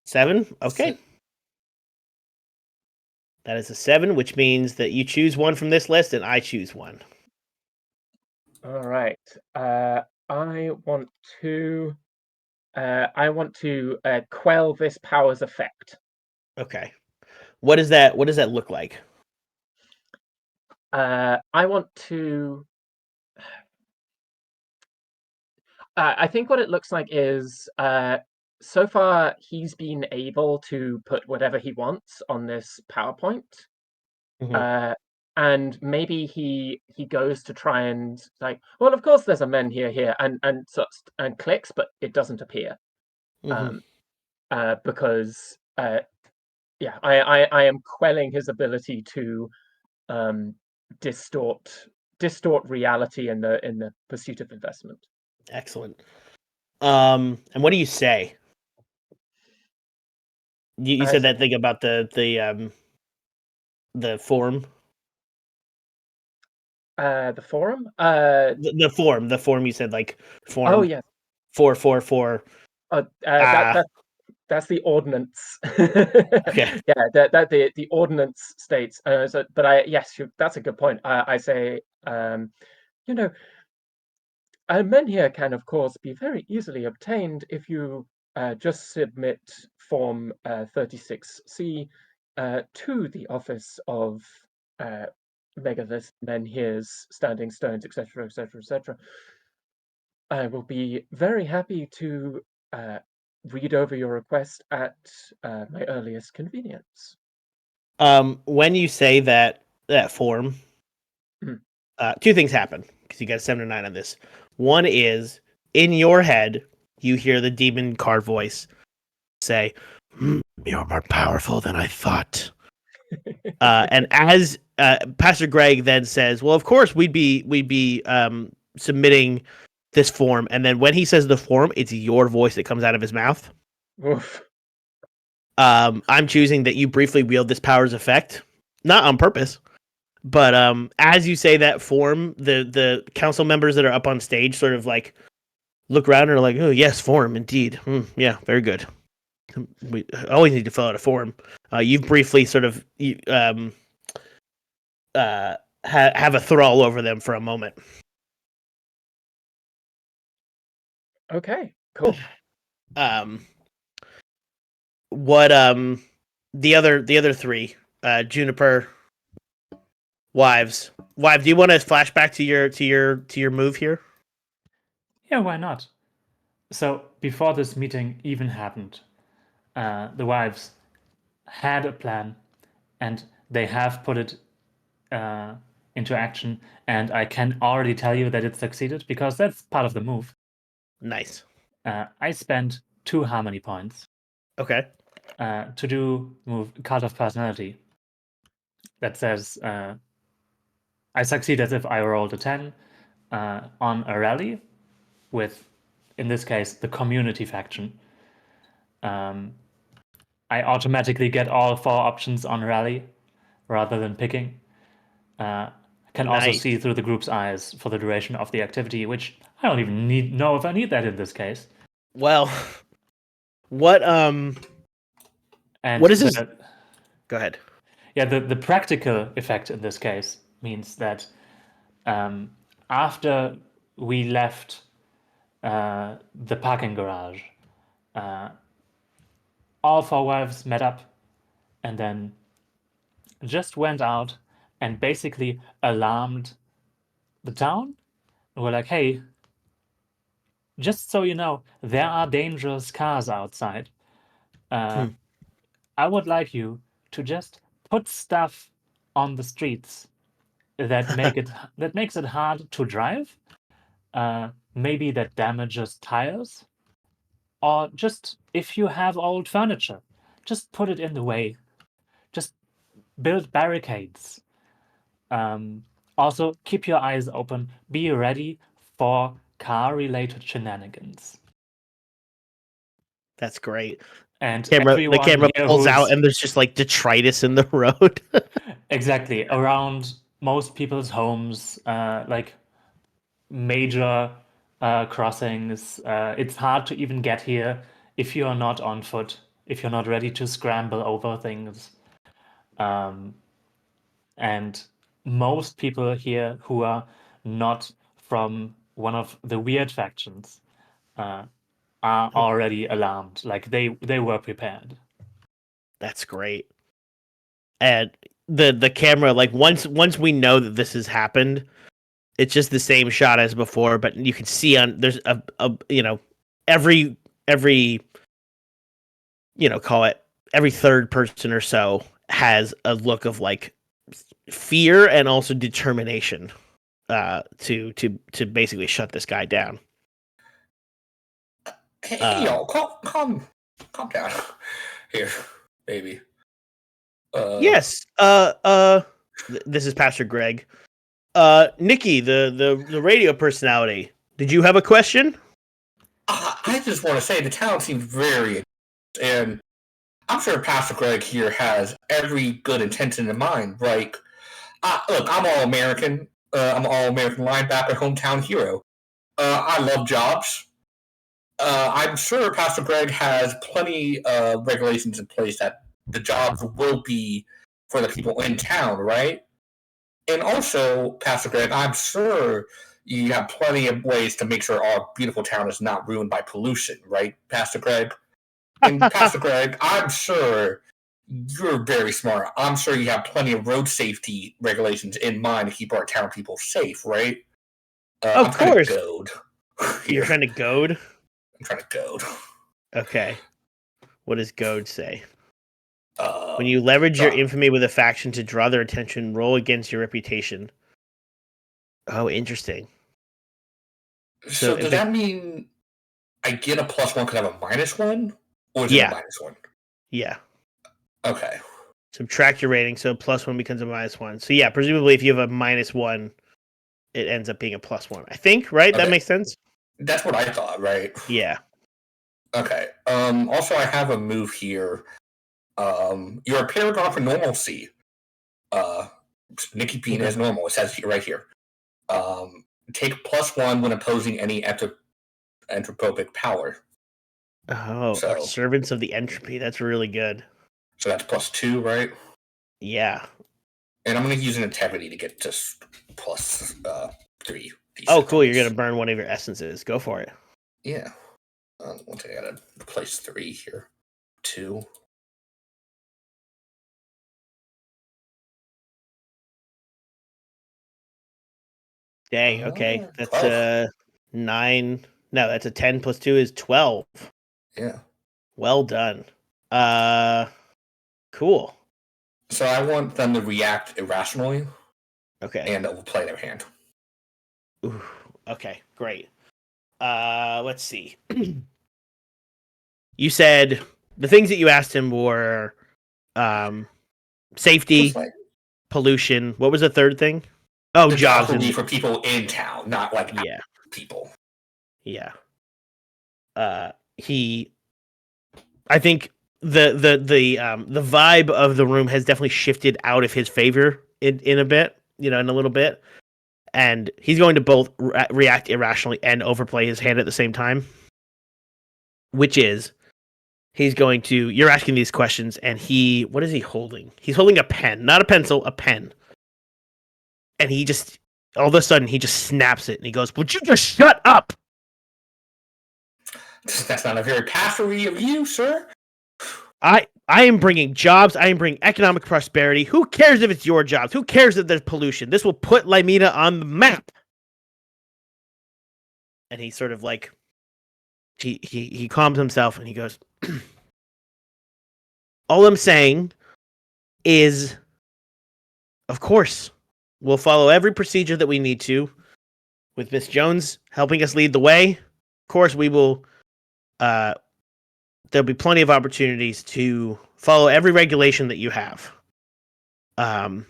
7. Okay. That is a 7, which means that you choose one from this list and I choose one. All right. I want to quell this power's effect. Okay. What does that look like? I want to. I think what it looks like is so far he's been able to put whatever he wants on this PowerPoint. Mhm. And maybe he goes to try and like, well, of course there's a men here and clicks, but it doesn't appear. Mhm. Because yeah, I am quelling his ability to distort reality in the pursuit of investment. Excellent. And what do you say? You said that thing about the form. The forum. The form. You said like form. Oh yes. 444. That's the ordinance. Okay. Yeah, that the ordinance states. But that's a good point. I say, you know, men here can, of course, be very easily obtained if you just submit Form 36C to the office of Megalith Men Here's Standing Stones, etc., etc., etc. I will be very happy to read over your request at my earliest convenience. When you say that form, Mhm. Two things happen because you got a 7 or 9 on this. One is in your head, you hear the demon card voice say, "You're more powerful than I thought." And as Pastor Greg then says, "Well, of course we'd be submitting this form," and then when he says the form, it's your voice that comes out of his mouth. Oof. I'm choosing that you briefly wield this power's effect, not on purpose, but as you say that form, the council members that are up on stage sort of like look around and are like, "Oh yes, form indeed. Yeah, very good. We always need to fill out a form." You've briefly sort of have a thrall over them for a moment. Okay, cool. What the other three, Juniper, Wives. Do you want to flashback to your move here? Yeah, why not? So before this meeting even happened, the wives had a plan, and they have put it into action. And I can already tell you that it succeeded because that's part of the move. Nice. I spent 2 harmony points. Okay. To do move Cult of Personality. That says I succeed as if I rolled a 10 on a rally with, in this case, the community faction. I automatically get all 4 options on rally rather than picking. I can also see through the group's eyes for the duration of the activity, which I don't even know if I need that in this case. Well, what and what is this? Go ahead. Yeah, the practical effect in this case means that after we left the parking garage, all 4 wives met up and then just went out and basically alarmed the town. And we're like, hey, just so you know, there are dangerous cars outside. I would like you to just put stuff on the streets that makes it hard to drive. Maybe that damages tires, or just if you have old furniture, just put it in the way. Just build barricades. Also, keep your eyes open. Be ready for car-related shenanigans. That's great. And The everyone camera here pulls out, who's and there's just like detritus in the road. exactly around most people's homes, like major crossings. It's hard to even get here if you are not on foot, if you're not ready to scramble over things. And most people here who are not from one of the weird factions are already alarmed. Like they were prepared. That's great. And the camera, like once we know that this has happened, it's just the same shot as before, but you can see on there's a every call it every third person or so has a look of like fear and also determination to basically shut this guy down. Hey, y'all, calm down here, baby. Yes. This is Pastor Greg. Nikki, the radio personality. Did you have a question? I just want to say the town seems very, and I'm sure Pastor Greg here has every good intention in mind. Like, look, I'm all American. I'm all American linebacker, hometown hero. I love jobs. I'm sure Pastor Greg has plenty of regulations in place that the jobs will be for the people in town, right? And also, Pastor Greg, I'm sure you have plenty of ways to make sure our beautiful town is not ruined by pollution, right, Pastor Greg? And Pastor Greg, I'm sure you're very smart. I'm sure you have plenty of road safety regulations in mind to keep our town people safe, right? Of I'm course. trying to goad. You're trying to goad? I'm trying to goad. Okay. What does goad say? When you leverage your infamy with a faction to draw their attention, roll against your reputation. Oh, interesting. So does that mean I get a +1 because I have a -1? Or is it a -1? Yeah. Okay. Subtract your rating, so +1 becomes a -1. So yeah, presumably if you have a -1, it ends up being a +1. I think, right? Okay. That makes sense? That's what I thought, right? Yeah. Okay. Also, I have a move here. You're a paragon for normalcy. Nikki Pina is normal. It says right here. Take +1 when opposing any entropic power. Oh, servants of the entropy. That's really good. So that's +2, right? Yeah. And I'm going to use an integrity to get just +3. Oh, cool. You're going to burn one of your essences. Go for it. Yeah. One thing, I got to replace 3 here. 2. Dang, okay. That's 9. No, that's a 10 plus 2 is 12. Yeah. Well done. Cool. So I want them to react irrationally. Okay. And overplay their hand. Ooh, okay, great. Let's see. You said the things that you asked him were safety, pollution. What was the third thing? Oh, the jobs would be for people in town, not like people. Yeah. I think the vibe of the room has definitely shifted out of his favor in a bit, in a little bit, and he's going to both react irrationally and overplay his hand at the same time. Which is, he's going to. You're asking these questions, and what is he holding? He's holding a pen, not a pencil, a pen. And he just, all of a sudden, he just snaps it, and he goes, "Would you just shut up?" That's not a very passery of you, sir. I am bringing jobs. I am bringing economic prosperity. Who cares if it's your jobs? Who cares if there's pollution? This will put Lymina on the map. And he sort of like, he calms himself and he goes, all I'm saying is, of course, We'll follow every procedure that we need to, with Miss Jones helping us lead the way. Of course, we will. There'll be plenty of opportunities to follow every regulation that you have. And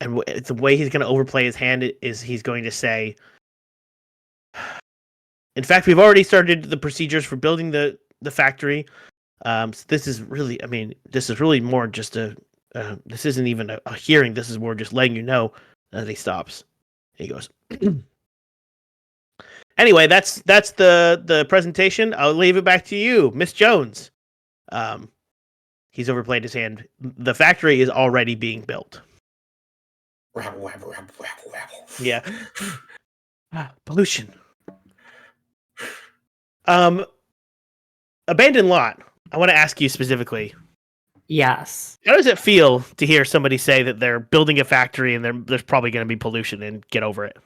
the way he's going to overplay his hand is he's going to say, in fact, we've already started the procedures for building the factory. So this is really, this is really more just this isn't even a hearing. This is more just letting you know. And he stops. He goes, anyway, that's the presentation. I'll leave it back to you, Miss Jones. He's overplayed his hand. The factory is already being built. Rabble, rabble, rabble, rabble, rabble. Yeah. Pollution. Abandoned lot. I want to ask you specifically. Yes. How does it feel to hear somebody say that they're building a factory and there's probably going to be pollution and get over it?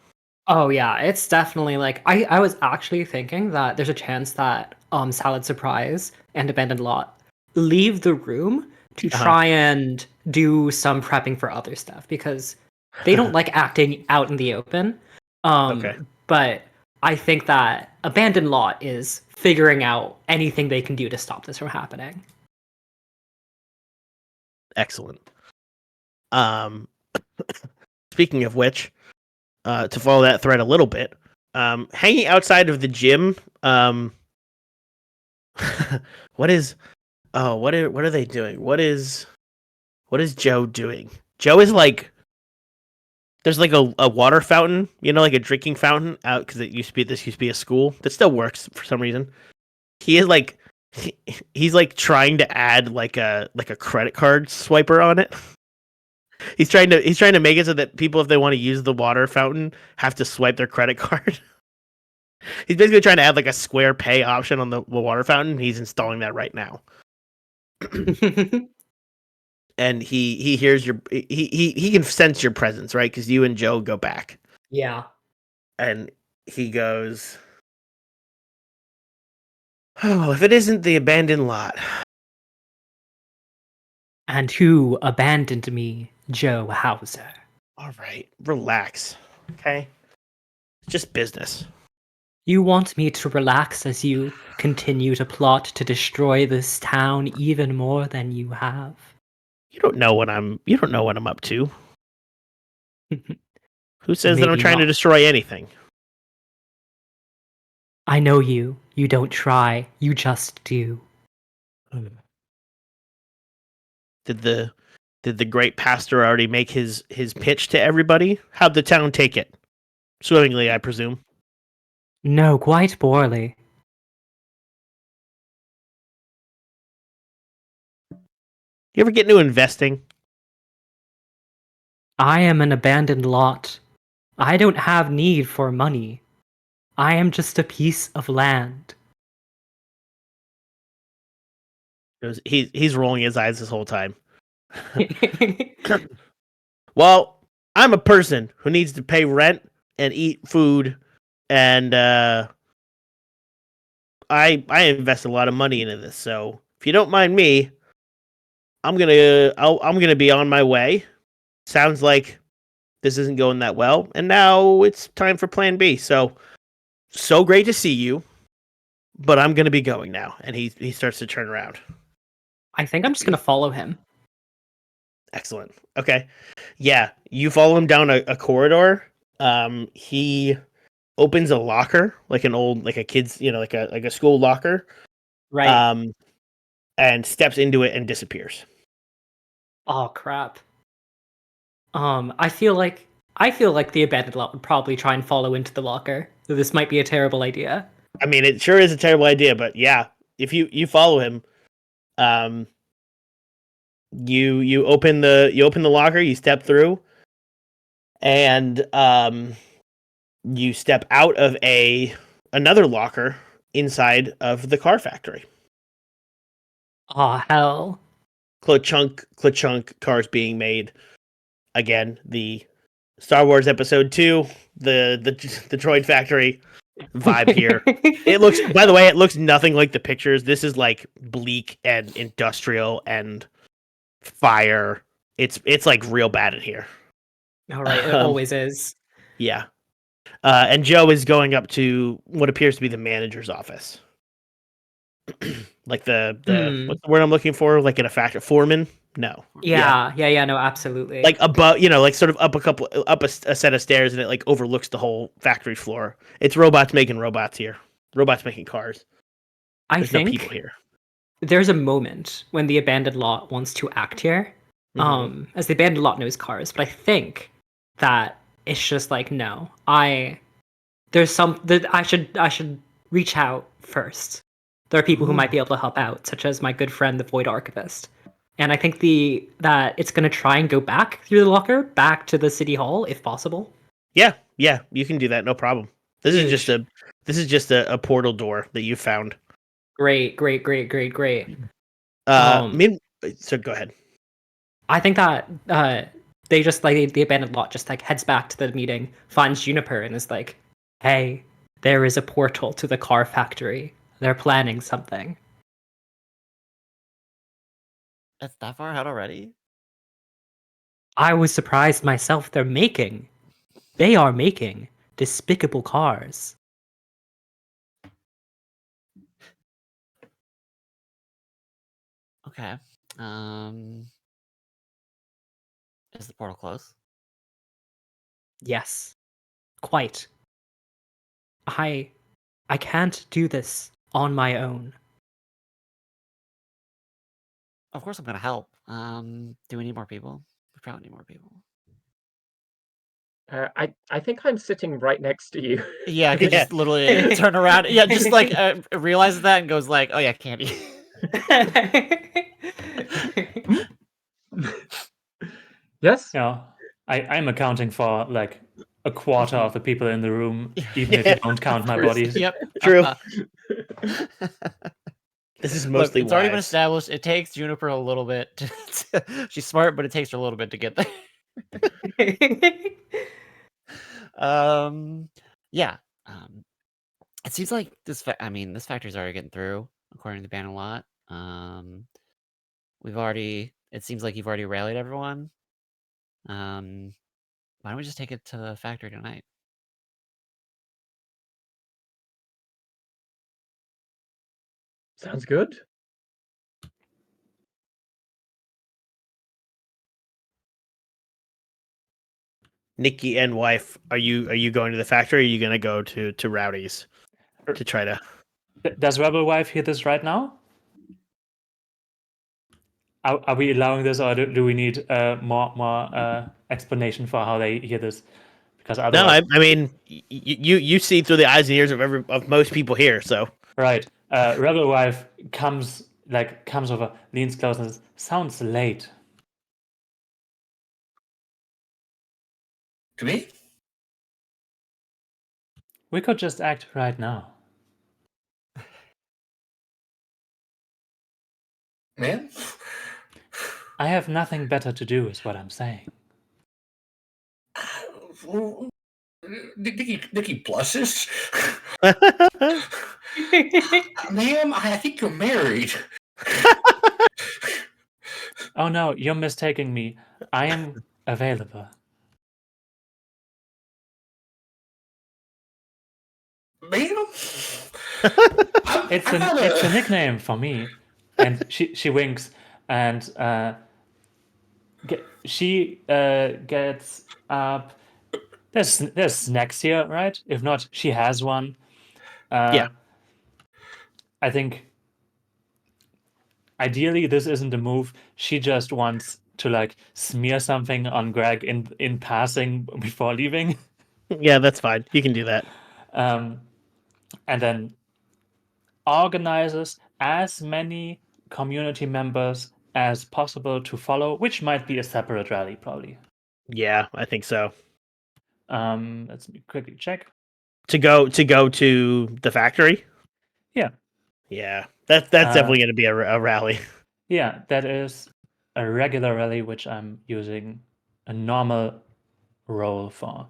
Oh yeah, it's definitely like I was actually thinking that there's a chance that Salad Surprise and Abandoned Lot leave the room to try and do some prepping for other stuff because they don't like acting out in the open. Okay. But I think that Abandoned Lot is figuring out anything they can do to stop this from happening. Excellent. Speaking of which, to follow that thread a little bit, hanging outside of the gym, what are they doing? What is Joe doing? Joe is like, there's like a water fountain, like a drinking fountain out because this used to be a school that still works for some reason. He is like, he's like trying to add like a credit card swiper on it. He's trying to make it so that people, if they want to use the water fountain, have to swipe their credit card. He's basically trying to add like a Square Pay option on the water fountain. He's installing that right now. And he hears he can sense your presence, right? Because you and Joe go back. Yeah. And he goes, "Oh, if it isn't the abandoned lot." And who abandoned me, Joe Hauser? All right, relax. Okay? Just business. You want me to relax as you continue to plot to destroy this town even more than you have? You don't know what I'm up to. Who says that I'm Maybe trying to not. destroy anything? I know you. You don't try. You just do. Did the great pastor already make his pitch to everybody? How'd the town take it? Swimmingly, I presume. No, quite poorly. You ever get into investing? I am an abandoned lot. I don't have need for money. I am just a piece of land. He's rolling his eyes this whole time. Well, I'm a person who needs to pay rent and eat food, and I invest a lot of money into this. So if you don't mind me, I'm gonna be on my way. Sounds like this isn't going that well, and now it's time for Plan B. So great to see you, but I'm gonna be going now. And he starts to turn around. I think I'm just gonna follow him. Excellent. Okay. Yeah, you follow him down a corridor. He opens a locker, like a kid's, like a school locker. Right. And steps into it and disappears. Oh crap. I feel like the abandoned lot would probably try and follow into the locker. So this might be a terrible idea. I mean, it sure is a terrible idea, but yeah, if you follow him, you open the locker, you step through, and you step out of another locker inside of the car factory. Aw, hell. Clunk, cars being made. Again, the Star Wars Episode 2, the droid factory vibe here. By the way, it looks nothing like the pictures. This is like bleak and industrial and fire. It's like real bad in here. All right, it Um, always is. Yeah. And Joe is going up to what appears to be the manager's office. Like the Hmm. what's the word I'm looking for? Like in a factory, foreman? No. Yeah, no, absolutely. Like above, like sort of up a set of stairs, and it like overlooks the whole factory floor. It's robots making robots here. Robots making cars. I There's no people think here. there's a moment when the abandoned lot wants to act here. Mhm. As the abandoned lot knows cars, but I think that it's just like, no, there's some that I should reach out first. There are people who might be able to help out, such as my good friend the Void Archivist. And I think that it's gonna try and go back through the locker, back to the city hall if possible. Yeah, you can do that, no problem. This is just Huge. a portal door that you found. Great, great, great, great, great. Uh, Um, mean, so go ahead. I think that they just like the abandoned lot just like heads back to the meeting, finds Juniper, and is like, "Hey, there is a portal to the car factory. They're planning something." It's that far out already? I was surprised myself. They are making despicable cars. Okay. Um, is the portal close? Yes, quite. I I can't do this on my own. Of course I'm gonna help. Do we need more people? We probably need more people. I think I'm sitting right next to you. Yeah, I could Yeah. just literally turn around. Yeah, just like realizes that and goes like, "Oh yeah, candy." Yes. I'm accounting for like a quarter of the people in the room, even if Yeah, you don't count my course. bodies. Yep. true. Uh, This is Look, mostly it's already been wise. established. It takes Juniper a little bit. She's smart, but it takes her a little bit to get there. Um, yeah. Um, it seems like this factory's already getting through, according to the ban a lot. It seems like you've already rallied everyone. Why don't we just take it to the factory tonight? Sounds good. Nikki and wife, are you going to the factory? Or are you going to go to Rowdy's to try to? Does Rebel Wife hear this right now? Are we allowing this, or do we need more explanation for how they hear this? Because No, otherwise, I mean, you see through the eyes and ears of most people here. So right? Rebel Wife comes over, leans close, and says, sounds late. To me? We could just act right now. Man? I have nothing better to do, is what I'm saying. Nikki blushes. Ma'am, I think you're married. Oh no, you're mistaking me. I am available. Ma'am? It's a nickname for me. And she winks, and she gets up. There's snacks here, right? If not, she has one. yeah, I think ideally this isn't a move. She just wants to like smear something on Greg in passing before leaving. yeah, that's fine. You can do that. And then organizes as many community members as possible to follow, which might be a separate rally, probably. Yeah, I think so. Let's quickly check. To go to the factory. Yeah. Yeah, that's definitely going to be a rally. Yeah, that is a regular rally, which I'm using a normal roll for.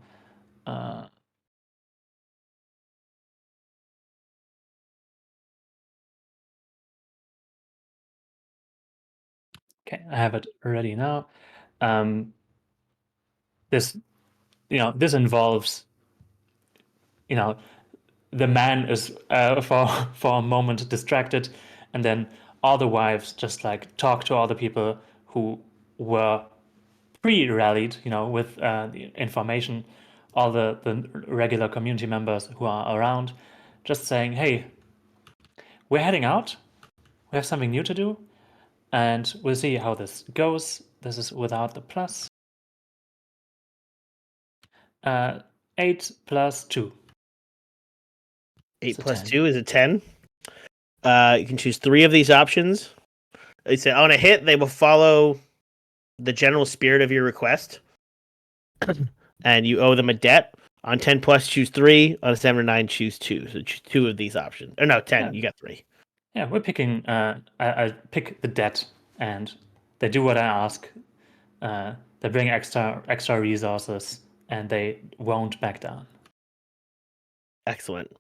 Okay, I have it ready now. this this involves the man is for a moment distracted, and then all the wives just like talk to all the people who were pre-rallied, with the information, all the regular community members who are around, just saying, hey, we're heading out, we have something new to do, and we'll see how this goes. This is without the plus. 8 plus 2. 8 It's a plus 10. 2 is a 10. You can choose 3 of these options. They say on a hit, they will follow the general spirit of your request, and you owe them a debt. On 10 plus, choose 3. On a 7 or 9, choose 2. So choose 2 of these options. Or no, 10. Yeah. You got 3. Yeah, we're picking. I pick the debt, and they do what I ask. They bring extra resources, and they won't back down. Excellent.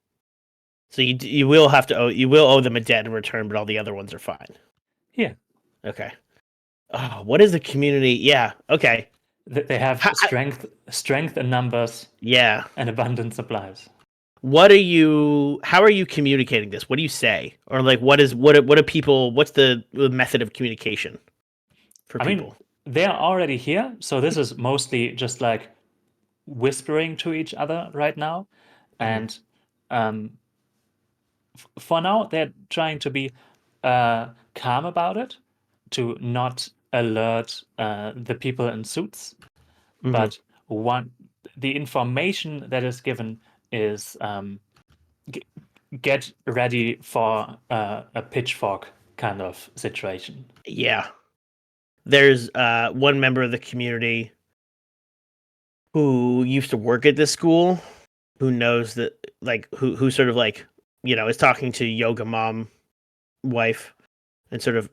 So you will have to owe them a debt in return, but all the other ones are fine. Yeah. Okay. Oh, what is the community? Yeah. Okay. They have strength in numbers. Yeah. And abundant supplies. How are you communicating this? What do you say? Or like what do people, what's the method of communication for people? I mean, they're already here, so this is mostly just like whispering to each other right now. And for now, they're trying to be calm about it, to not alert the people in suits. But the information that is given is get ready for a pitchfork kind of situation. Yeah. There's one member of the community who used to work at this school, who knows that, like, who sort of like, is talking to Yoga Mom wife, and sort of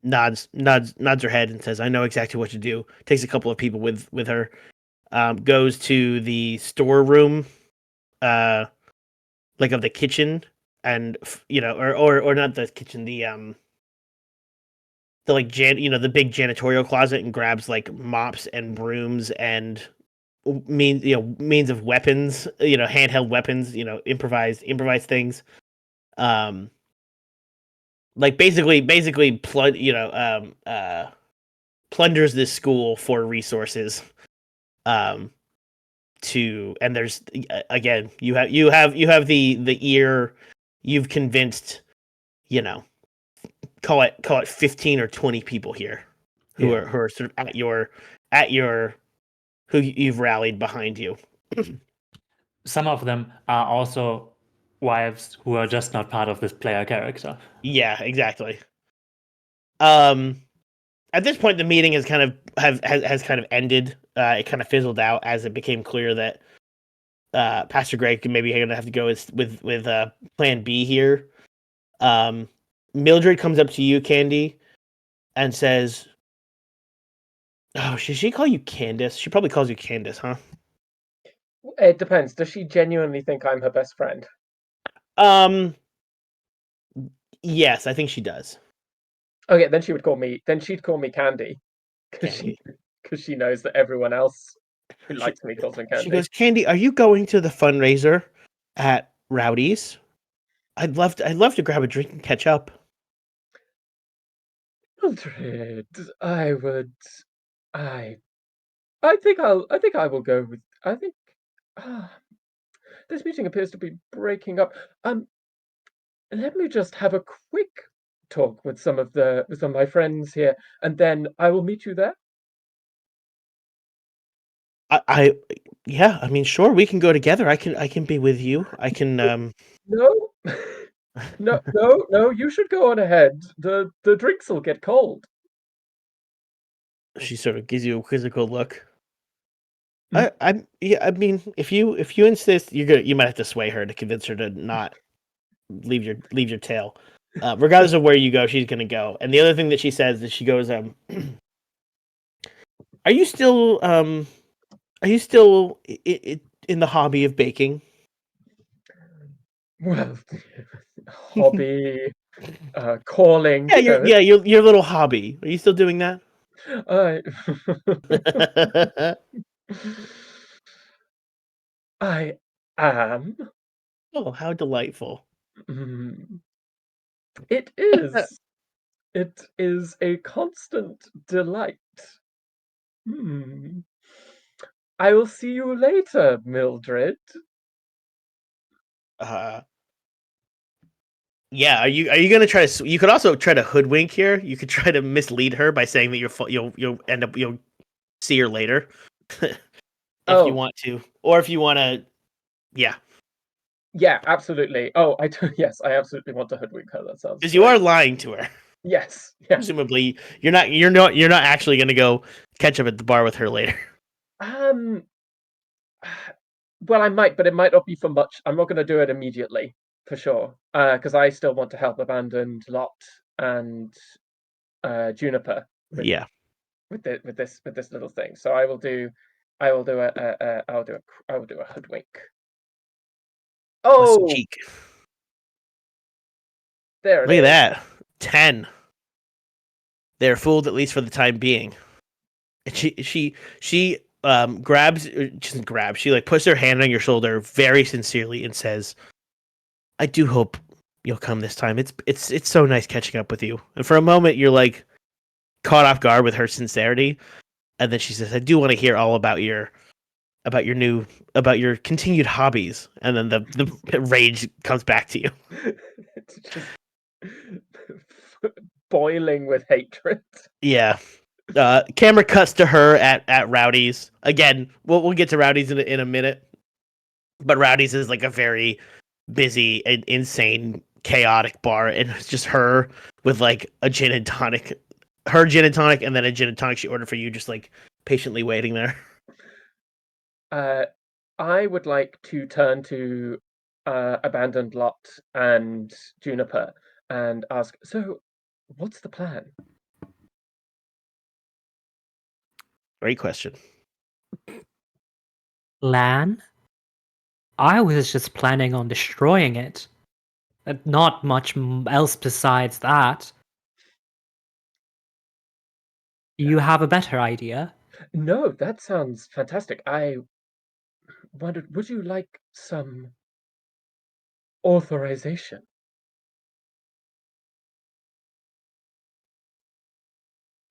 nods her head and says, "I know exactly what to do." Takes a couple of people with her, goes to the storeroom, like of the kitchen, and or not the kitchen, the like the big janitorial closet, and grabs like mops and brooms and means of weapons, handheld weapons, improvised things, like basically plunders this school for resources, and there's again, you have the ear, you've convinced, call it 15 or 20 people here who are sort of at your who you've rallied behind you. Some of them are also wives who are just not part of this player character. Yeah, exactly. At this point, the meeting has kind of ended. It kind of fizzled out as it became clear that Pastor Greg maybe going to have to go with Plan B here. Mildred comes up to you, Candy, and says, "Oh, should she call you Candace? She probably calls you Candace, huh?" It depends. Does she genuinely think I'm her best friend? Yes, I think she does. Okay, then she'd call me Candy, because she knows that everyone else who likes me calls me Candy. She goes, "Candy, are you going to the fundraiser at Rowdy's? I'd love to grab a drink and catch up." Mildred, I think I will go with. I think this meeting appears to be breaking up. Let me just have a quick talk with some of my friends here, and then I will meet you there. Yeah, I mean, sure, we can go together. I can be with you. I can No, no, you should go on ahead. The drinks will get cold. She sort of gives you a quizzical look. Hmm? I mean, if you insist, you might have to sway her to convince her to not leave your tail. Regardless of where you go, she's gonna go. And the other thing that she says is, she goes, "Are you still in the hobby of baking?" Well, hobby, calling. Yeah, your little hobby. Are you still doing that? I I am. Oh, how delightful. Mm, it is. It is a constant delight. Hmm. I will see you later, Mildred. Uh, yeah, are you gonna try to? You could also try to hoodwink here. You could try to mislead her by saying that you'll end up you'll see her later, if you Oh, want to, or if you want to. Yeah, yeah, absolutely. Oh, I do. Yes, I absolutely want to hoodwink her. That sounds because you great. are lying to her. Yes, yeah. Presumably, you're not actually gonna go catch up at the bar with her later. Um, well, I might, but it might not be for much. I'm not going to do it immediately, for sure. Because I still want to help Abandoned Lot and Juniper with Yeah, with this little thing. So I will do I will do a hoodwink. with some Oh, cheek. there it Look at is. that. 10. They're fooled, at least for the time being. And she grabs, she doesn't grab, she like puts her hand on your shoulder very sincerely and says, I do hope you'll come this time. It's so nice catching up with you. And for a moment you're like caught off guard with her sincerity. And then she says, I do want to hear all about your continued hobbies. And then the rage comes back to you. It's just boiling with hatred. Yeah. Camera cuts to her at Rowdy's. Again, we'll get to Rowdy's in a minute. But Rowdy's is like a very busy and insane, chaotic bar, and it's just her with like a gin and tonic, her gin and tonic, and then a gin and tonic she ordered for you, just like patiently waiting there. Uh, I would like to turn to Abandoned Lot and Juniper and ask, so what's the plan? Great question. Lan? I was just planning on destroying it. Not much else besides that. You have a better idea? No, that sounds fantastic. I wondered, would you like some authorization?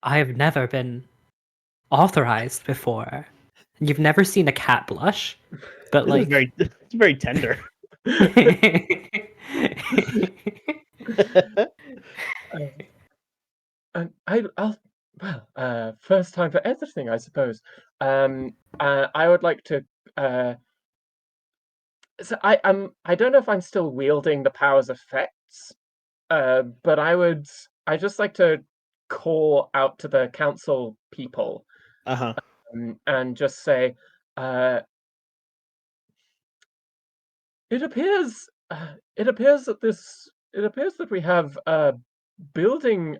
I have never been authorized before. You've never seen a cat blush, but This is like. it's very tender. I'll well, first time for everything, I suppose. I would like to. So I don't know if I'm still wielding the powers effects, but I just like to call out to the council people, Uh-huh. and just say, uh, it appears that we have a building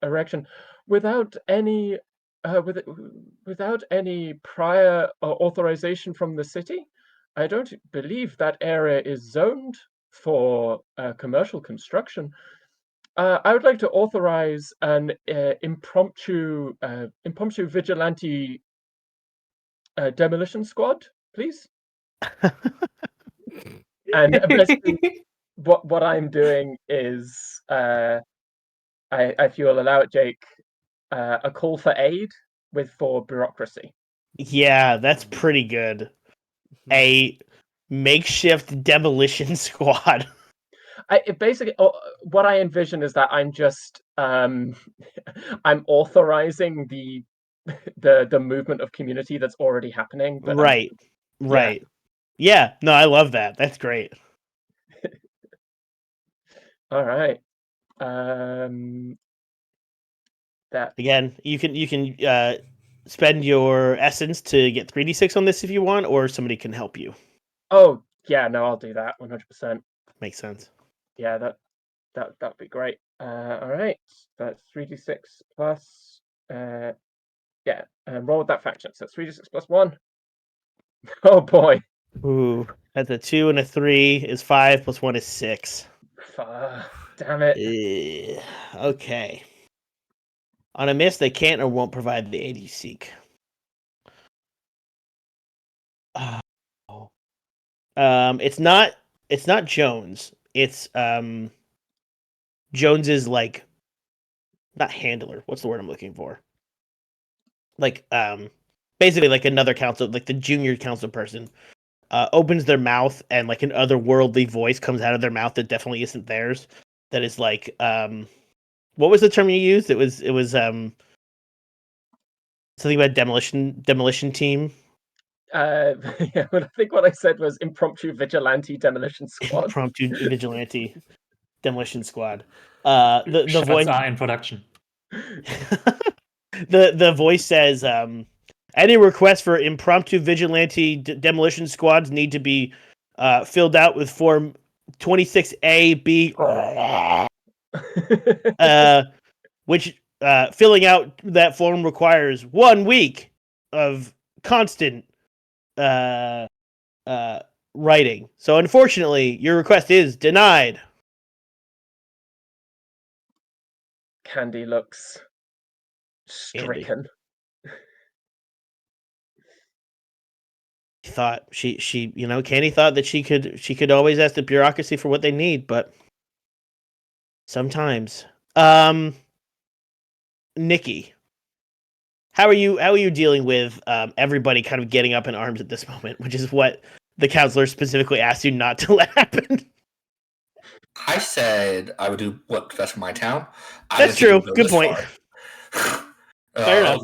erection without any uh, with, without any prior authorization from the city. I don't believe that area is zoned for commercial construction. I would like to authorize an impromptu vigilante demolition squad, please. And basically, what I'm doing is, if you will allow it, Jake, a call for aid for bureaucracy. Yeah, that's pretty good. A makeshift demolition squad. Basically, what I envision is that I'm just I'm authorizing the movement of community that's already happening, but I'm Right. yeah. Right. Yeah, no, I love that. That's great. All right. Um, that Again, you can spend your essence to get 3d6 on this if you want, or somebody can help you. Oh yeah, no, I'll do that 100%. Makes sense. Yeah, that'd be great. All right, that's 3d6 plus yeah, and roll with that faction. So it's 3d6 plus 1. Oh boy. Ooh, that's a 2 and a 3 is 5 plus 1 is 6. Damn it. Okay. On a miss, they can't or won't provide the aid you seek. Oh. It's not Jones. It's Jones's like not handler. What's the word I'm looking for? Like basically like another council, like the junior council person opens their mouth and like an otherworldly voice comes out of their mouth that definitely isn't theirs. That is like what was the term you used? It was something about demolition team. Yeah, but I think what I said was impromptu vigilante demolition squad. Impromptu vigilante demolition squad. The Shots voice are in production. the voice says any requests for impromptu vigilante demolition squads need to be filled out with form 26A-B which filling out that form requires 1 week of constant writing. So unfortunately, your request is denied. Candy looks stricken. Thought she Candy thought that she could always ask the bureaucracy for what they need, but sometimes. Nikki, how are you dealing with everybody kind of getting up in arms at this moment, which is what the counselor specifically asked you not to let happen? I said I would do what's best for my town. That's true. Good point. Fair enough.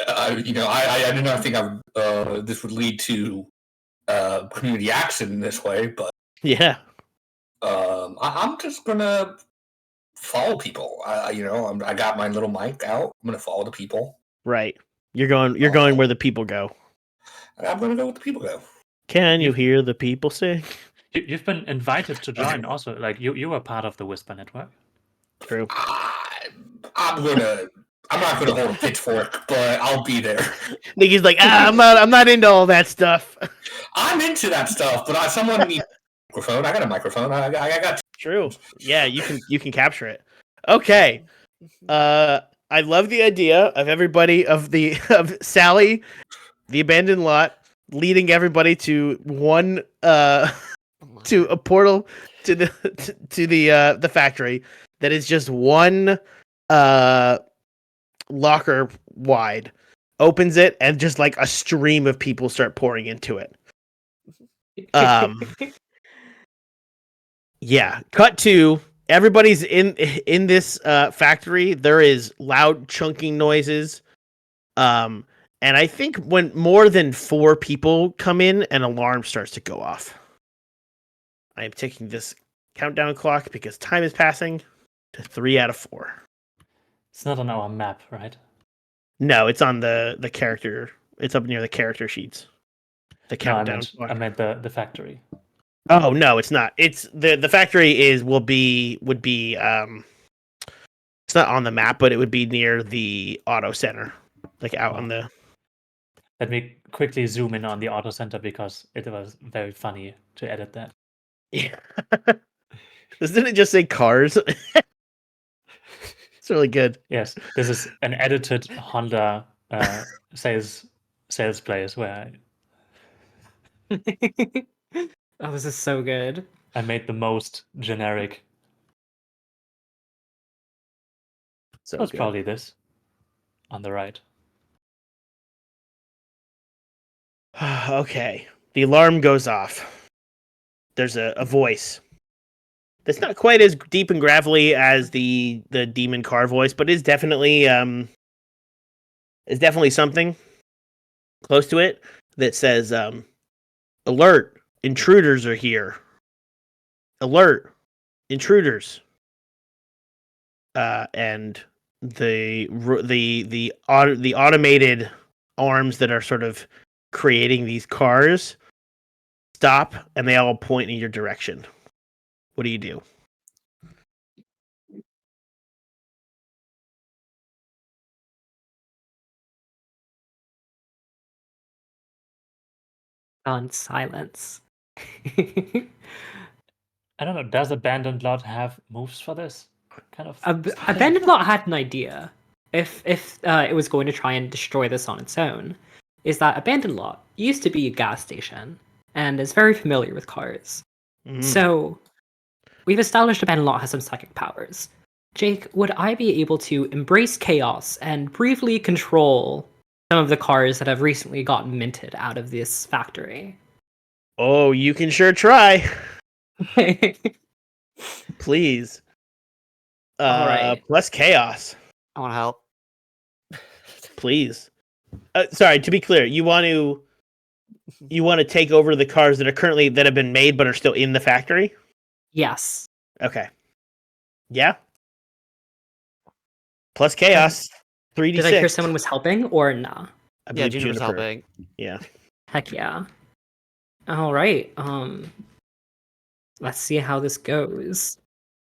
I did not think this would lead to community action in this way, but yeah, I'm just gonna follow people. I got my little mic out. I'm gonna follow the people. Right. You're going where the people go. I'm gonna go where the people go. Can you hear the people sing? You've been invited to join. Also, like you were part of the Whisper Network. True. I'm not gonna hold a pitchfork, but I'll be there. Nikki's like, I'm not into all that stuff. I'm into that stuff, but someone needs a microphone. I got a microphone. I got. True. Yeah, you can capture it. Okay. I love the idea of everybody of Sally, the abandoned lot, leading everybody to one to a portal to the factory that is just one locker wide. Opens it and just like a stream of people start pouring into it. Yeah. Cut to everybody's in this factory. There is loud chunking noises. And I think when more than 4 people come in, an alarm starts to go off. I am taking this countdown clock because time is passing to 3 out of 4. It's not on our map, right? No, it's on the character. It's up near the character sheets. The countdown. No, I meant the factory. Oh no, it's not. It's the factory would be it's not on the map, but it would be near the auto center, like out on the. Let me quickly zoom in on the auto center because it was very funny to edit that. Yeah. Doesn't it just say cars? It's really good. Yes, this is an edited Honda sales place where Oh, this is so good. I made the most generic. So That's good. probably this on the right. Okay. The alarm goes off. There's a voice. That's not quite as deep and gravelly as the demon car voice, but is definitely something close to it that says alert, intruders are here. Alert, intruders. And the automated arms that are sort of creating these cars stop, and they all point in your direction. What do you do? On silence. I don't know. Does Abandoned Lot have moves for this kind of? Abandoned Lot had an idea. If it was going to try and destroy this on its own, is that Abandoned Lot used to be a gas station and is very familiar with cars. Mm. So we've established Abandoned Lot has some psychic powers. Jake, would I be able to embrace chaos and briefly control some of the cars that have recently gotten minted out of this factory? Oh, you can sure try. Please. All right. Plus chaos. I want to help. Please. Sorry, to be clear, you want to take over the cars that have been made but are still in the factory? Yes. Okay. Yeah. Plus chaos. 3d6. Did I hear someone was helping or nah? I Yeah, believe Juniper's Juniper. helping. Yeah. Heck yeah. All right. Let's see how this goes.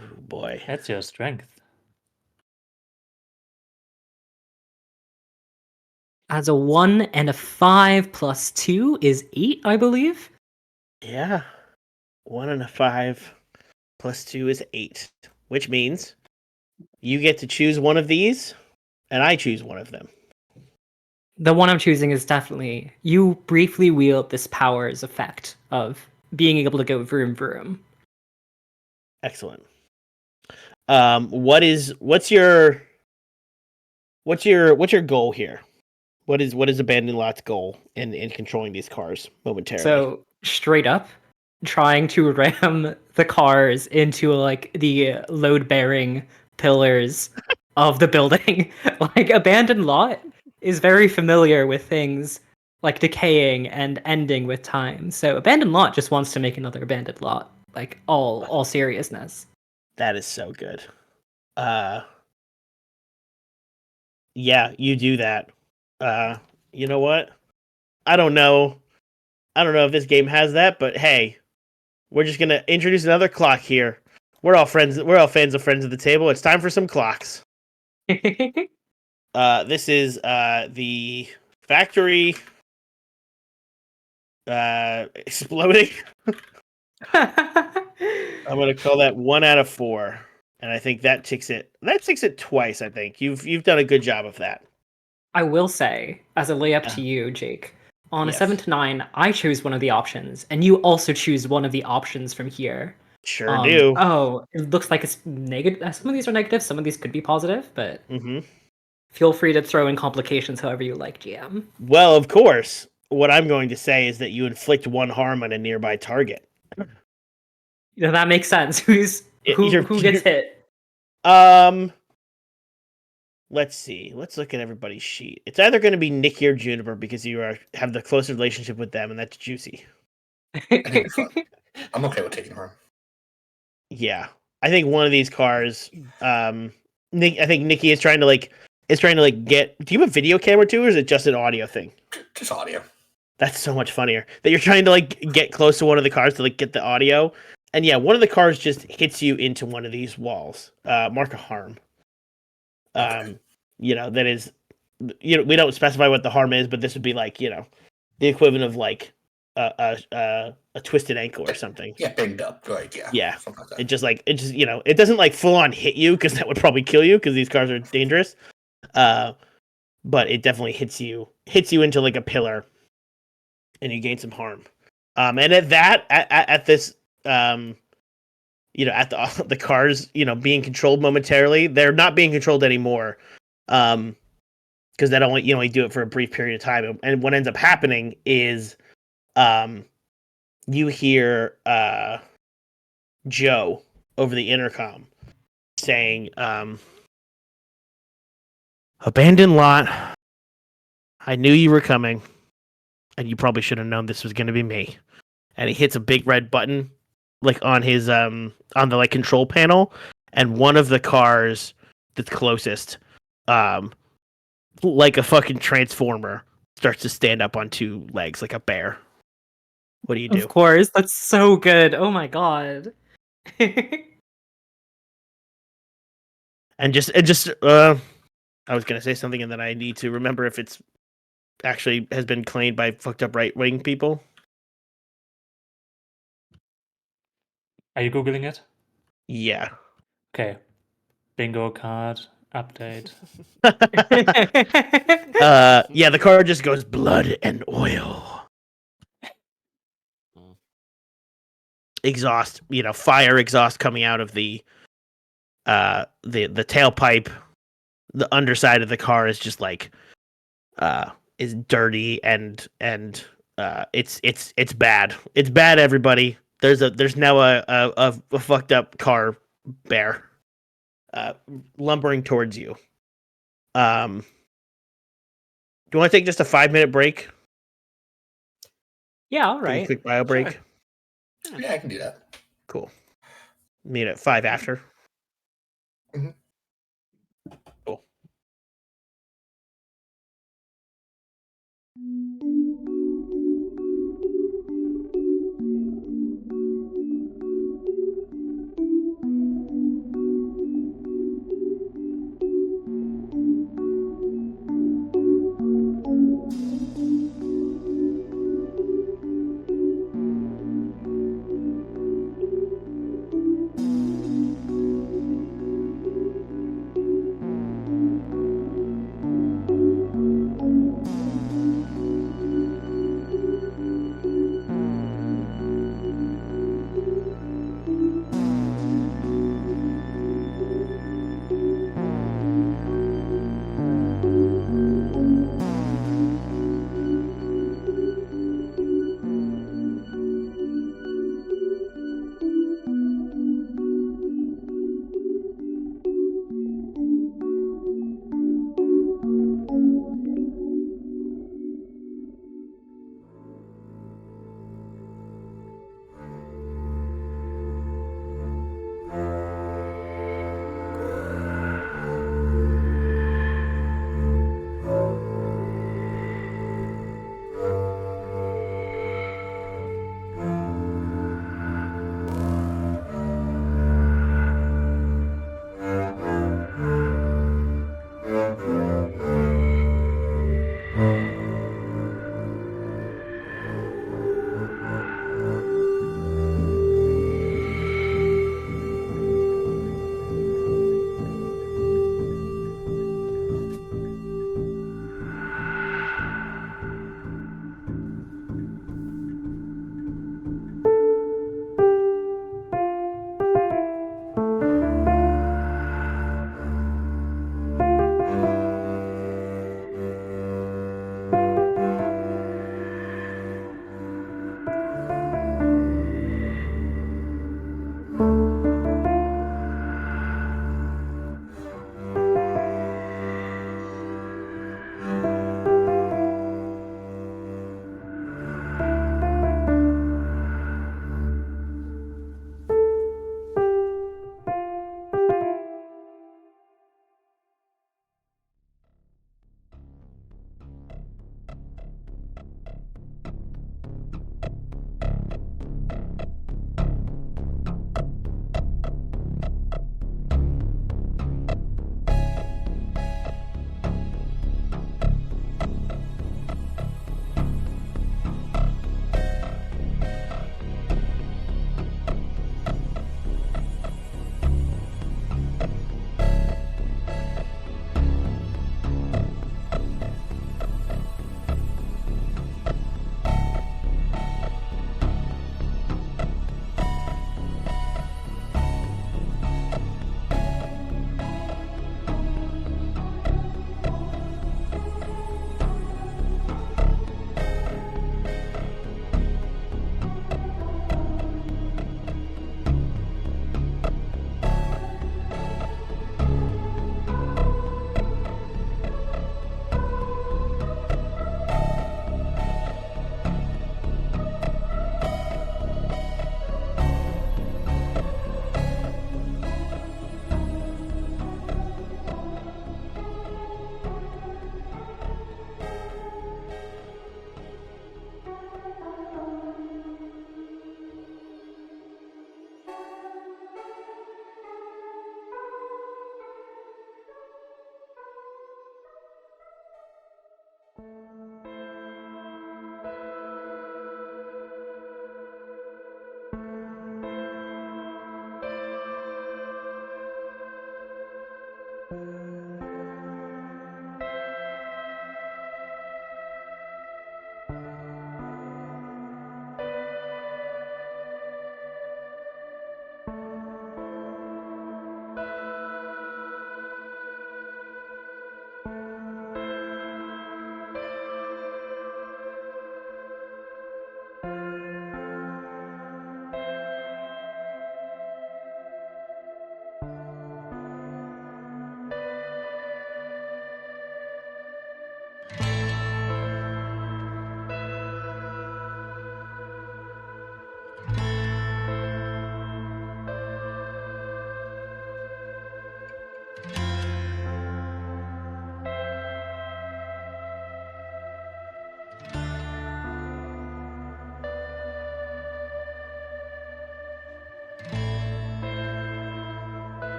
Oh, boy. That's your strength. As a 1 and a 5 plus 2 is 8, I believe. Yeah. 1 and a 5 plus 2 is 8, which means you get to choose one of these, and I choose one of them. The one I'm choosing is definitely you briefly wield this power's effect of being able to go vroom vroom. Excellent. What's your goal here? What is Abandoned Lot's goal in controlling these cars momentarily? So straight up, trying to ram the cars into like the load bearing pillars of the building. Like Abandoned Lot is very familiar with things like decaying and ending with time. So Abandoned Lot just wants to make another Abandoned Lot. Like all seriousness. That is so good. Yeah, you do that. You know what? I don't know if this game has that, but hey, we're just gonna introduce another clock here. We're all friends. We're all fans of Friends at the Table. It's time for some clocks. This is the factory exploding. I'm gonna call that 1 out of 4, and I think that ticks it. That ticks it twice. I think you've done a good job of that. I will say, as a layup to you, Jake, on a Yes. 7 to 9, I choose one of the options, and you also choose one of the options from here. Sure do. Oh, it looks like it's negative. Some of these are negative, some of these could be positive, but Mm-hmm. feel free to throw in complications however you like, GM. Well, of course. What I'm going to say is that you inflict 1 harm on a nearby target. Yeah, that makes sense. Who gets hit? Let's see. Let's look at everybody's sheet. It's either going to be Nikki or Juniper because you have the closest relationship with them, and that's juicy. I think it's fun. I'm okay with taking harm. Yeah, I think one of these cars. I think Nikki is trying to get. Do you have a video camera too, or is it just an audio thing? Just audio. That's so much funnier. That you're trying to get close to one of the cars to get the audio, and yeah, one of the cars just hits you into one of these walls. Mark a harm. Okay. That is, we don't specify what the harm is, but this would be the equivalent of a twisted ankle or something. Yeah, banged up. Right, yeah. Yeah. Something like that. It doesn't full on hit you because that would probably kill you because these cars are dangerous. But it definitely hits you into a pillar, and you gain some harm. And at this at the cars, being controlled momentarily, they're not being controlled anymore. Because that only do it for a brief period of time. And what ends up happening is you hear Joe over the intercom saying, Abandoned Lot, I knew you were coming, and you probably should have known this was going to be me. And he hits a big red button on his on the control panel, and one of the cars that's closest like a fucking transformer starts to stand up on 2 legs like a bear. What do you do? Of course, that's so good. Oh my god. And I was gonna say something and then I need to remember if it's actually has been claimed by fucked up right wing people. Are you Googling it? Yeah. Okay. Bingo card update. Yeah, the car just goes blood and oil. exhaust, fire exhaust coming out of the tailpipe. The underside of the car is just like is dirty and it's bad. It's bad, everybody. There's now a fucked up car bear lumbering towards you. Do you want to take just a 5-minute break? Yeah, all Take a right. quick bio break. Sure. Yeah, I can do that. Cool. Meet at 5 after. Mhm. Cool.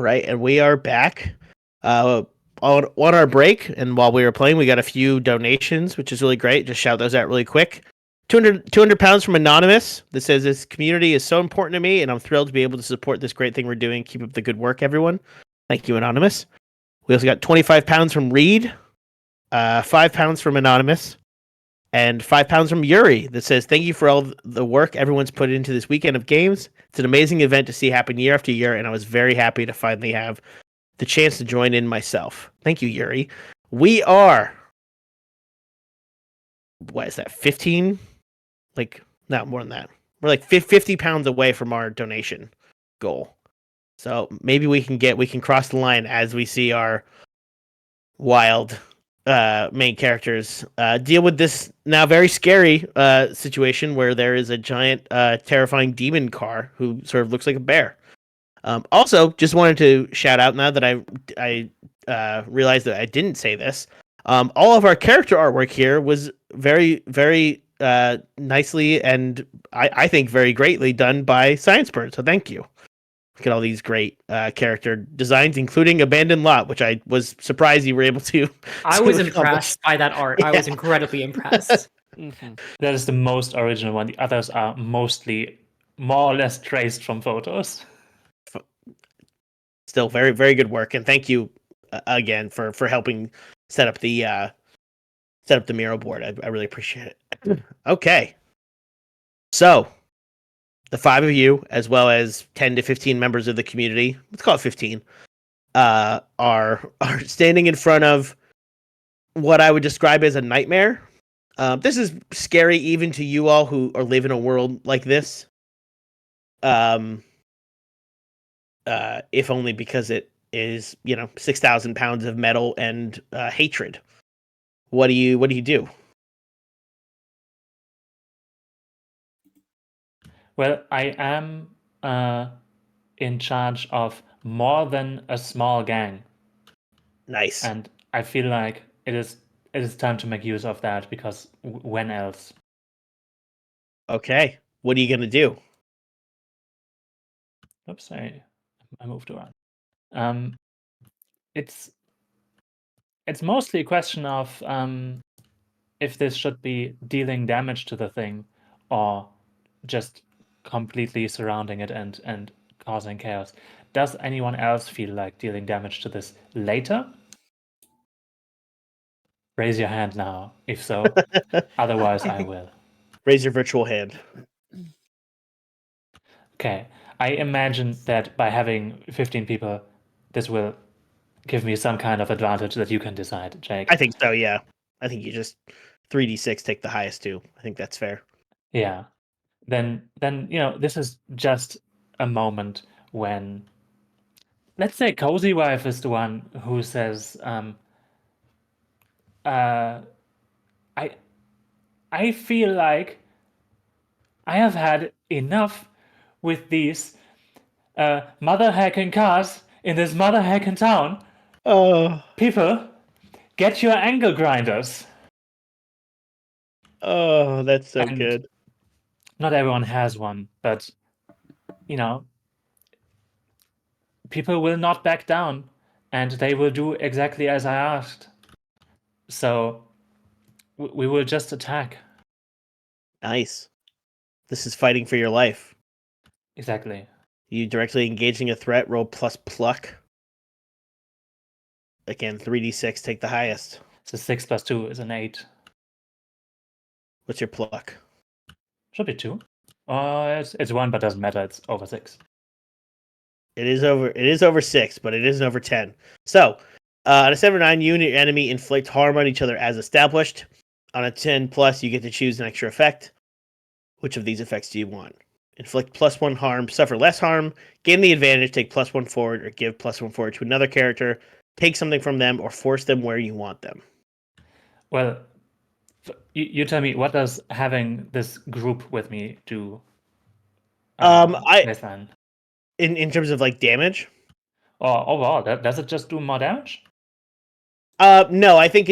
right, and we are back on our break. And while we were playing, we got a few donations, which is really great. Just shout those out really quick. 200 pounds from Anonymous that says, this community is so important to me, and I'm thrilled to be able to support this great thing we're doing. Keep up the good work, everyone. Thank you, Anonymous. We also got 25 pounds from Reed, 5 pounds from Anonymous, and 5 pounds from Yuri that says, thank you for all the work everyone's put into this weekend of games. It's an amazing event to see happen year after year, and I was very happy to finally have the chance to join in myself. Thank you, Yuri. We are, what is that, 15? Like, not more than that. We're like 50 pounds away from our donation goal. So maybe we can cross the line as we see our wild main characters deal with this now very scary situation where there is a giant terrifying demon car who sort of looks like a bear. Also, just wanted to shout out, now that I realized that I didn't say this, all of our character artwork here was very, very nicely and I think very greatly done by Science Bird. So thank you. Look at all these great character designs, including Abandoned Lot, which I was surprised you were able to. I was impressed by that art. Yeah. I was incredibly impressed. That is the most original one. The others are mostly more or less traced from photos. Still very, very good work, and thank you again for helping set up the Miro board. I really appreciate it. Okay, so the 5 of you, as well as 10 to 15 members of the community, let's call it 15, are standing in front of what I would describe as a nightmare. This is scary even to you all who are live in a world like this. If only because it is, 6,000 pounds of metal and hatred. What do you do? Well, I am in charge of more than a small gang. Nice. And I feel like it is time to make use of that, because when else? Okay. What are you gonna do? Oops, I moved around. It's mostly a question of if this should be dealing damage to the thing or just completely surrounding it and causing chaos. Does anyone else feel like dealing damage to this later? Raise your hand now, if so. Otherwise, I will. Raise your virtual hand. Okay. I imagine that by having 15 people, this will give me some kind of advantage that you can decide, Jake. I think so, yeah. I think you just 3d6 take the highest two. I think that's fair. Yeah. Then this is just a moment when, let's say, Cozy Wife is the one who says, I feel like I have had enough with these mother hacking cars in this mother hacking town. Oh. People, get your angle grinders. Oh, that's so And good. Not everyone has one, but people will not back down, and they will do exactly as I asked. So we will just attack. Nice. This is fighting for your life. Exactly. You directly engaging a threat, roll plus pluck. Again, 3d6, take the highest. So 6 plus 2 is an 8. What's your pluck? Should be 2. It's 1, but doesn't matter. It's over 6. It is over 6, but it isn't over 10. So, on a 7 or 9, you and your enemy inflict harm on each other as established. On a 10 plus, you get to choose an extra effect. Which of these effects do you want? Inflict +1 harm, suffer less harm, gain the advantage, take +1 forward, or give +1 forward to another character, take something from them, or force them where you want them. Well, you tell me, what does having this group with me do? Baseline? In terms of like damage. Oh, overall, does it just do more damage? No, I think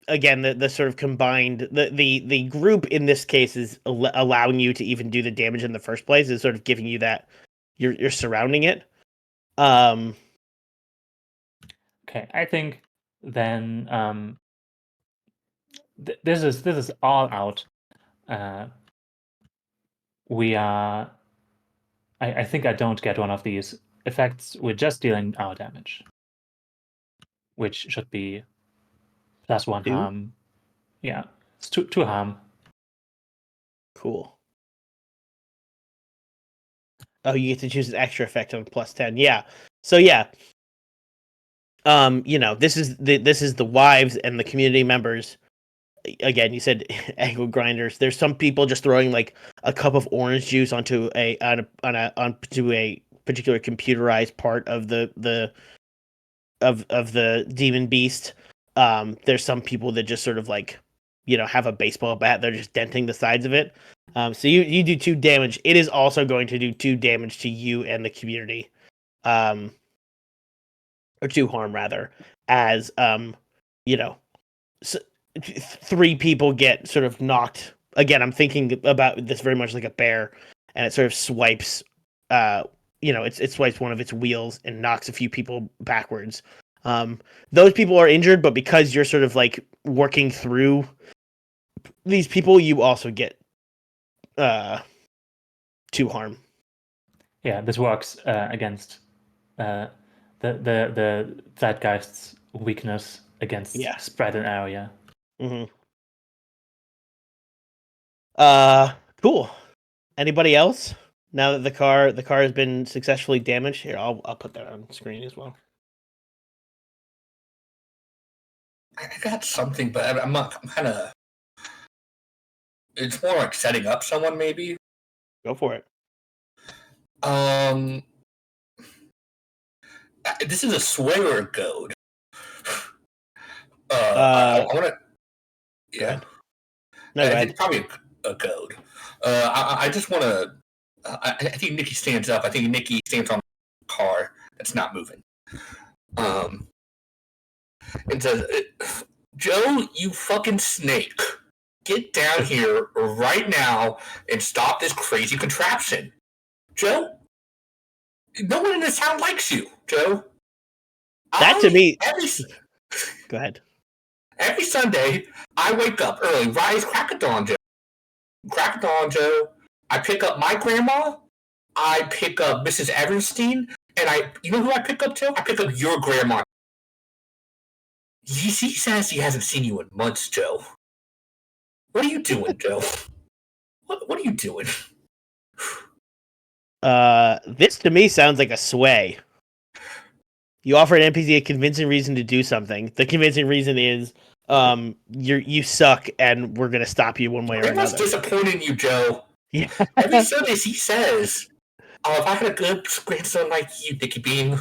again the sort of combined the group in this case is allowing you to even do the damage in the first place, is sort of giving you that you're surrounding it. Okay, I think then this is all out. We are. I think I don't get one of these effects. We're just dealing our damage, which should be +1 2? harm. Yeah, it's two harm. Cool. Oh, you get to choose an extra effect on +10. Yeah. So yeah. This is the wives and the community members. Again, you said ankle grinders. There's some people just throwing like a cup of orange juice onto onto a particular computerized part of the demon beast. There's some people that just sort of like, have a baseball bat. They're just denting the sides of it. So you do 2 damage. It is also going to do 2 damage to you and the community. Or 2 harm rather, as so 3 people get sort of knocked. Again, I'm thinking about this very much like a bear, and it sort of swipes. It swipes one of its wheels and knocks a few people backwards. Those people are injured, but because you're sort of like working through these people, you also get 2 harm. Yeah, this works against the Zeitgeist's weakness against spread an area. Mm-hmm. Cool. Anybody else? Now that the car has been successfully damaged, here I'll put that on screen as well. I got something, but I'm kind of. It's more like setting up someone, maybe. Go for it. This is a swearer code. I want to. Yeah. No, it's probably a code. I just want to. I think Nikki stands up. I think Nikki stands on the car that's not moving. It says, "Joe, you fucking snake, get down here right now and stop this crazy contraption." Joe, no one in this town likes you, Joe. To me. Go ahead. Every Sunday, I wake up early, rise, crack of dawn, Joe. Crack of dawn, Joe. I pick up my grandma. I pick up Mrs. Everstein, and you know who I pick up, Joe? I pick up your grandma. He says he hasn't seen you in months, Joe. What are you doing, Joe? What are you doing? This to me sounds like a sway. You offer an NPC a convincing reason to do something. The convincing reason is, you suck, and we're gonna stop you one way or another. What's disappointing you, Joe? Yeah. Every Sunday he says, "Oh, if I had a good grandson like you, Dickie Bean,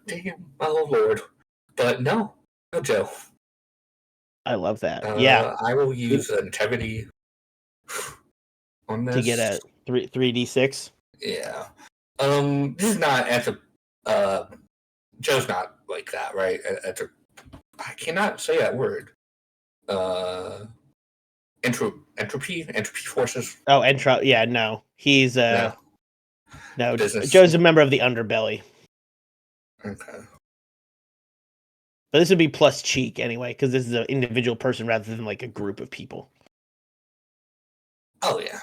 damn, my Lord." But no, Joe. I love that. I will use integrity on this to get a 3d6. Yeah. This is not Joe's not like that, right? I cannot say that word. Entropy forces. Oh, yeah, no. He's no. Business. Joe's a member of the underbelly. Okay. But this would be plus cheek anyway, because this is an individual person rather than like a group of people. Oh yeah.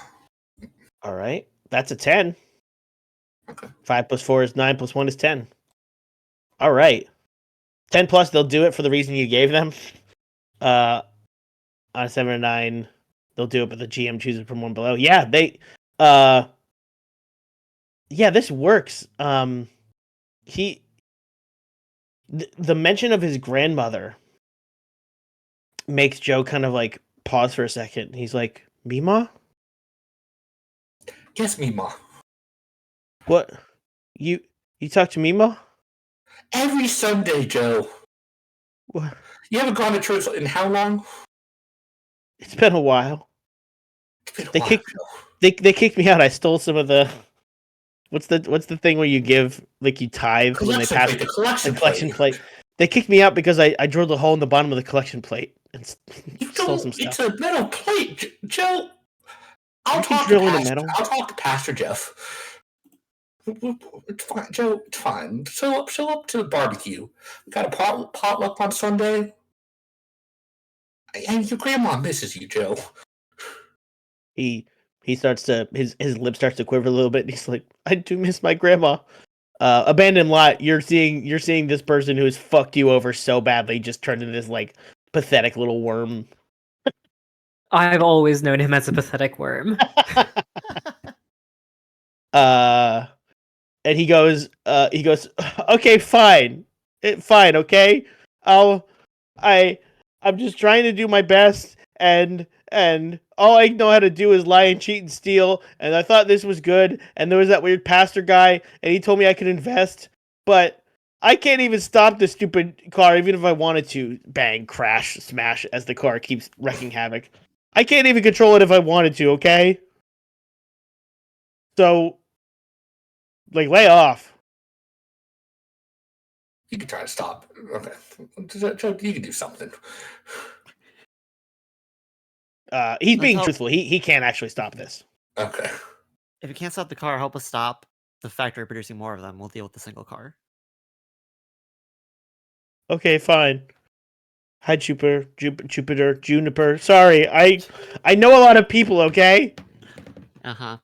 All right. That's a 10. Okay. 5 + 4 is 9, + 1 is 10. All right. 10 plus, they'll do it for the reason you gave them. On a 7 or 9, they'll do it, but the GM chooses from one below. Yeah, this works. The mention of his grandmother makes Joe kind of like pause for a second. He's like, Mima? Yes, Mima. What? You talk to Mima? Every Sunday, Joe. What? You haven't gone to church in how long? It's been a while. They kicked me out. I stole some of the. What's the thing where you give, like, you tithe when they pass the collection plate? They kicked me out because I drilled a hole in the bottom of the collection plate and stole some stuff. It's a metal plate, Joe. I'll talk to Pastor Jeff. It's fine, Joe. It's fine. Show up to the barbecue. We got a potluck on Sunday. And your grandma misses you, Joe. He starts to his lip starts to quiver a little bit. And he's like, I do miss my grandma. Abandoned lot. You're seeing this person who has fucked you over so badly just turned into this like pathetic little worm. I've always known him as a pathetic worm. And he goes, okay, fine, fine, okay. I'm just trying to do my best, and all I know how to do is lie and cheat and steal. And I thought this was good. And there was that weird pastor guy, and he told me I could invest, but I can't even stop this stupid car, even if I wanted to. Bang, crash, smash, as the car keeps wreaking havoc. I can't even control it if I wanted to. Okay, so like, lay off. You can try to stop. Okay, Joe, you can do something. He's being Until- truthful. He can't actually stop this. Okay. If you can't stop the car, help us stop the factory producing more of them. We'll deal with the single car. Okay, fine. Hi, Juniper. Sorry, I know a lot of people. Okay. Uh-huh.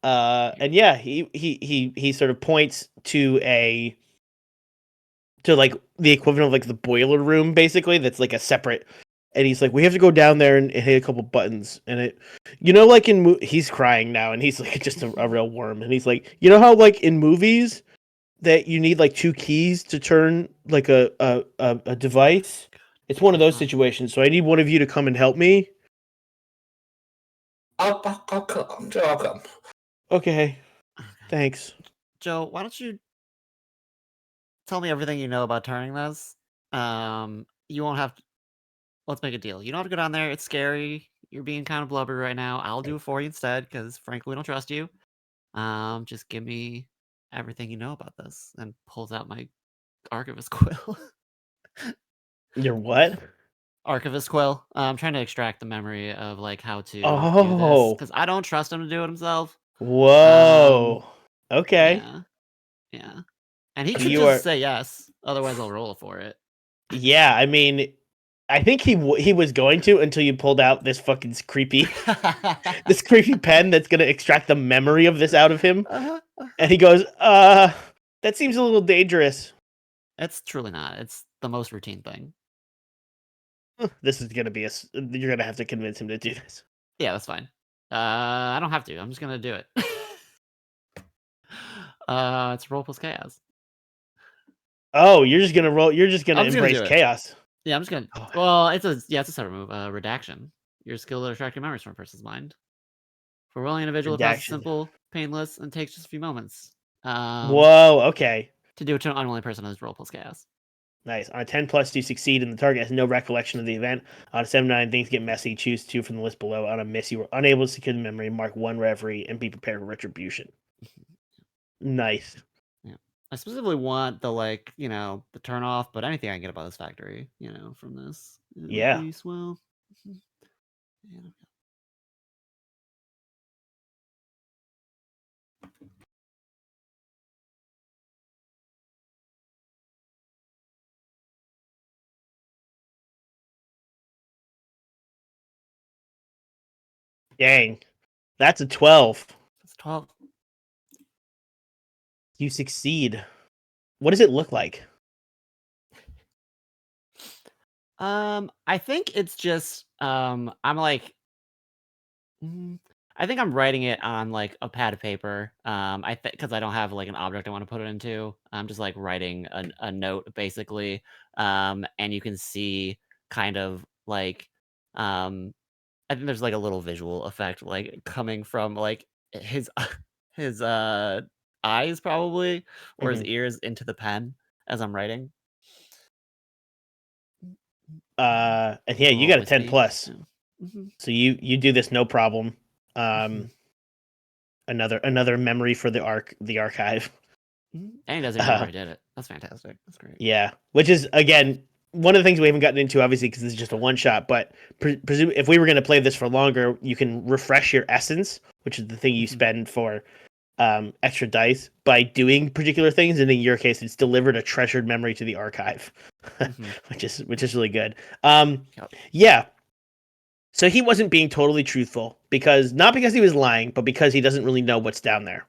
And yeah, he sort of points to like the equivalent of like the boiler room, basically. That's like a separate. And he's like, we have to go down there and hit a couple buttons. And it, like he's crying now, and he's like just a real worm. And he's like, you know how like in movies that you need like 2 keys to turn like a device? It's one of those situations. So I need one of you to come and help me. I'll come. Joe, I'll come. Okay. Thanks. Joe, why don't you tell me everything you know about turning this? You won't have to... Let's make a deal. You don't have to go down there. It's scary. You're being kind of blubbery right now. I'll do it for you instead, because frankly, we don't trust you. Just give me everything you know about this. And pulls out my archivist quill. You're what? Archivist quill. I'm trying to extract the memory of like how to do this, Oh. because I don't trust him to do it himself. Whoa. Okay. Yeah. And he So could you just are- say yes. Otherwise, I'll roll for it. Yeah, I mean, I think he was going to until you pulled out this fucking creepy pen that's gonna extract the memory of this out of him. And he goes, that seems a little dangerous. It's truly not. It's the most routine thing. This is gonna be you're gonna have to convince him to do this. Yeah, that's fine. I don't have to. I'm just gonna do it. It's roll plus chaos. Oh, you're just gonna roll. You're just gonna I'm just gonna embrace do it. chaos. Yeah, I'm just gonna. Oh. Well, it's a separate move. Redaction. Your skill to extract memories from a person's mind. For rolling individual, the process is Redaction. simple, painless, and takes just a few moments. Whoa. Okay. To do it to an unwilling person is roll plus chaos. Nice. On a 10+, you succeed, and the target has no recollection of the event. On a 7-9, things get messy. Choose 2 from the list below. On a miss, you are unable to secure the memory. Mark 1 reverie and be prepared for retribution. Nice. Yeah. I specifically want the the turn off, but anything I can get about this factory, from this. Yeah. Would be swell. Yeah. Dang. That's a 12. It's 12. You succeed. What does it look like? I think it's just I'm like I think I'm writing it on like a pad of paper. I think because I don't have like an object I want to put it into. I'm just like writing a note basically. And you can see kind of like I think there's like a little visual effect like coming from like his his eyes probably or his ears into the pen as I'm writing. And yeah, you got a 10+. Yeah. So you do this no problem. Another memory for the archive. And he doesn't remember I did it. That's fantastic. That's great. Yeah, which is again one of the things we haven't gotten into, obviously, because this is just a one shot, but presume if we were going to play this for longer, you can refresh your essence, which is the thing you spend for extra dice by doing particular things, and in your case, it's delivered a treasured memory to the archive, which is really good. Yep. Yeah. So he wasn't being totally truthful not because he was lying, but because he doesn't really know what's down there.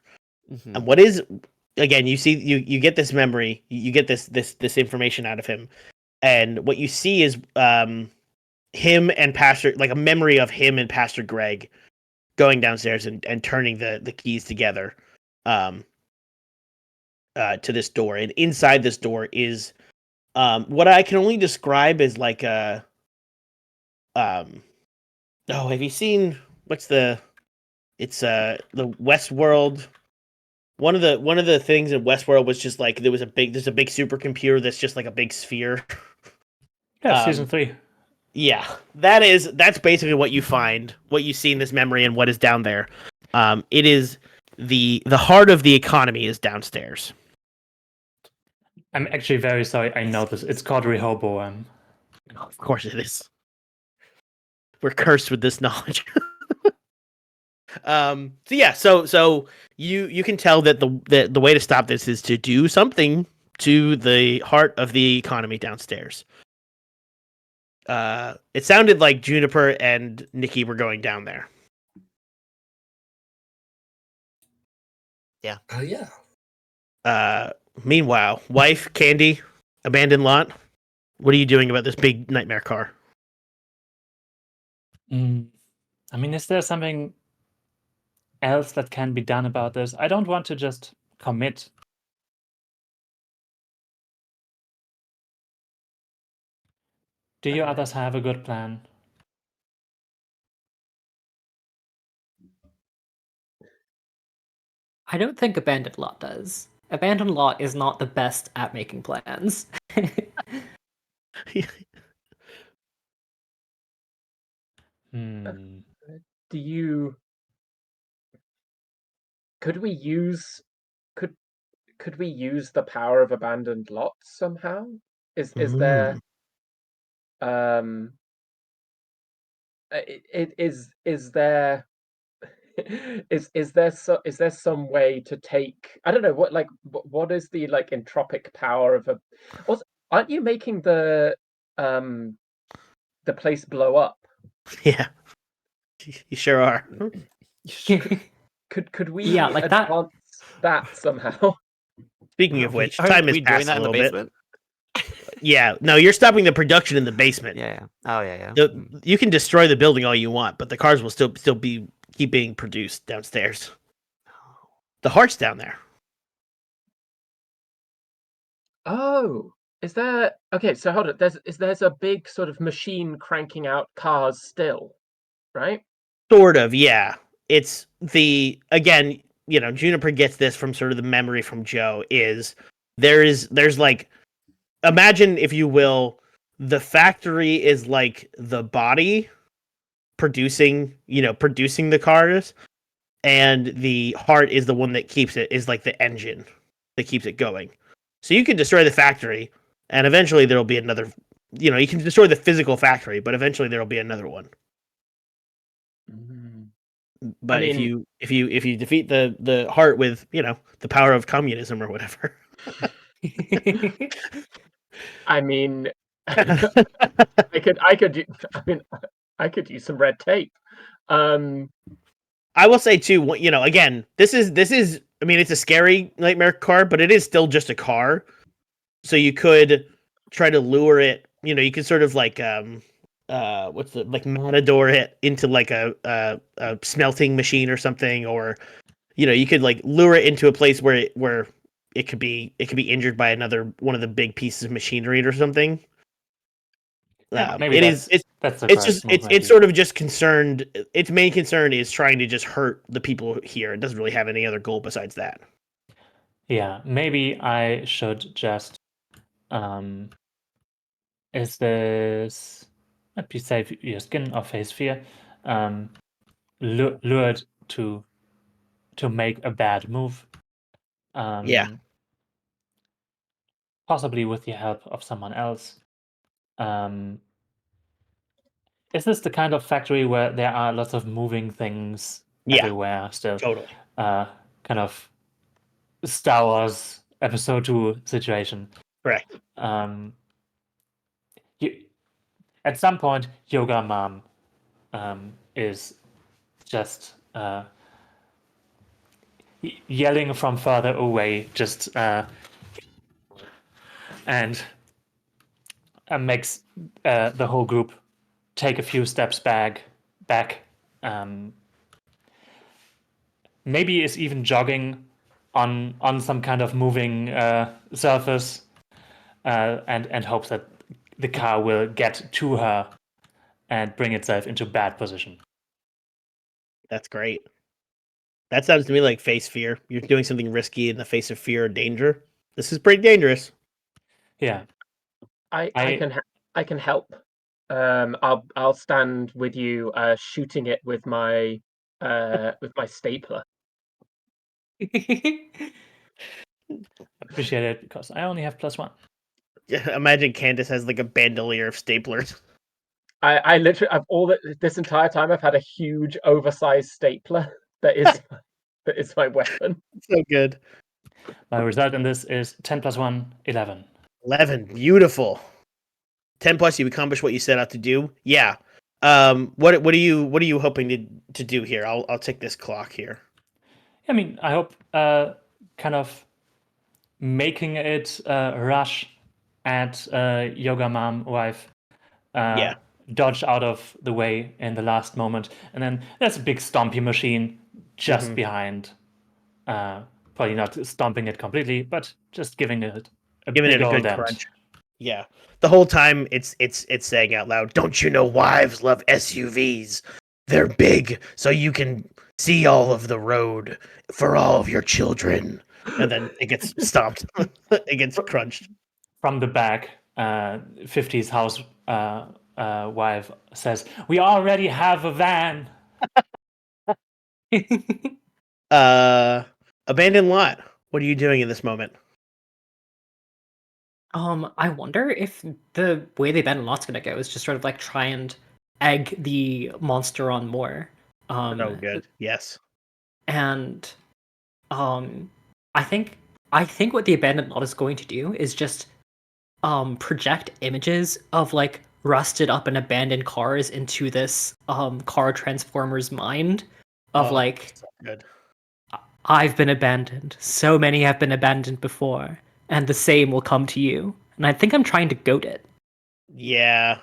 And what is, again, you see, you get this memory, you get this information out of him, and what you see is him and Pastor, like a memory of him and Pastor Greg going downstairs and turning the keys together to this door. And inside this door is what I can only describe as like a have you seen it's the Westworld. One of the things in Westworld was just like there's a big supercomputer that's just like a big sphere. Yeah, season 3. Yeah, that's basically what you find, what you see in this memory, and what is down there. It is the heart of the economy is downstairs. I'm actually very sorry. I know this. It's called Rehoboam. Of course it is. We're cursed with this knowledge. So you can tell that the way to stop this is to do something to the heart of the economy downstairs. It sounded like Juniper and Nikki were going down there. Yeah. Yeah. Meanwhile, wife, Candy, abandoned lot. What are you doing about this big nightmare car? I mean, is there something else that can be done about this? I don't want to just commit. Do you others have a good plan? I don't think Abandoned Lot does. Abandoned Lot is not the best at making plans. Do you? Could we use the power of abandoned lots somehow? Is there is there is there some way to take, I don't know, what is the like entropic power of a, also, aren't you making the place blow up? Yeah, you sure are. Could we Yeah, like that. advance that somehow? Speaking of which, Aren't time has we passed doing that a in the little bit. basement? Yeah, no, you're stopping the production in the basement. Yeah. Oh yeah. You can destroy the building all you want, but the cars will still keep being produced downstairs. The heart's down there. Oh, is there? Okay, so hold it. There's a big sort of machine cranking out cars still, right? Sort of, yeah. It's again, Juniper gets this from sort of the memory from Joe. There's like, imagine, if you will, the factory is like the body producing the cars, and the heart is the one that keeps it, is like the engine that keeps it going. So you can destroy the factory, and eventually there'll be another. You can destroy the physical factory, but eventually there'll be another one. But if you defeat the heart with the power of communism or whatever. I mean, I could use some red tape. I will say too, again, this is. I mean, it's a scary nightmare car, but it is still just a car. So you could try to lure it. You could sort of like matador it into like a smelting machine or something, or you could like lure it into a place where it could be injured by another one of the big pieces of machinery or something. Maybe it's sort of just concerned. Its main concern is trying to just hurt the people here. It doesn't really have any other goal besides that. Yeah, maybe I should just is this, let me say, your skin or face fear lured to make a bad move? Yeah. Possibly with the help of someone else. Is this the kind of factory where there are lots of moving things everywhere still? Totally. Kind of Star Wars Episode 2 situation. Correct. At some point, Yoga Mom is just yelling from further away, just and makes the whole group take a few steps back. Maybe is even jogging on some kind of moving surface, and hopes that the car will get to her and bring itself into bad position. That's great. That sounds to me like face fear. You're doing something risky in the face of fear or danger. This is pretty dangerous. Yeah. I can help. I'll stand with you, shooting it with my stapler. Appreciate it, because I only have +1. Yeah, imagine Candace has like a bandolier of staplers. I literally, this entire time I've had a huge oversized stapler that is my weapon. So good. My result in this is 10 + 1, 11. 11. Beautiful. 10 plus, you accomplish what you set out to do. Yeah. What are you hoping to do here? I'll take this clock here. I mean, I hope kind of making it rush at Yoga Mom wife. Yeah. Dodge out of the way in the last moment, and then there's a big stompy machine just behind. Probably not stomping it completely, but just giving it a good dent. Crunch. Yeah. The whole time it's saying out loud, "Don't you know wives love SUVs? They're big, so you can see all of the road for all of your children." And then it gets stomped. It gets crunched. From the back, 50s house wife says, "We already have a van." Abandoned lot. What are you doing in this moment? I wonder if the way the abandoned lot's gonna go is just sort of like try and egg the monster on more. Oh, good. Yes. And I think what the abandoned lot is going to do is just project images of like rusted up and abandoned cars into this car transformer's mind of like, so good. I've been abandoned. So many have been abandoned before, and the same will come to you. And I think I'm trying to goad it. Yeah.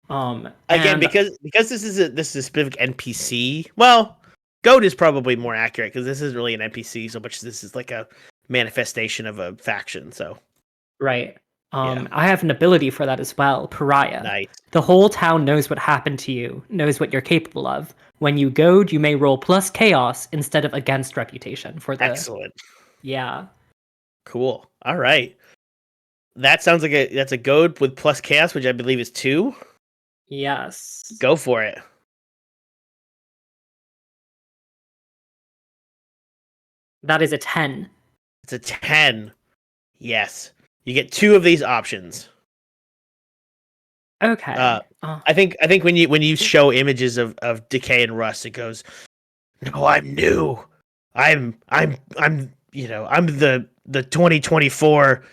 Again, and because this is a specific NPC. Well, goat is probably more accurate because this isn't really an NPC so much as this is like a manifestation of a faction. So right. Yeah. I have an ability for that as well, Pariah. nice. The whole town knows what happened to you, knows what you're capable of. When you goad, you may roll plus chaos instead of against reputation for the Excellent. Yeah. Cool. All right. That sounds like that's a goad with plus chaos, which I believe is 2. Yes. Go for it. That is a 10. It's a 10. Yes. You get 2 of these options. Okay. I think when you show images of decay and rust, it goes, "No, I'm new. I'm the 2024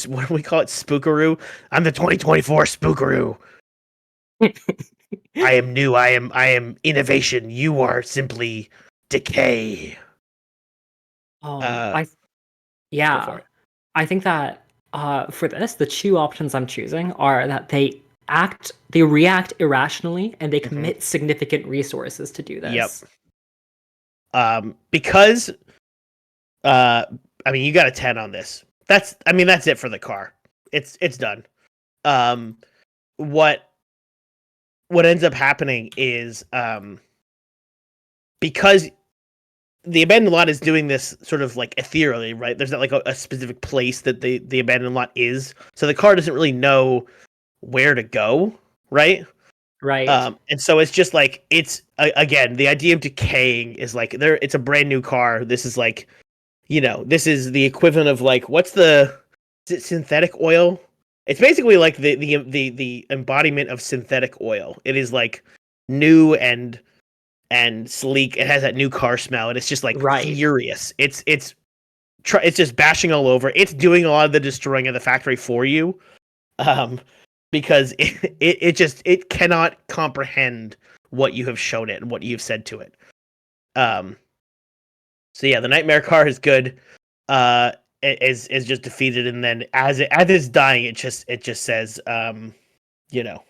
what do we call it? Spookaroo. I'm the 2024 Spookaroo. I am new. I am innovation. You are simply decay." I Go for it. I think that for this, the 2 options I'm choosing are that they react irrationally and they commit significant resources to do this. Yep. Because I mean, you got a 10 on this. That's it for the car. It's done. What ends up happening is because the abandoned lot is doing this sort of like ethereally, right? There's not like a specific place that the abandoned lot is, so the car doesn't really know where to go, right? Right. And so it's just like again, the idea of decaying is like it's a brand new car. This is like, this is the equivalent of like, is it synthetic oil? It's basically like the embodiment of synthetic oil. It is like new and sleek. It has that new car smell, and it's just like furious. It's just bashing all over. It's doing a lot of the destroying of the factory for you, because it cannot comprehend what you have shown it and what you've said to it. So yeah, the nightmare car is good. Is just defeated, and then as it's dying, it just says, you know,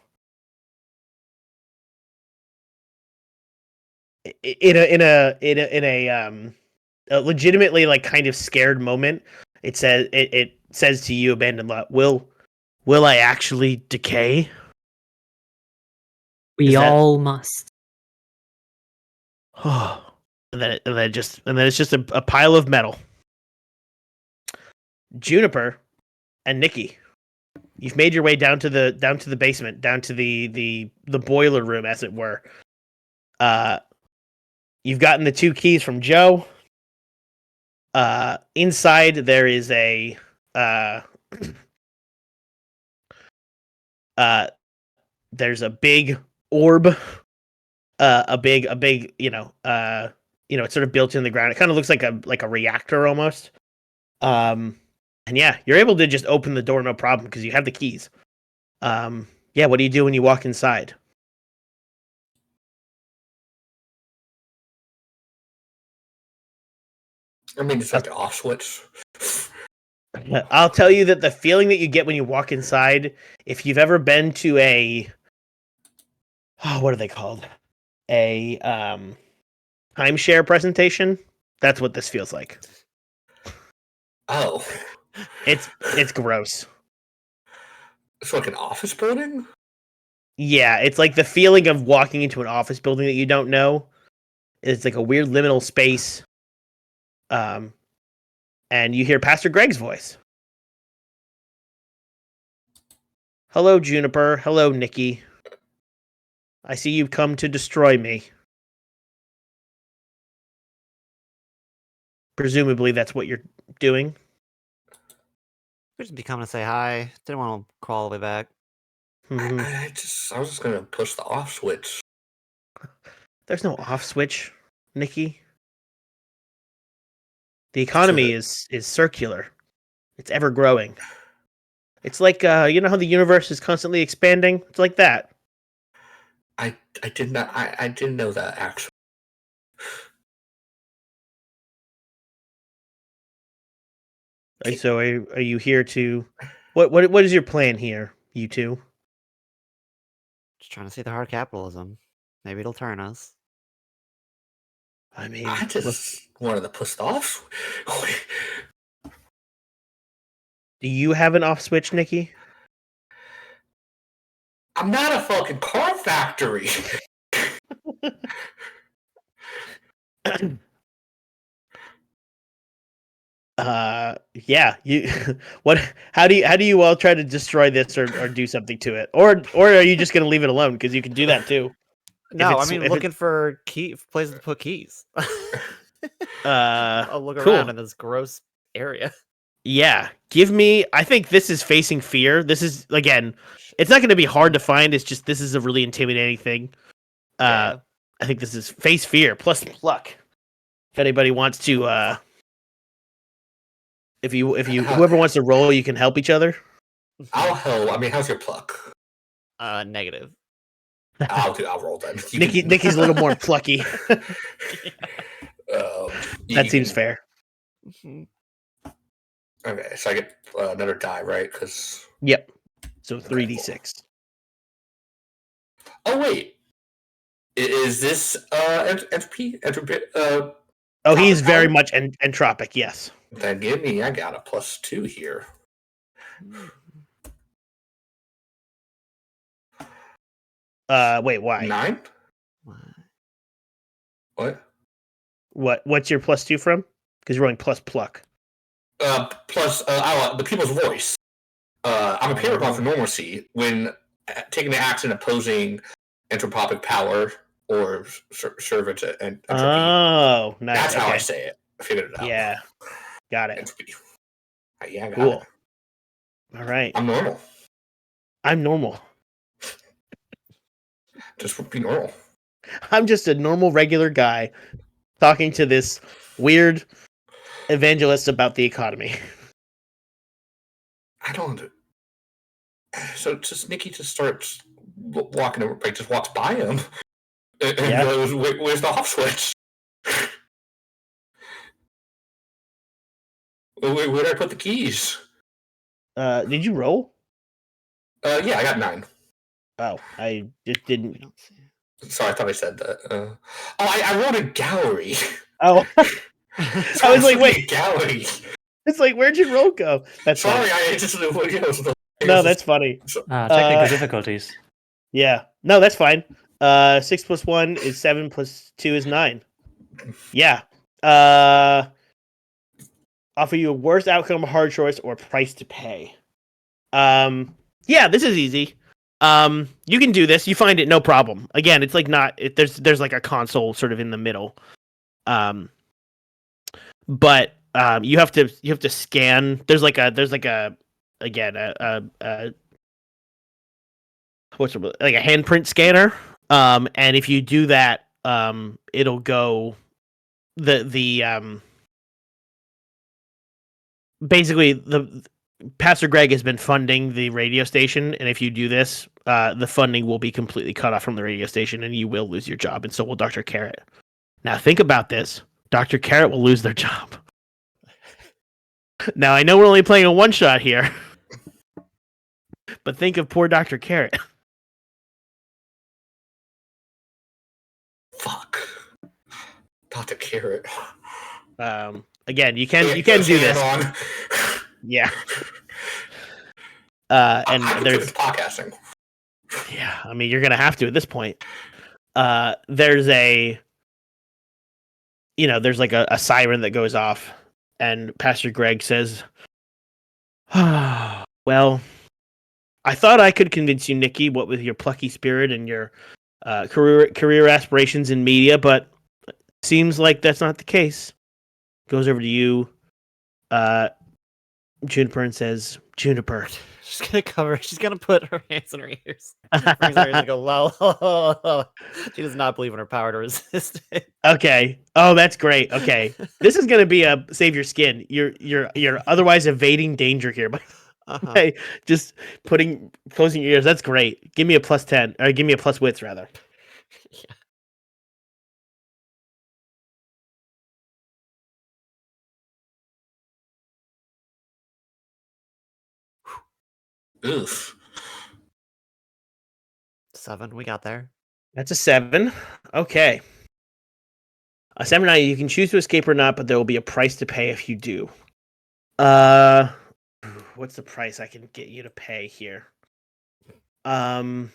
a legitimately like kind of scared moment, it says to you, Abandoned Lot, will I actually decay? We all must. And then it's just a pile of metal. Juniper and Nikki, you've made your way down to the basement, down to the boiler room, as it were. You've gotten the 2 keys from Joe. Inside there is a there's a big orb, a big it's sort of built in the ground. It kind of looks like a reactor almost. And yeah, you're able to just open the door no problem because you have the keys. Yeah, what do you do when you walk inside? I mean, it's like an off switch. I'll tell you that the feeling that you get when you walk inside, if you've ever been to what are they called? A timeshare presentation, that's what this feels like. Oh. It's gross. It's like an office building? Yeah, it's like the feeling of walking into an office building that you don't know. It's like a weird liminal space. And you hear Pastor Greg's voice. Hello, Juniper. Hello, Nikki. I see you've come to destroy me. Presumably that's what you're doing. We're just be coming to say hi. Didn't want to crawl all the way back. Mm-hmm. I was just gonna push the off switch. There's no off switch, Nikki. The economy is circular. It's ever growing. It's like you know how the universe is constantly expanding? It's like that. I didn't know that actually. So are you here to what is your plan here, you two? Just trying to see the hard capitalism. Maybe it'll turn us. I mean, I just wanted to push the off. Do you have an off switch, Nikki? I'm not a fucking car factory. Yeah, you how do you all try to destroy this or do something to it? Or are you just going to leave it alone, because you can do that too? No, I mean looking for places to put keys. I'll look cool. around in this gross area. Yeah, give me. I think this is facing fear. This is, again, it's not going to be hard to find. It's just this is a really intimidating thing. Yeah. I think this is face fear plus pluck. If anybody wants to, if you whoever wants to roll, you can help each other. I'll help. I mean, how's your pluck? Negative. I'll roll then. Nikki's a little more plucky. That seems fair. Mm-hmm. Okay, so I get another die, right? Because yep. So 3d6. Oh wait, is this entropy? Oh, he's very much entropic. Yes. Then give me. I got a +2 here. Wait, why? 9. What? What's your +2 from? Because you're rolling plus pluck. Plus the people's voice. I'm a paragon for normalcy when taking the action opposing entropic power or servant entropy. Oh, nice. That's how I say it. I figured it out. Yeah, got it. Entropy. Yeah, I got cool. it. All right. I'm normal. I'm normal. Just be normal. I'm just a normal, regular guy talking to this weird evangelist about the economy. I don't. So just Nikki just starts walking over, like just walks by him and Yeah. goes, "Where's the off switch? Where did I put the keys?" Did you roll? Yeah, I got 9. Oh, I just We didn't. don't see it. Sorry, I thought I said that. I rolled a gallery. Oh, So I was like, looking wait. at gallery. It's like, where'd your roll go? That's Sorry, funny. I just it No, that's funny. Technical difficulties. Yeah. No, that's fine. 6 plus 1 is 7 plus 2 is 9. Yeah. Offer you a worst outcome, hard choice, or price to pay. Yeah, this is easy. You can do this. You find it no problem. Again, it's like not there's like a console sort of in the middle. But you have to scan. There's like a again a what's it, like a handprint scanner. And if you do that, it'll go the basically the Pastor Greg has been funding the radio station, and if you do this, the funding will be completely cut off from the radio station, and you will lose your job, and so will Dr. Carrot. Now think about this: Dr. Carrot will lose their job. Now I know we're only playing a one shot here, but think of poor Dr. Carrot. Fuck. Dr. Carrot. Again, you can do this. On. Yeah. And And there's podcasting. yeah, I mean you're gonna have to at this point. There's there's like a siren that goes off, and Pastor Greg says, well, I thought I could convince you, Nikki, what with your plucky spirit and your career aspirations in media, but seems like that's not the case. Goes over to you, Juniper, and says, Juniper. She's gonna put her hands in her ears. Brings her ears and go, "Well, she does not believe in her power to resist it." Okay. Oh, that's great. Okay. This is gonna be a save your skin. You're otherwise evading danger here, but okay, just closing your ears. That's great. Give me a plus 10, or give me a plus wits rather. Yeah. Oof. 7, we got there. That's a 7. Okay. A 7 now, you can choose to escape or not, but there will be a price to pay if you do. What's the price I can get you to pay here? Typical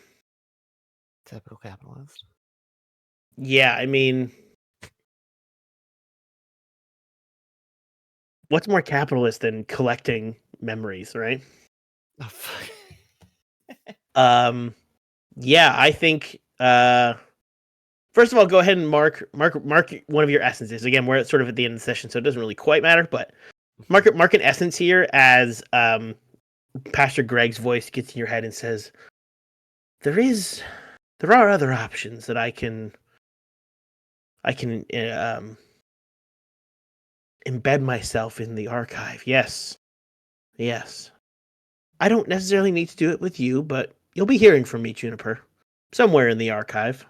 capitalist. Yeah, I mean, what's more capitalist than collecting memories, right? Oh, fuck. Yeah, I think first of all, go ahead and mark one of your essences. Again, we're sort of at the end of the session, so it doesn't really quite matter, but mark an essence here as Pastor Greg's voice gets in your head and says, there are other options that I can embed myself in the archive. Yes. I don't necessarily need to do it with you, but you'll be hearing from me, Juniper, somewhere in the archive.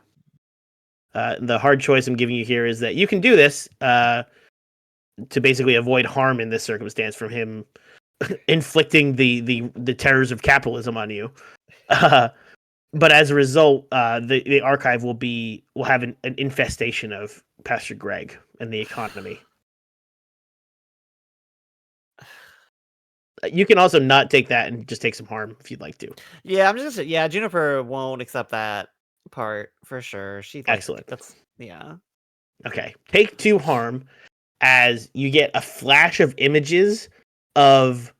The hard choice I'm giving you here is that you can do this to basically avoid harm in this circumstance from him inflicting the terrors of capitalism on you. But as a result, the archive will have an infestation of Pastor Greg and the economy. You can also not take that and just take some harm if you'd like to. Yeah, Juniper won't accept that part for sure. Excellent. Yeah. Okay. Take 2 harm as you get a flash of images of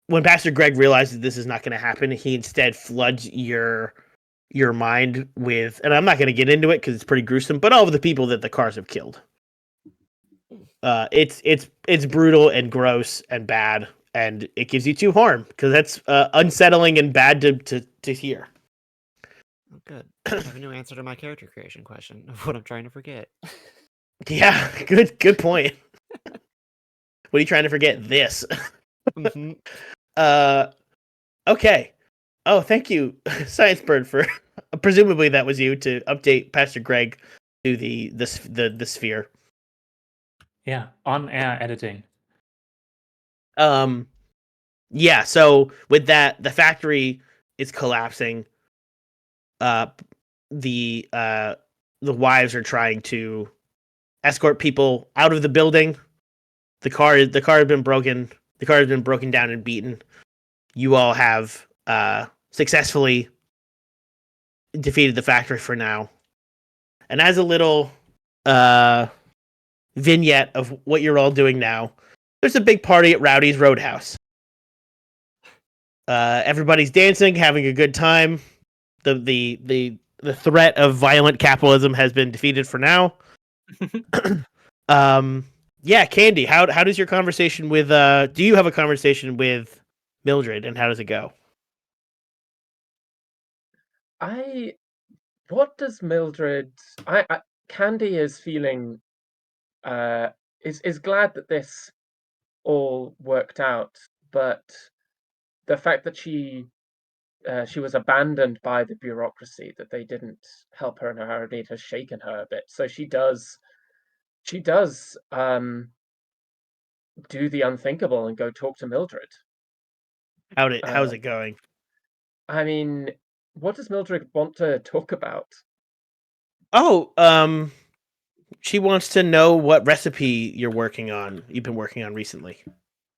when Pastor Greg realizes this is not going to happen. He instead floods your mind with, and I'm not going to get into it because it's pretty gruesome, but all of the people that the cars have killed. It's brutal and gross and bad, and it gives you 2 harm because that's unsettling and bad to hear. Oh, good. I have a new answer to my character creation question of what I'm trying to forget. Yeah, good point. What are you trying to forget? This. Mhm. Okay. Oh, thank you, Science Bird, for presumably that was you to update Pastor Greg to the sphere. Yeah, on air editing. Yeah, so with that, the factory is collapsing. The wives are trying to escort people out of the building. The car has been broken. The car has been broken down and beaten. You all have successfully defeated the factory for now. And as a little vignette of what you're all doing now, there's a big party at Rowdy's Roadhouse. Everybody's dancing, having a good time. The threat of violent capitalism has been defeated for now. Yeah, Candy, how does your conversation with do you have a conversation with Mildred, and how does it go? What does Mildred? Candy is feeling is glad that this all worked out, but the fact that she was abandoned by the bureaucracy, that they didn't help her in her need, has shaken her a bit. So she does do the unthinkable and go talk to Mildred. How's it going? I mean, what does Mildred want to talk about? Oh, she wants to know what recipe you've been working on recently.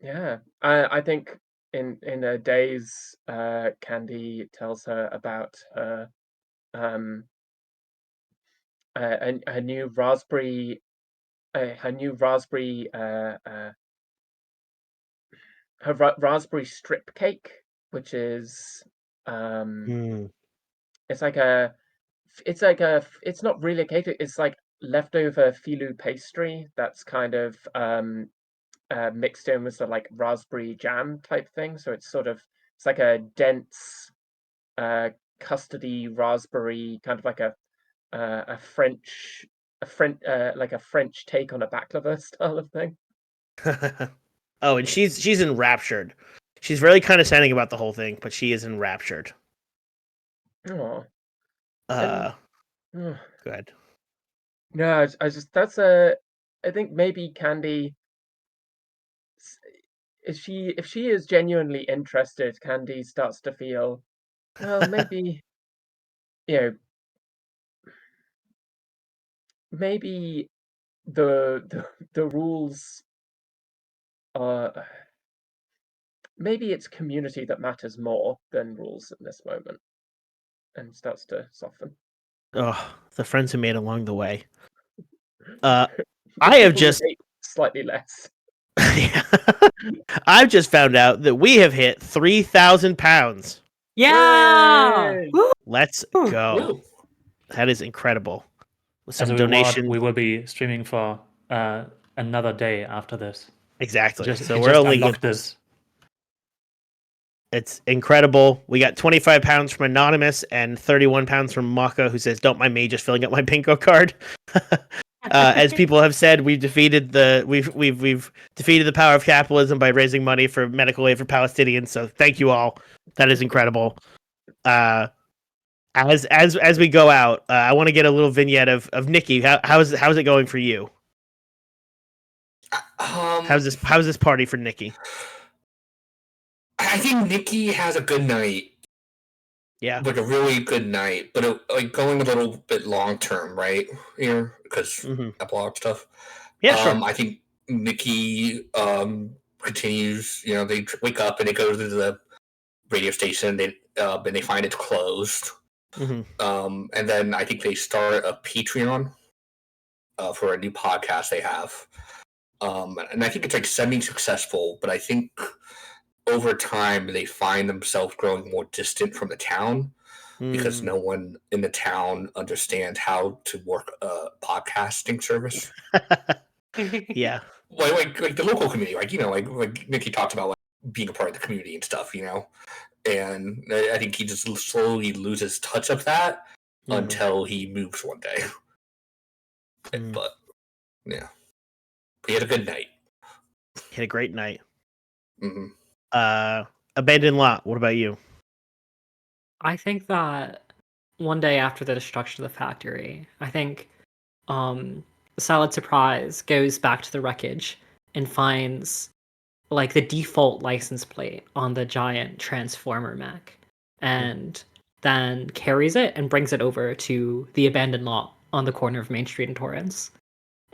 Yeah, I think in a days, Candy tells her about her um her new raspberry raspberry strip cake, which is Hmm. it's like it's not really a cake. It's like leftover filu pastry that's kind of mixed in with the like raspberry jam type thing. So it's like a dense custardy raspberry, kind of like a French like a French take on a baklava style of thing. Oh, and she's enraptured. She's very condescending about the whole thing, but she is enraptured. Oh, Uh, and oh, go ahead. no, I just I think maybe Candy, if she is genuinely interested, Candy starts to feel, well, maybe, you know, maybe the rules are, maybe it's community that matters more than rules in this moment, and starts to soften. Oh, the friends who made along the way. The I have people you just hate slightly less. I've just found out that we have hit 3,000 pounds. Yeah. Yay! Woo! Let's go. Woo. That is incredible. With As some a reward, donation. we will be streaming for another day after this. Exactly. So He we're just only unlocked this. It's incredible. We got 25 pounds from Anonymous and 31 pounds from Maka, who says, "Don't mind me, just filling up my bingo card." As people have said, we've defeated the power of capitalism by raising money for medical aid for Palestinians. So thank you all. That is incredible. As we go out, I want to get a little vignette of Nikki. How's it going for you? How's this party for Nikki? I think Nikki has a good night, Yeah. like a really good night, but like going a little bit long term, right? Here, because that blog stuff. Yeah, sure. I think Nikki continues. You know, they wake up and they go to the radio station. And they find it's closed. And then I think they start a Patreon for a new podcast they have. And I think it's like semi-successful, but I think over time they find themselves growing more distant from the town because no one in the town understands how to work a podcasting service. Yeah. Like the local community, like Nikki talked about, like being a part of the community and stuff, And I think he just slowly loses touch of that until he moves one day. But yeah, he had a good night. He had a great night. Mm-hmm. Abandoned Lot. What about you? I think that one day after the destruction of the factory, I think Salad Surprise goes back to the wreckage and finds like the default license plate on the giant transformer mech, and then carries it and brings it over to the abandoned lot on the corner of Main Street and Torrance.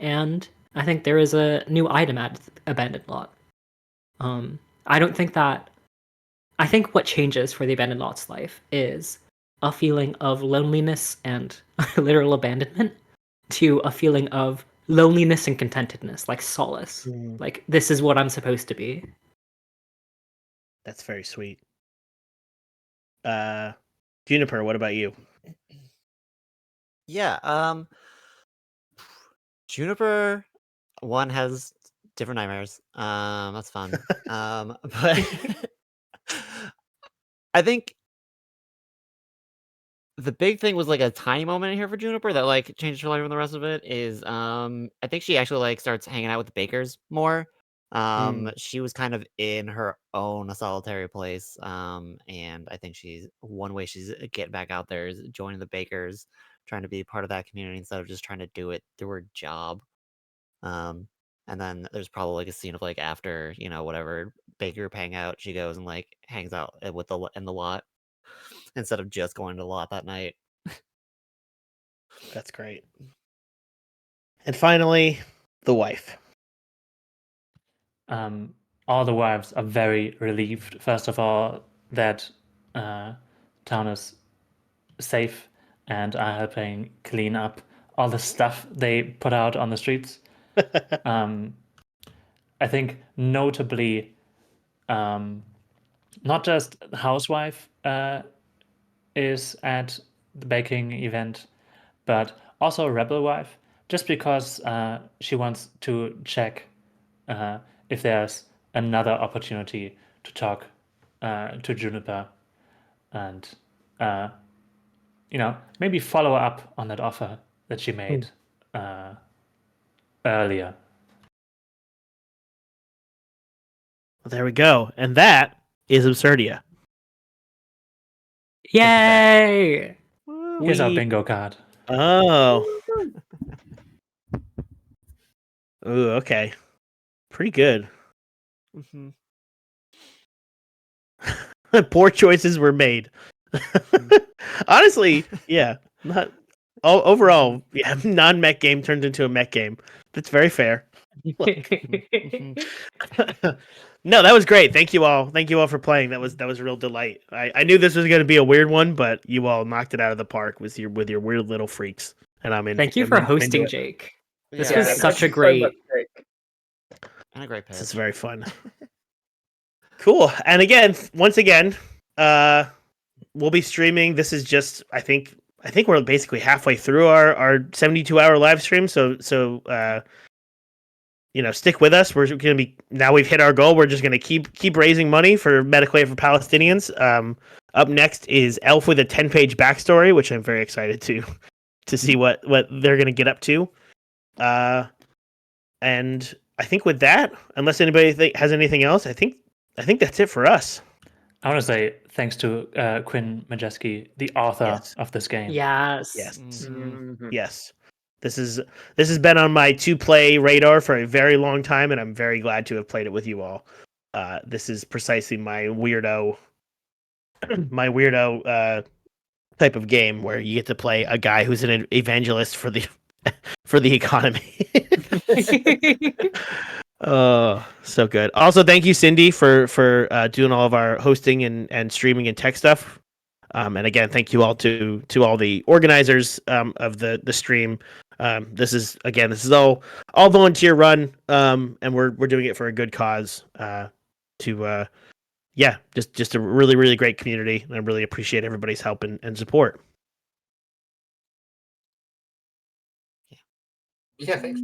And I think there is a new item at the abandoned lot. I don't think that. I think what changes for the abandoned lot's life is a feeling of loneliness and literal abandonment to a feeling of loneliness and contentedness, like solace. Like, this is what I'm supposed to be. That's very sweet. Juniper, what about you? Yeah, Juniper one has different nightmares. That's fun. But I think the big thing was like a tiny moment in here for Juniper that like changed her life from the rest of it is I think she actually like starts hanging out with the Bakers more. She was kind of in her own solitary place. And I think one way she's getting back out there is joining the Bakers, trying to be part of that community instead of just trying to do it through her job. And then there's probably like a scene of like after, whatever Baker hang out, she goes and like hangs out in the lot instead of just going to the lot that night. That's great. And finally, the wife. All the wives are very relieved, first of all, that town is safe and are helping clean up all the stuff they put out on the streets. I think notably, not just housewife is at the baking event, but also Rebel Wife, just because she wants to check if there's another opportunity to talk to Juniper and maybe follow up on that offer that she made earlier. Well, there we go. And that is Absurdia. Yay! Here's our bingo card. Oh. Ooh, okay. Pretty good. Mm-hmm. Poor choices were made. Honestly, yeah. Not overall, yeah, non-mech game turned into a mech game. That's very fair. No, that was great. Thank you all. Thank you all for playing. That was a real delight. I knew this was going to be a weird one, but you all knocked it out of the park with your weird little freaks. And I'm in. Thank you for hosting, Jake. This was thank such you a so great. much, Jake. And a great pitch. This is very fun. Cool. And again, once again, we'll be streaming. This is just I think we're basically halfway through our 72-hour live stream. So stick with us. We're going to be now. We've hit our goal. We're just going to keep raising money for medical aid for Palestinians. Up next is Elf with a 10-page backstory, which I'm very excited to see what they're going to get up to. And I think with that, unless anybody has anything else, I think that's it for us. I want to say thanks to Quinn Majeski, the author of this game. Yes. Yes. Mm-hmm. Yes. This has been on my to-play radar for a very long time, and I'm very glad to have played it with you all. This is precisely my weirdo type of game where you get to play a guy who's an evangelist for the economy. Oh, so good. Also, thank you, Cindy, for doing all of our hosting and streaming and tech stuff. And again, thank you all to all the organizers of the stream. This is all volunteer run, and we're doing it for a good cause. Just a really, really great community, and I really appreciate everybody's help and support. Yeah, thanks.